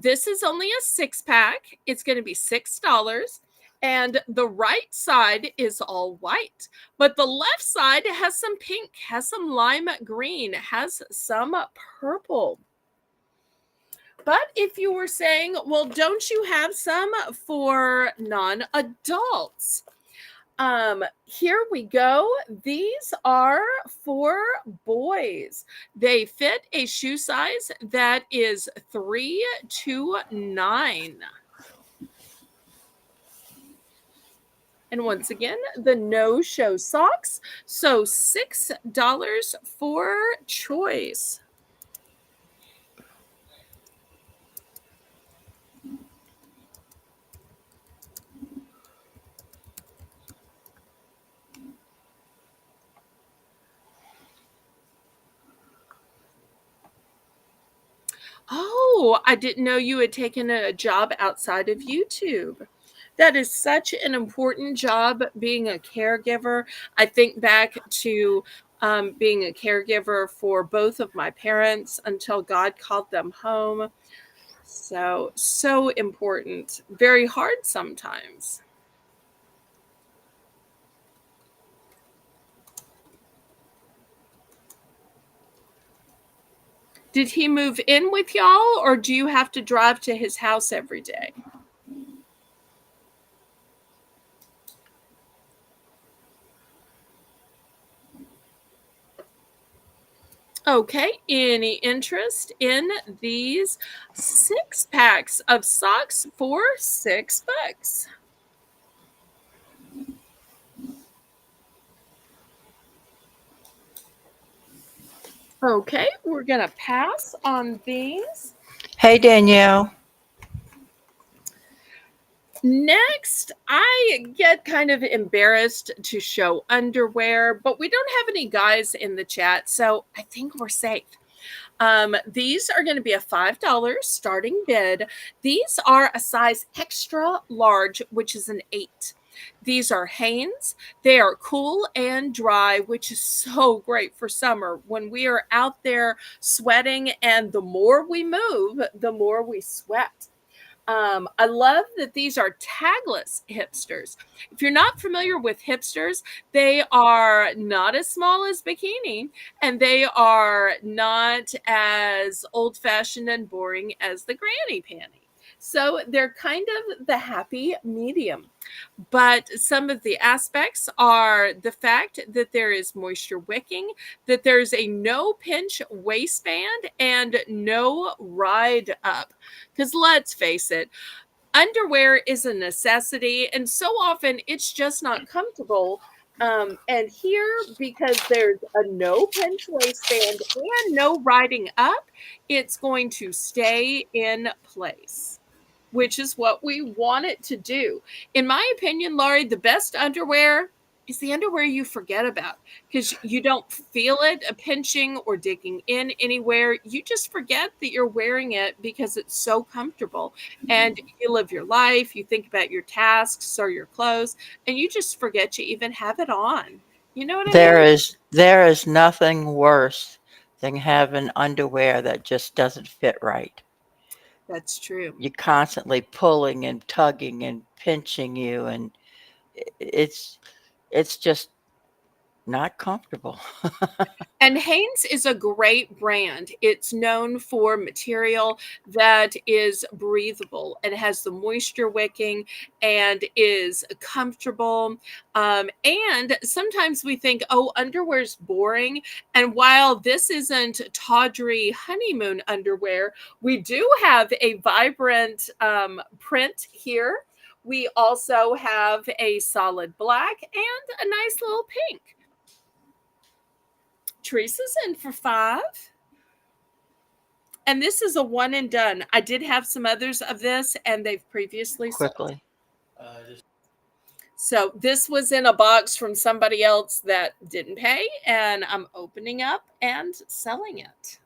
this is only a 6 pack. It's going to be $6. And the right side is all white, but the left side has some pink, has some lime green, has some purple. But if you were saying, well, don't you have some for non-adults? Here we go. These are for boys. They fit a shoe size that is 3 to 9. And once again, the no-show socks. So $6 for choice. Oh, I didn't know you had taken a job outside of YouTube. That is such an important job, being a caregiver. I think back to being a caregiver for both of my parents until God called them home. So, so important. Very hard sometimes. Did he move in with y'all, or do you have to drive to his house every day? Okay, any interest in these 6 packs of socks for $6? Okay, we're gonna pass on these. Hey, Danielle. Next, I get kind of embarrassed to show underwear, but we don't have any guys in the chat, so I think we're safe. These are going to be a $5 starting bid. These are a size extra large, which is an 8. These are Hanes. They are cool and dry, which is so great for summer when we are out there sweating. And the more we move, the more we sweat. I love that these are tagless hipsters. If you're not familiar with hipsters, they are not as small as bikini, and they are not as old fashioned and boring as the granny panty. So they're kind of the happy medium. But some of the aspects are the fact that there is moisture wicking, that there's a no pinch waistband, and no ride up. Because let's face it, underwear is a necessity, and so often it's just not comfortable. And here, because there's a no pinch waistband and no riding up, it's going to stay in place, which is what we want it to do. In my opinion, Laurie, the best underwear is the underwear you forget about, because you don't feel it a pinching or digging in anywhere. You just forget that you're wearing it because it's so comfortable. And you live your life, you think about your tasks or your clothes, and you just forget you even have it on. You know what I There mean? is nothing worse than having underwear that just doesn't fit right. That's true. You're constantly pulling and tugging and pinching you, and it's it's just Not comfortable. And Hanes is a great brand. It's known for material that is breathable and has the moisture wicking and is comfortable. And sometimes we think, oh, underwear's boring. And while this isn't tawdry honeymoon underwear, we do have a vibrant print here. We also have a solid black and a nice little pink. Teresa's in for 5. And this is a one and done. I did have some others of this, and they've previously sold. Quickly. So this was in a box from somebody else that didn't pay, and I'm opening up and selling it.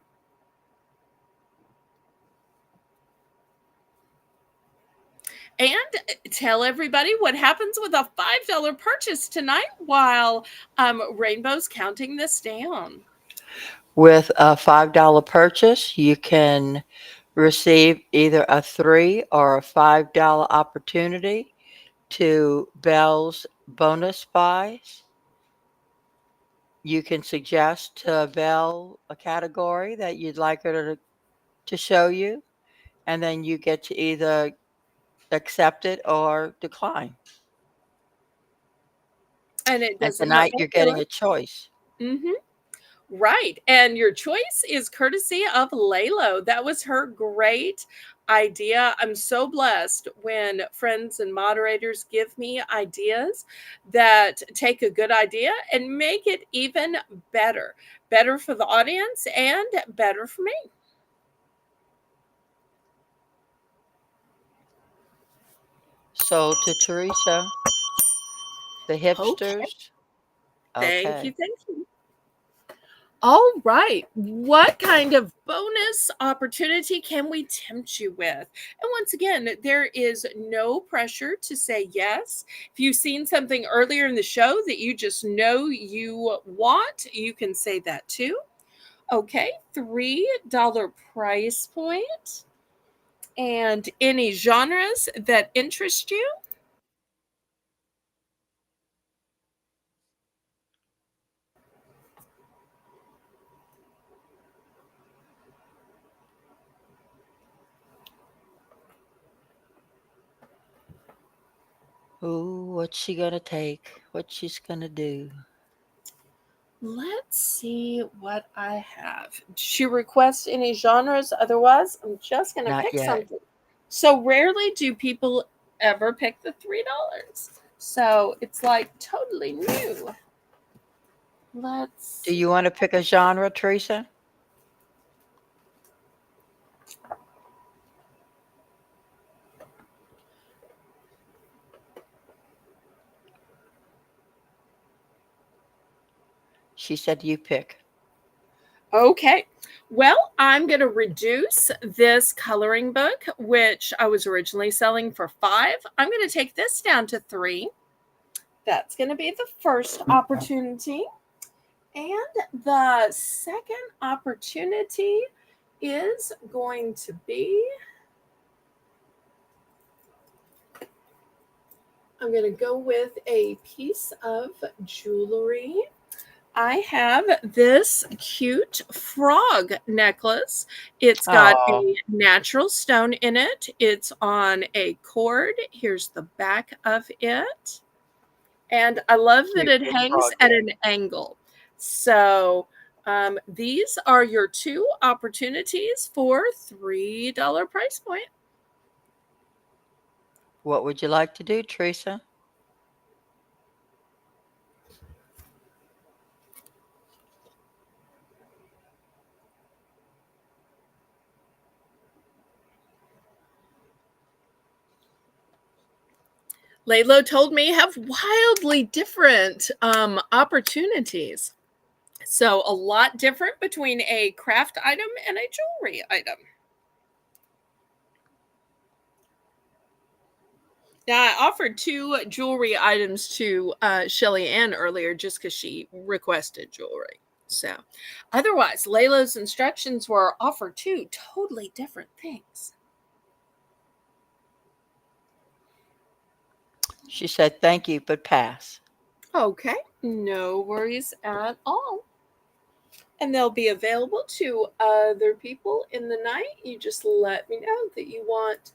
And tell everybody what happens with a $5 purchase tonight while Rainbow's counting this down. With a $5 purchase, you can receive either a $3 or a $5 opportunity to Belle's bonus buys. You can suggest to Belle a category that you'd like her to show you, and then you get to either accept it or decline. And it And doesn't hurt tonight my you're getting feelings. a choice. Mm-hmm. Right. And your choice is courtesy of Lalo. That was her great idea. I'm so blessed when friends and moderators give me ideas that take a good idea and make it even better. Better for the audience and better for me. Sold to Teresa, the Okay. hipsters. Thank you. Okay. Thank you. All right. What kind of bonus opportunity can we tempt you with? And once again, there is no pressure to say yes. If you've seen something earlier in the show that you just know you want, you can say that too. Okay, $3 price point. And any genres that interest you? Ooh, what's she gonna take? What she's gonna do? Let's see what I have. Did she request any genres? Otherwise, I'm just going to Not pick yet. something. So rarely do people ever pick the $3. So it's like totally new. Let's Do see. you want to pick a genre, Teresa? She said you pick. Okay. Well, I'm going to reduce this coloring book, which I was originally selling for 5. I'm going to take this down to 3. That's going to be the first opportunity. And the second opportunity is going to be, I'm going to go with a piece of jewelry. I have this cute frog necklace. It's got Oh, a natural stone in it. It's on a cord. Here's the back of it. And I love that cute it little hangs at froggy. an angle. So these are your 2 opportunities for $3 price point. What would you like to do, Teresa? Laylo told me have wildly different opportunities. So a lot different between a craft item and a jewelry item. Now, I offered 2 jewelry items to Shelly Ann earlier just because she requested jewelry. So, otherwise, Layla's instructions were offer 2 totally different things. She said thank you, but pass. Okay. No worries at all. And they'll be available to other people in the night. You just let me know that you want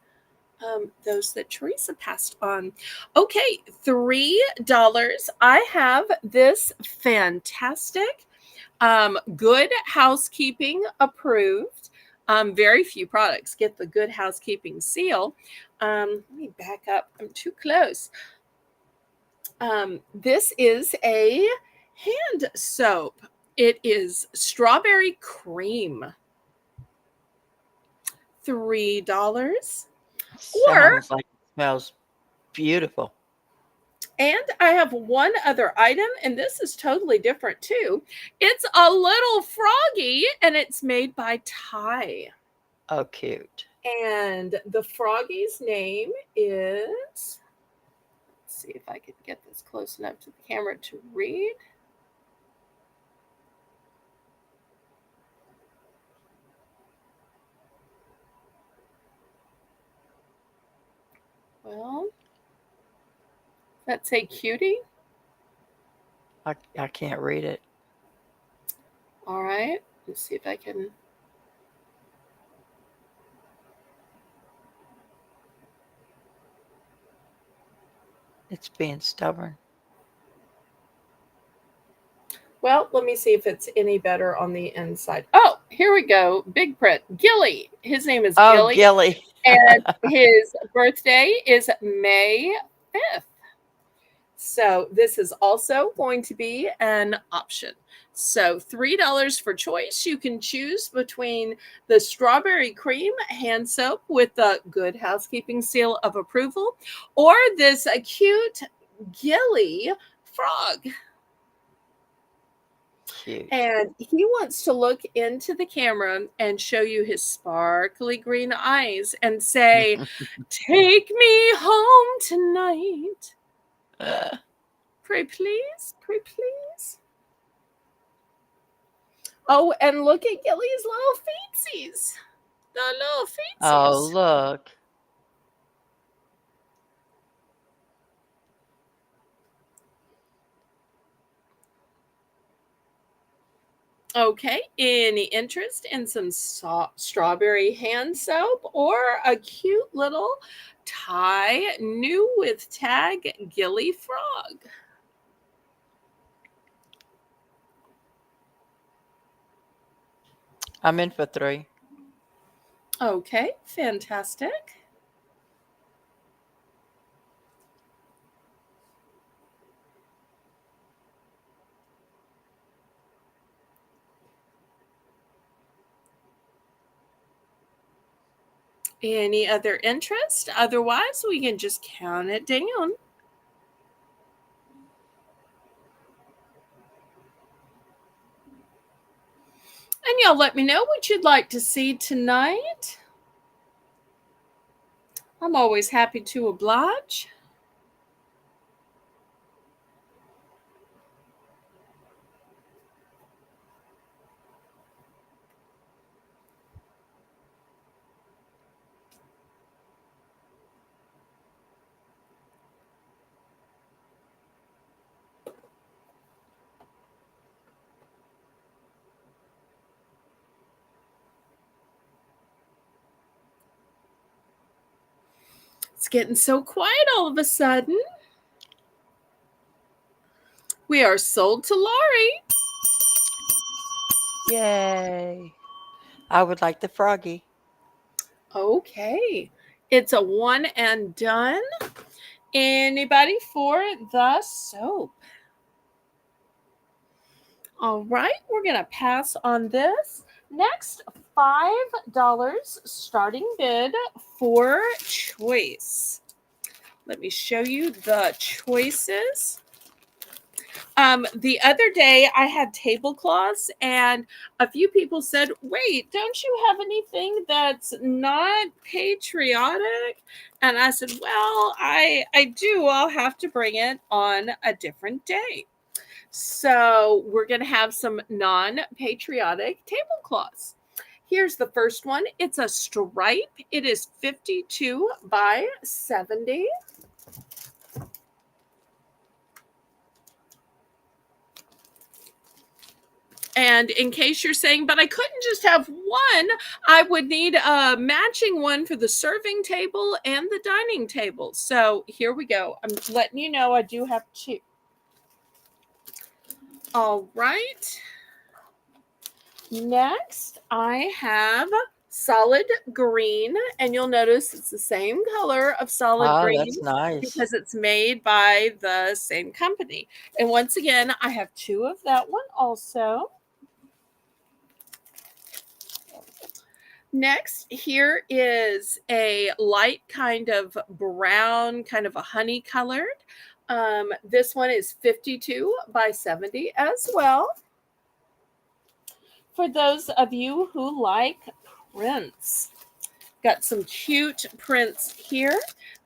those that Teresa passed on. Okay, $3. I have this fantastic Good Housekeeping approved. Very few products get the Good Housekeeping seal. Let me back up. I'm too close. This is a hand soap. It is strawberry cream. $3. Or, Sounds like it smells beautiful. and I have one other item, and this is totally different too. It's a little froggy, and it's made by Thai. Oh, cute. And the froggy's name is, let's see if I can get this close enough to the camera to read. Well, let's say cutie. I can't read it. All right. Let's see if I can. It's being stubborn. Well, let me see if it's any better on the inside. Oh, here we go. Big print. Gilly. His name is Oh, Gilly, Gilly. and his birthday is May 5th. So this is also going to be an option. So $3 for choice. You can choose between the strawberry cream hand soap with the Good Housekeeping seal of approval, or this cute Gilly frog. Cute. And he wants to look into the camera and show you his sparkly green eyes and say, "Take me home tonight. Pray please, pray please." Oh, and look at Gilly's little feetsies. The little Oh, feetsies. look. Okay, any interest in some strawberry hand soap or a cute little Thai new with tag Gilly frog? I'm in for 3. Okay, fantastic. Any other interest? Otherwise, we can just count it down. And y'all let me know what you'd like to see tonight. I'm always happy to oblige. It's getting so quiet all of a sudden. We are sold to Laurie. Yay. I would like the froggy. Okay. It's a one and done. Anybody for the soap? All right, we're going to pass on this. Next, $5 starting bid for choice. Let me show you the choices. The other day I had tablecloths, and a few people said, "Wait, don't you have anything that's not patriotic?" And I said, "Well, I do. I'll have to bring it on a different day." So we're going to have some non-patriotic tablecloths. Here's the first one. It's a stripe. It is 52 by 70. And in case you're saying, but I couldn't just have one, I would need a matching one for the serving table and the dining table. So here we go. I'm letting you know I do have two. All right. Next, I have solid green, and you'll notice it's the same color of solid Oh, green that's nice. because it's made by the same company. And once again, I have two of that one also. Next, here is a light kind of brown, kind of a honey colored. This one is 52 by 70 as well. For those of you who like prints, got some cute prints here.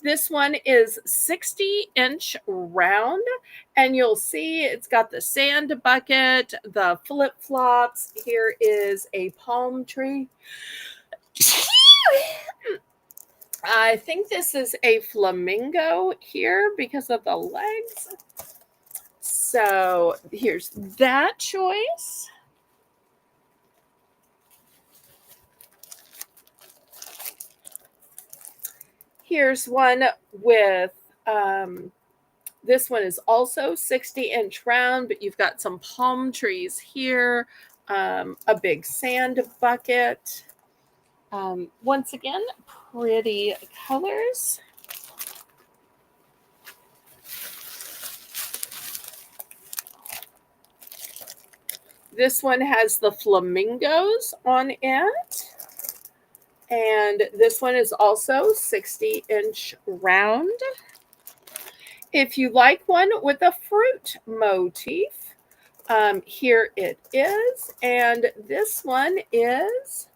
This one is 60-inch round, and you'll see it's got the sand bucket, the flip-flops. Here is a palm tree. I think this is a flamingo here because of the legs. So here's that choice. Here's one with, this one is also 60-inch round, but you've got some palm trees here, a big sand bucket. Once again, pretty colors. This one has the flamingos on it. And this one is also 60-inch round. If you like one with a fruit motif, here it is. And this one is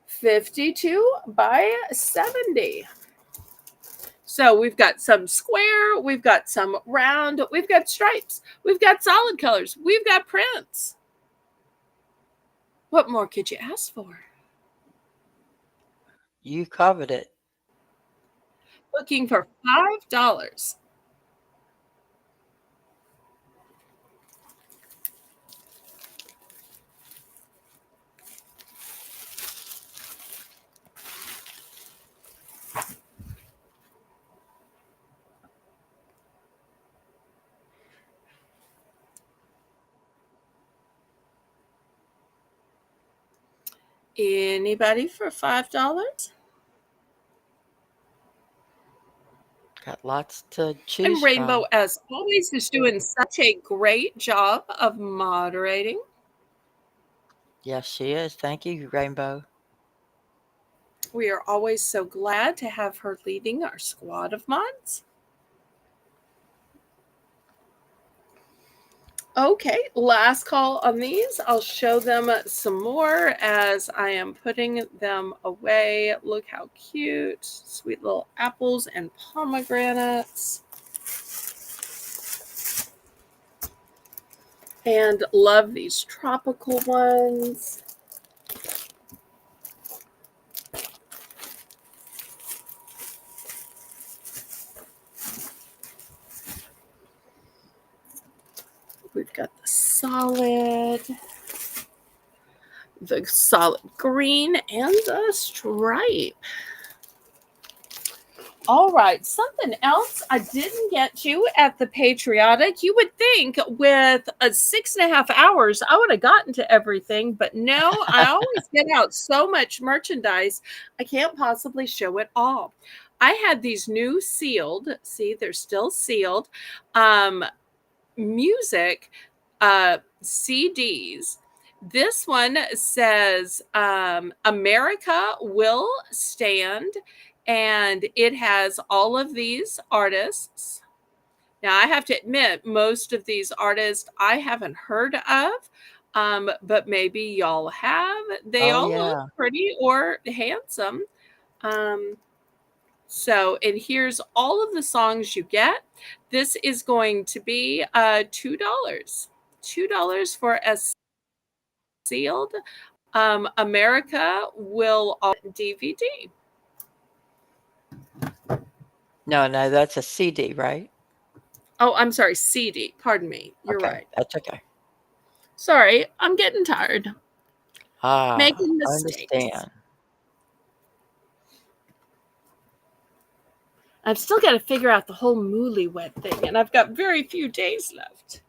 52 by 70. So we've got some square, we've got some round, we've got stripes, we've got solid colors, we've got prints. What more could you ask for? You covered it. Looking for $5. Anybody for $5? Got lots to And choose Rainbow, from. as always, is doing such a great job of moderating. Yes, she is. Thank you, Rainbow. We are always so glad to have her leading our squad of mods. Okay, last call on these. I'll show them some more as I am putting them away. Look how cute. Sweet little apples and pomegranates. And love these tropical ones. We've got the solid green, and the stripe. All right, something else I didn't get to at the Patriotic. You would think with 6.5 hours, I would have gotten to everything, but no, I always get out so much merchandise, I can't possibly show it all. I had these new sealed, see, they're still sealed, music CDs. This one says America Will Stand, and it has all of these artists. Now, I have to admit, most of these artists I haven't heard of, but maybe y'all have. They Oh, all look yeah. pretty or handsome. So, and here's all of the songs you get. This is going to be $2. $2 for a sealed America Will DVD. No, that's a CD, right? Oh, I'm sorry, CD. Pardon me. You're Okay, right. that's okay. Sorry, I'm getting tired. Ah, Making I mistakes. understand. I've still got to figure out the whole newlywed thing, and I've got very few days left.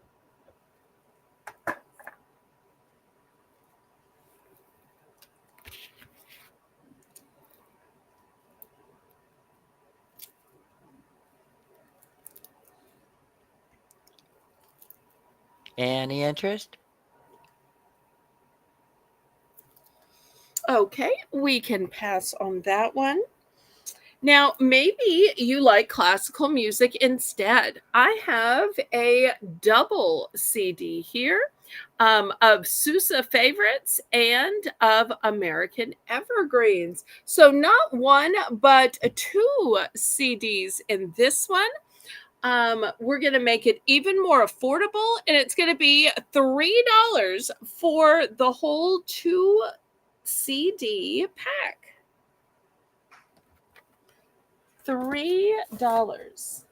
Any interest? Okay, we can pass on that one. Now, maybe you like classical music instead. I have a double CD here of Sousa favorites and of American evergreens. So, not one, but two CDs in this one. We're going to make it even more affordable, and it's going to be $3 for the whole two CD pack. $3.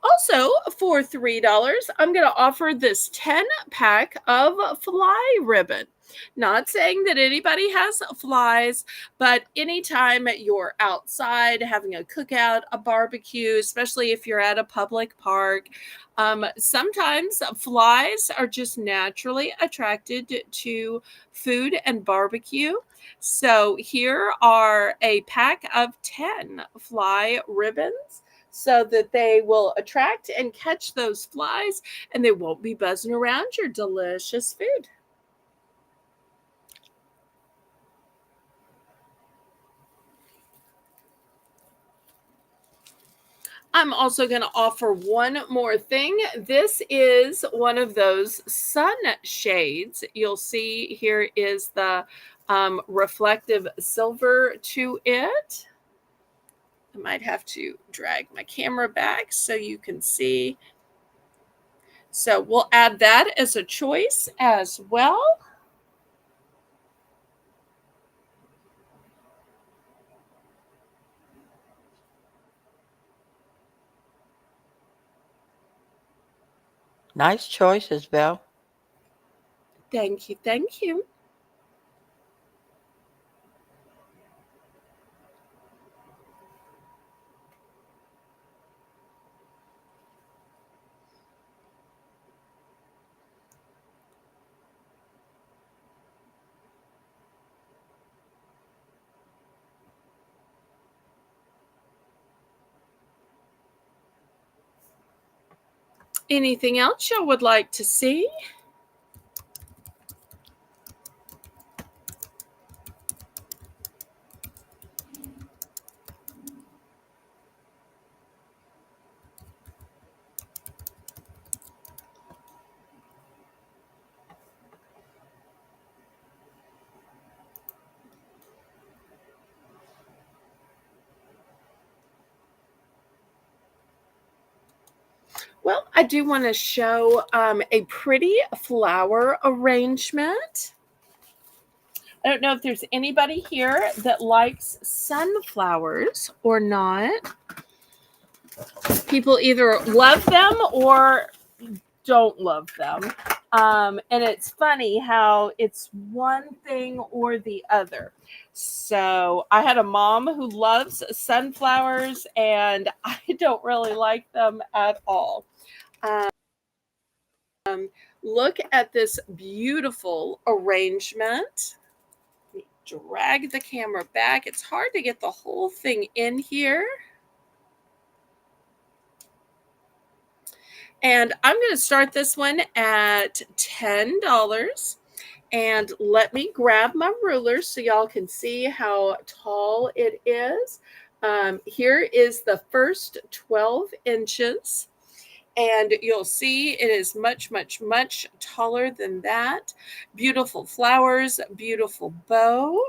Also, for $3, I'm going to offer this 10 pack of fly ribbon. Not saying that anybody has flies, but anytime you're outside having a cookout, a barbecue, especially if you're at a public park, sometimes flies are just naturally attracted to food and barbecue. So here are a pack of 10 fly ribbons so that they will attract and catch those flies and they won't be buzzing around your delicious food. I'm also going to offer one more thing. This is one of those sun shades. You'll see here is the reflective silver to it. I might have to drag my camera back so you can see. So we'll add that as a choice as well. Nice choices, Belle. Thank you. Thank you. Anything else you would like to see? Well, I do want to show a pretty flower arrangement. I don't know if there's anybody here that likes sunflowers or not. People either love them or don't love them. And it's funny how it's one thing or the other. So I had a mom who loves sunflowers, and I don't really like them at all. Look at this beautiful arrangement. Drag the camera back. It's hard to get the whole thing in here. And I'm going to start this one at $10. And let me grab my ruler so y'all can see how tall it is. Here is the first 12 inches. And you'll see it is much, much, much taller than that. Beautiful flowers, beautiful bow.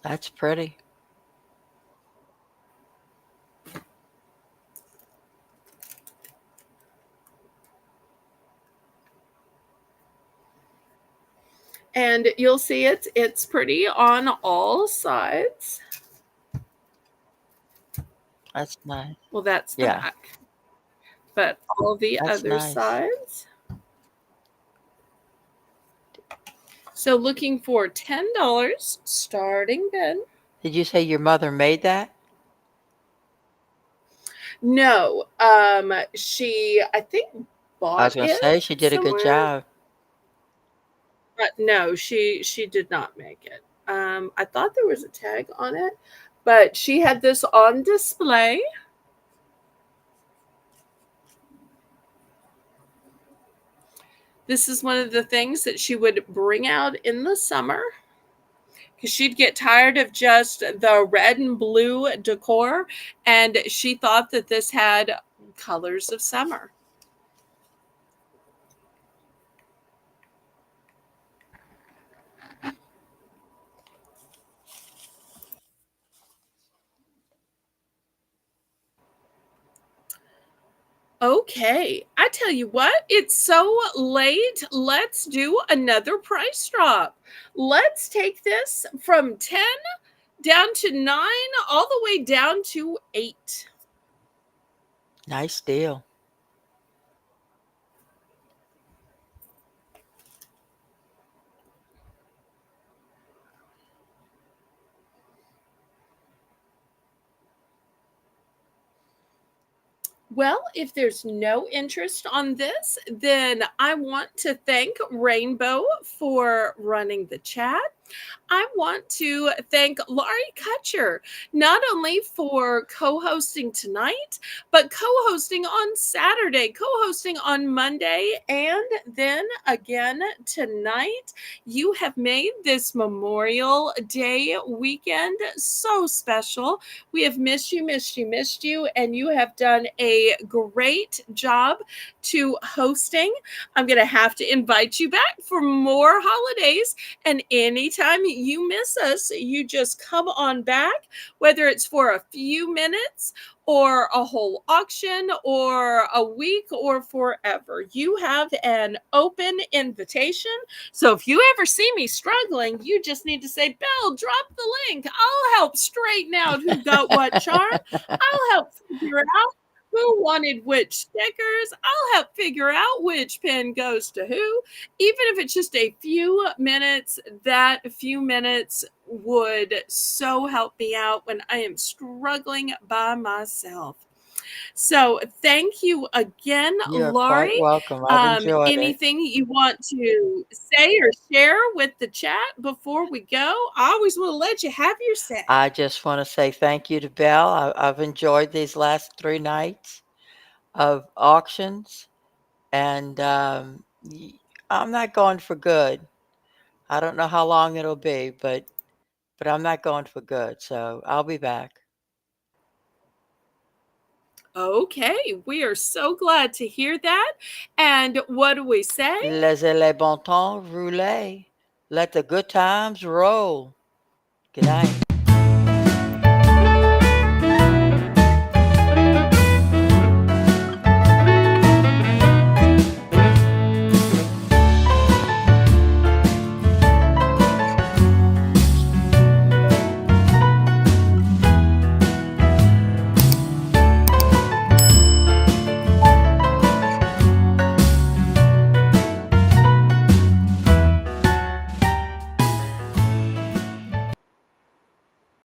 That's pretty. And you'll see it's pretty on all sides. That's nice. Well, that's the Yeah. back. but all the That's other nice. sides. So looking for $10 starting bid. Did you say your mother made that? No, she I think I bought was gonna it say she did a good somewhere, job. but no, she did not make it. I thought there was a tag on it, but she had this on display. This is one of the things that she would bring out in the summer because she'd get tired of just the red and blue decor, and she thought that this had colors of summer. Okay, I tell you what, it's so late. Let's do another price drop. Let's take this from 10 down to 9, all the way down to 8. Nice deal. Well, if there's no interest on this, then I want to thank Rainbow for running the chat. I want to thank Laurie Kutcher, not only for co hosting tonight, but co hosting on Saturday, co hosting on Monday, and then again tonight. You have made this Memorial Day weekend so special. We have missed you, and you have done a great job to hosting. I'm going to have to invite you back for more holidays, and anytime you miss us, you just come on back, whether it's for a few minutes or a whole auction or a week or forever. You have an open invitation. So if you ever see me struggling, you just need to say, Belle, drop the link. I'll help straighten out who got what charm. I'll help figure out who wanted which stickers. I'll help figure out which pin goes to who. Even if it's just a few minutes, that few minutes would so help me out when I am struggling by myself. So thank you again, You're quite Laurie. welcome. I've enjoyed it. Anything you want to say or share with the chat before we go? I always want to let you have your say. I just want to say thank you to Belle. I've enjoyed these last 3 nights of auctions, and I'm not going for good. I don't know how long it'll be, but I'm not going for good. So I'll be back. Okay, we are so glad to hear that. And what do we say? Laissez les bon temps rouler. Let the good times roll. Good night.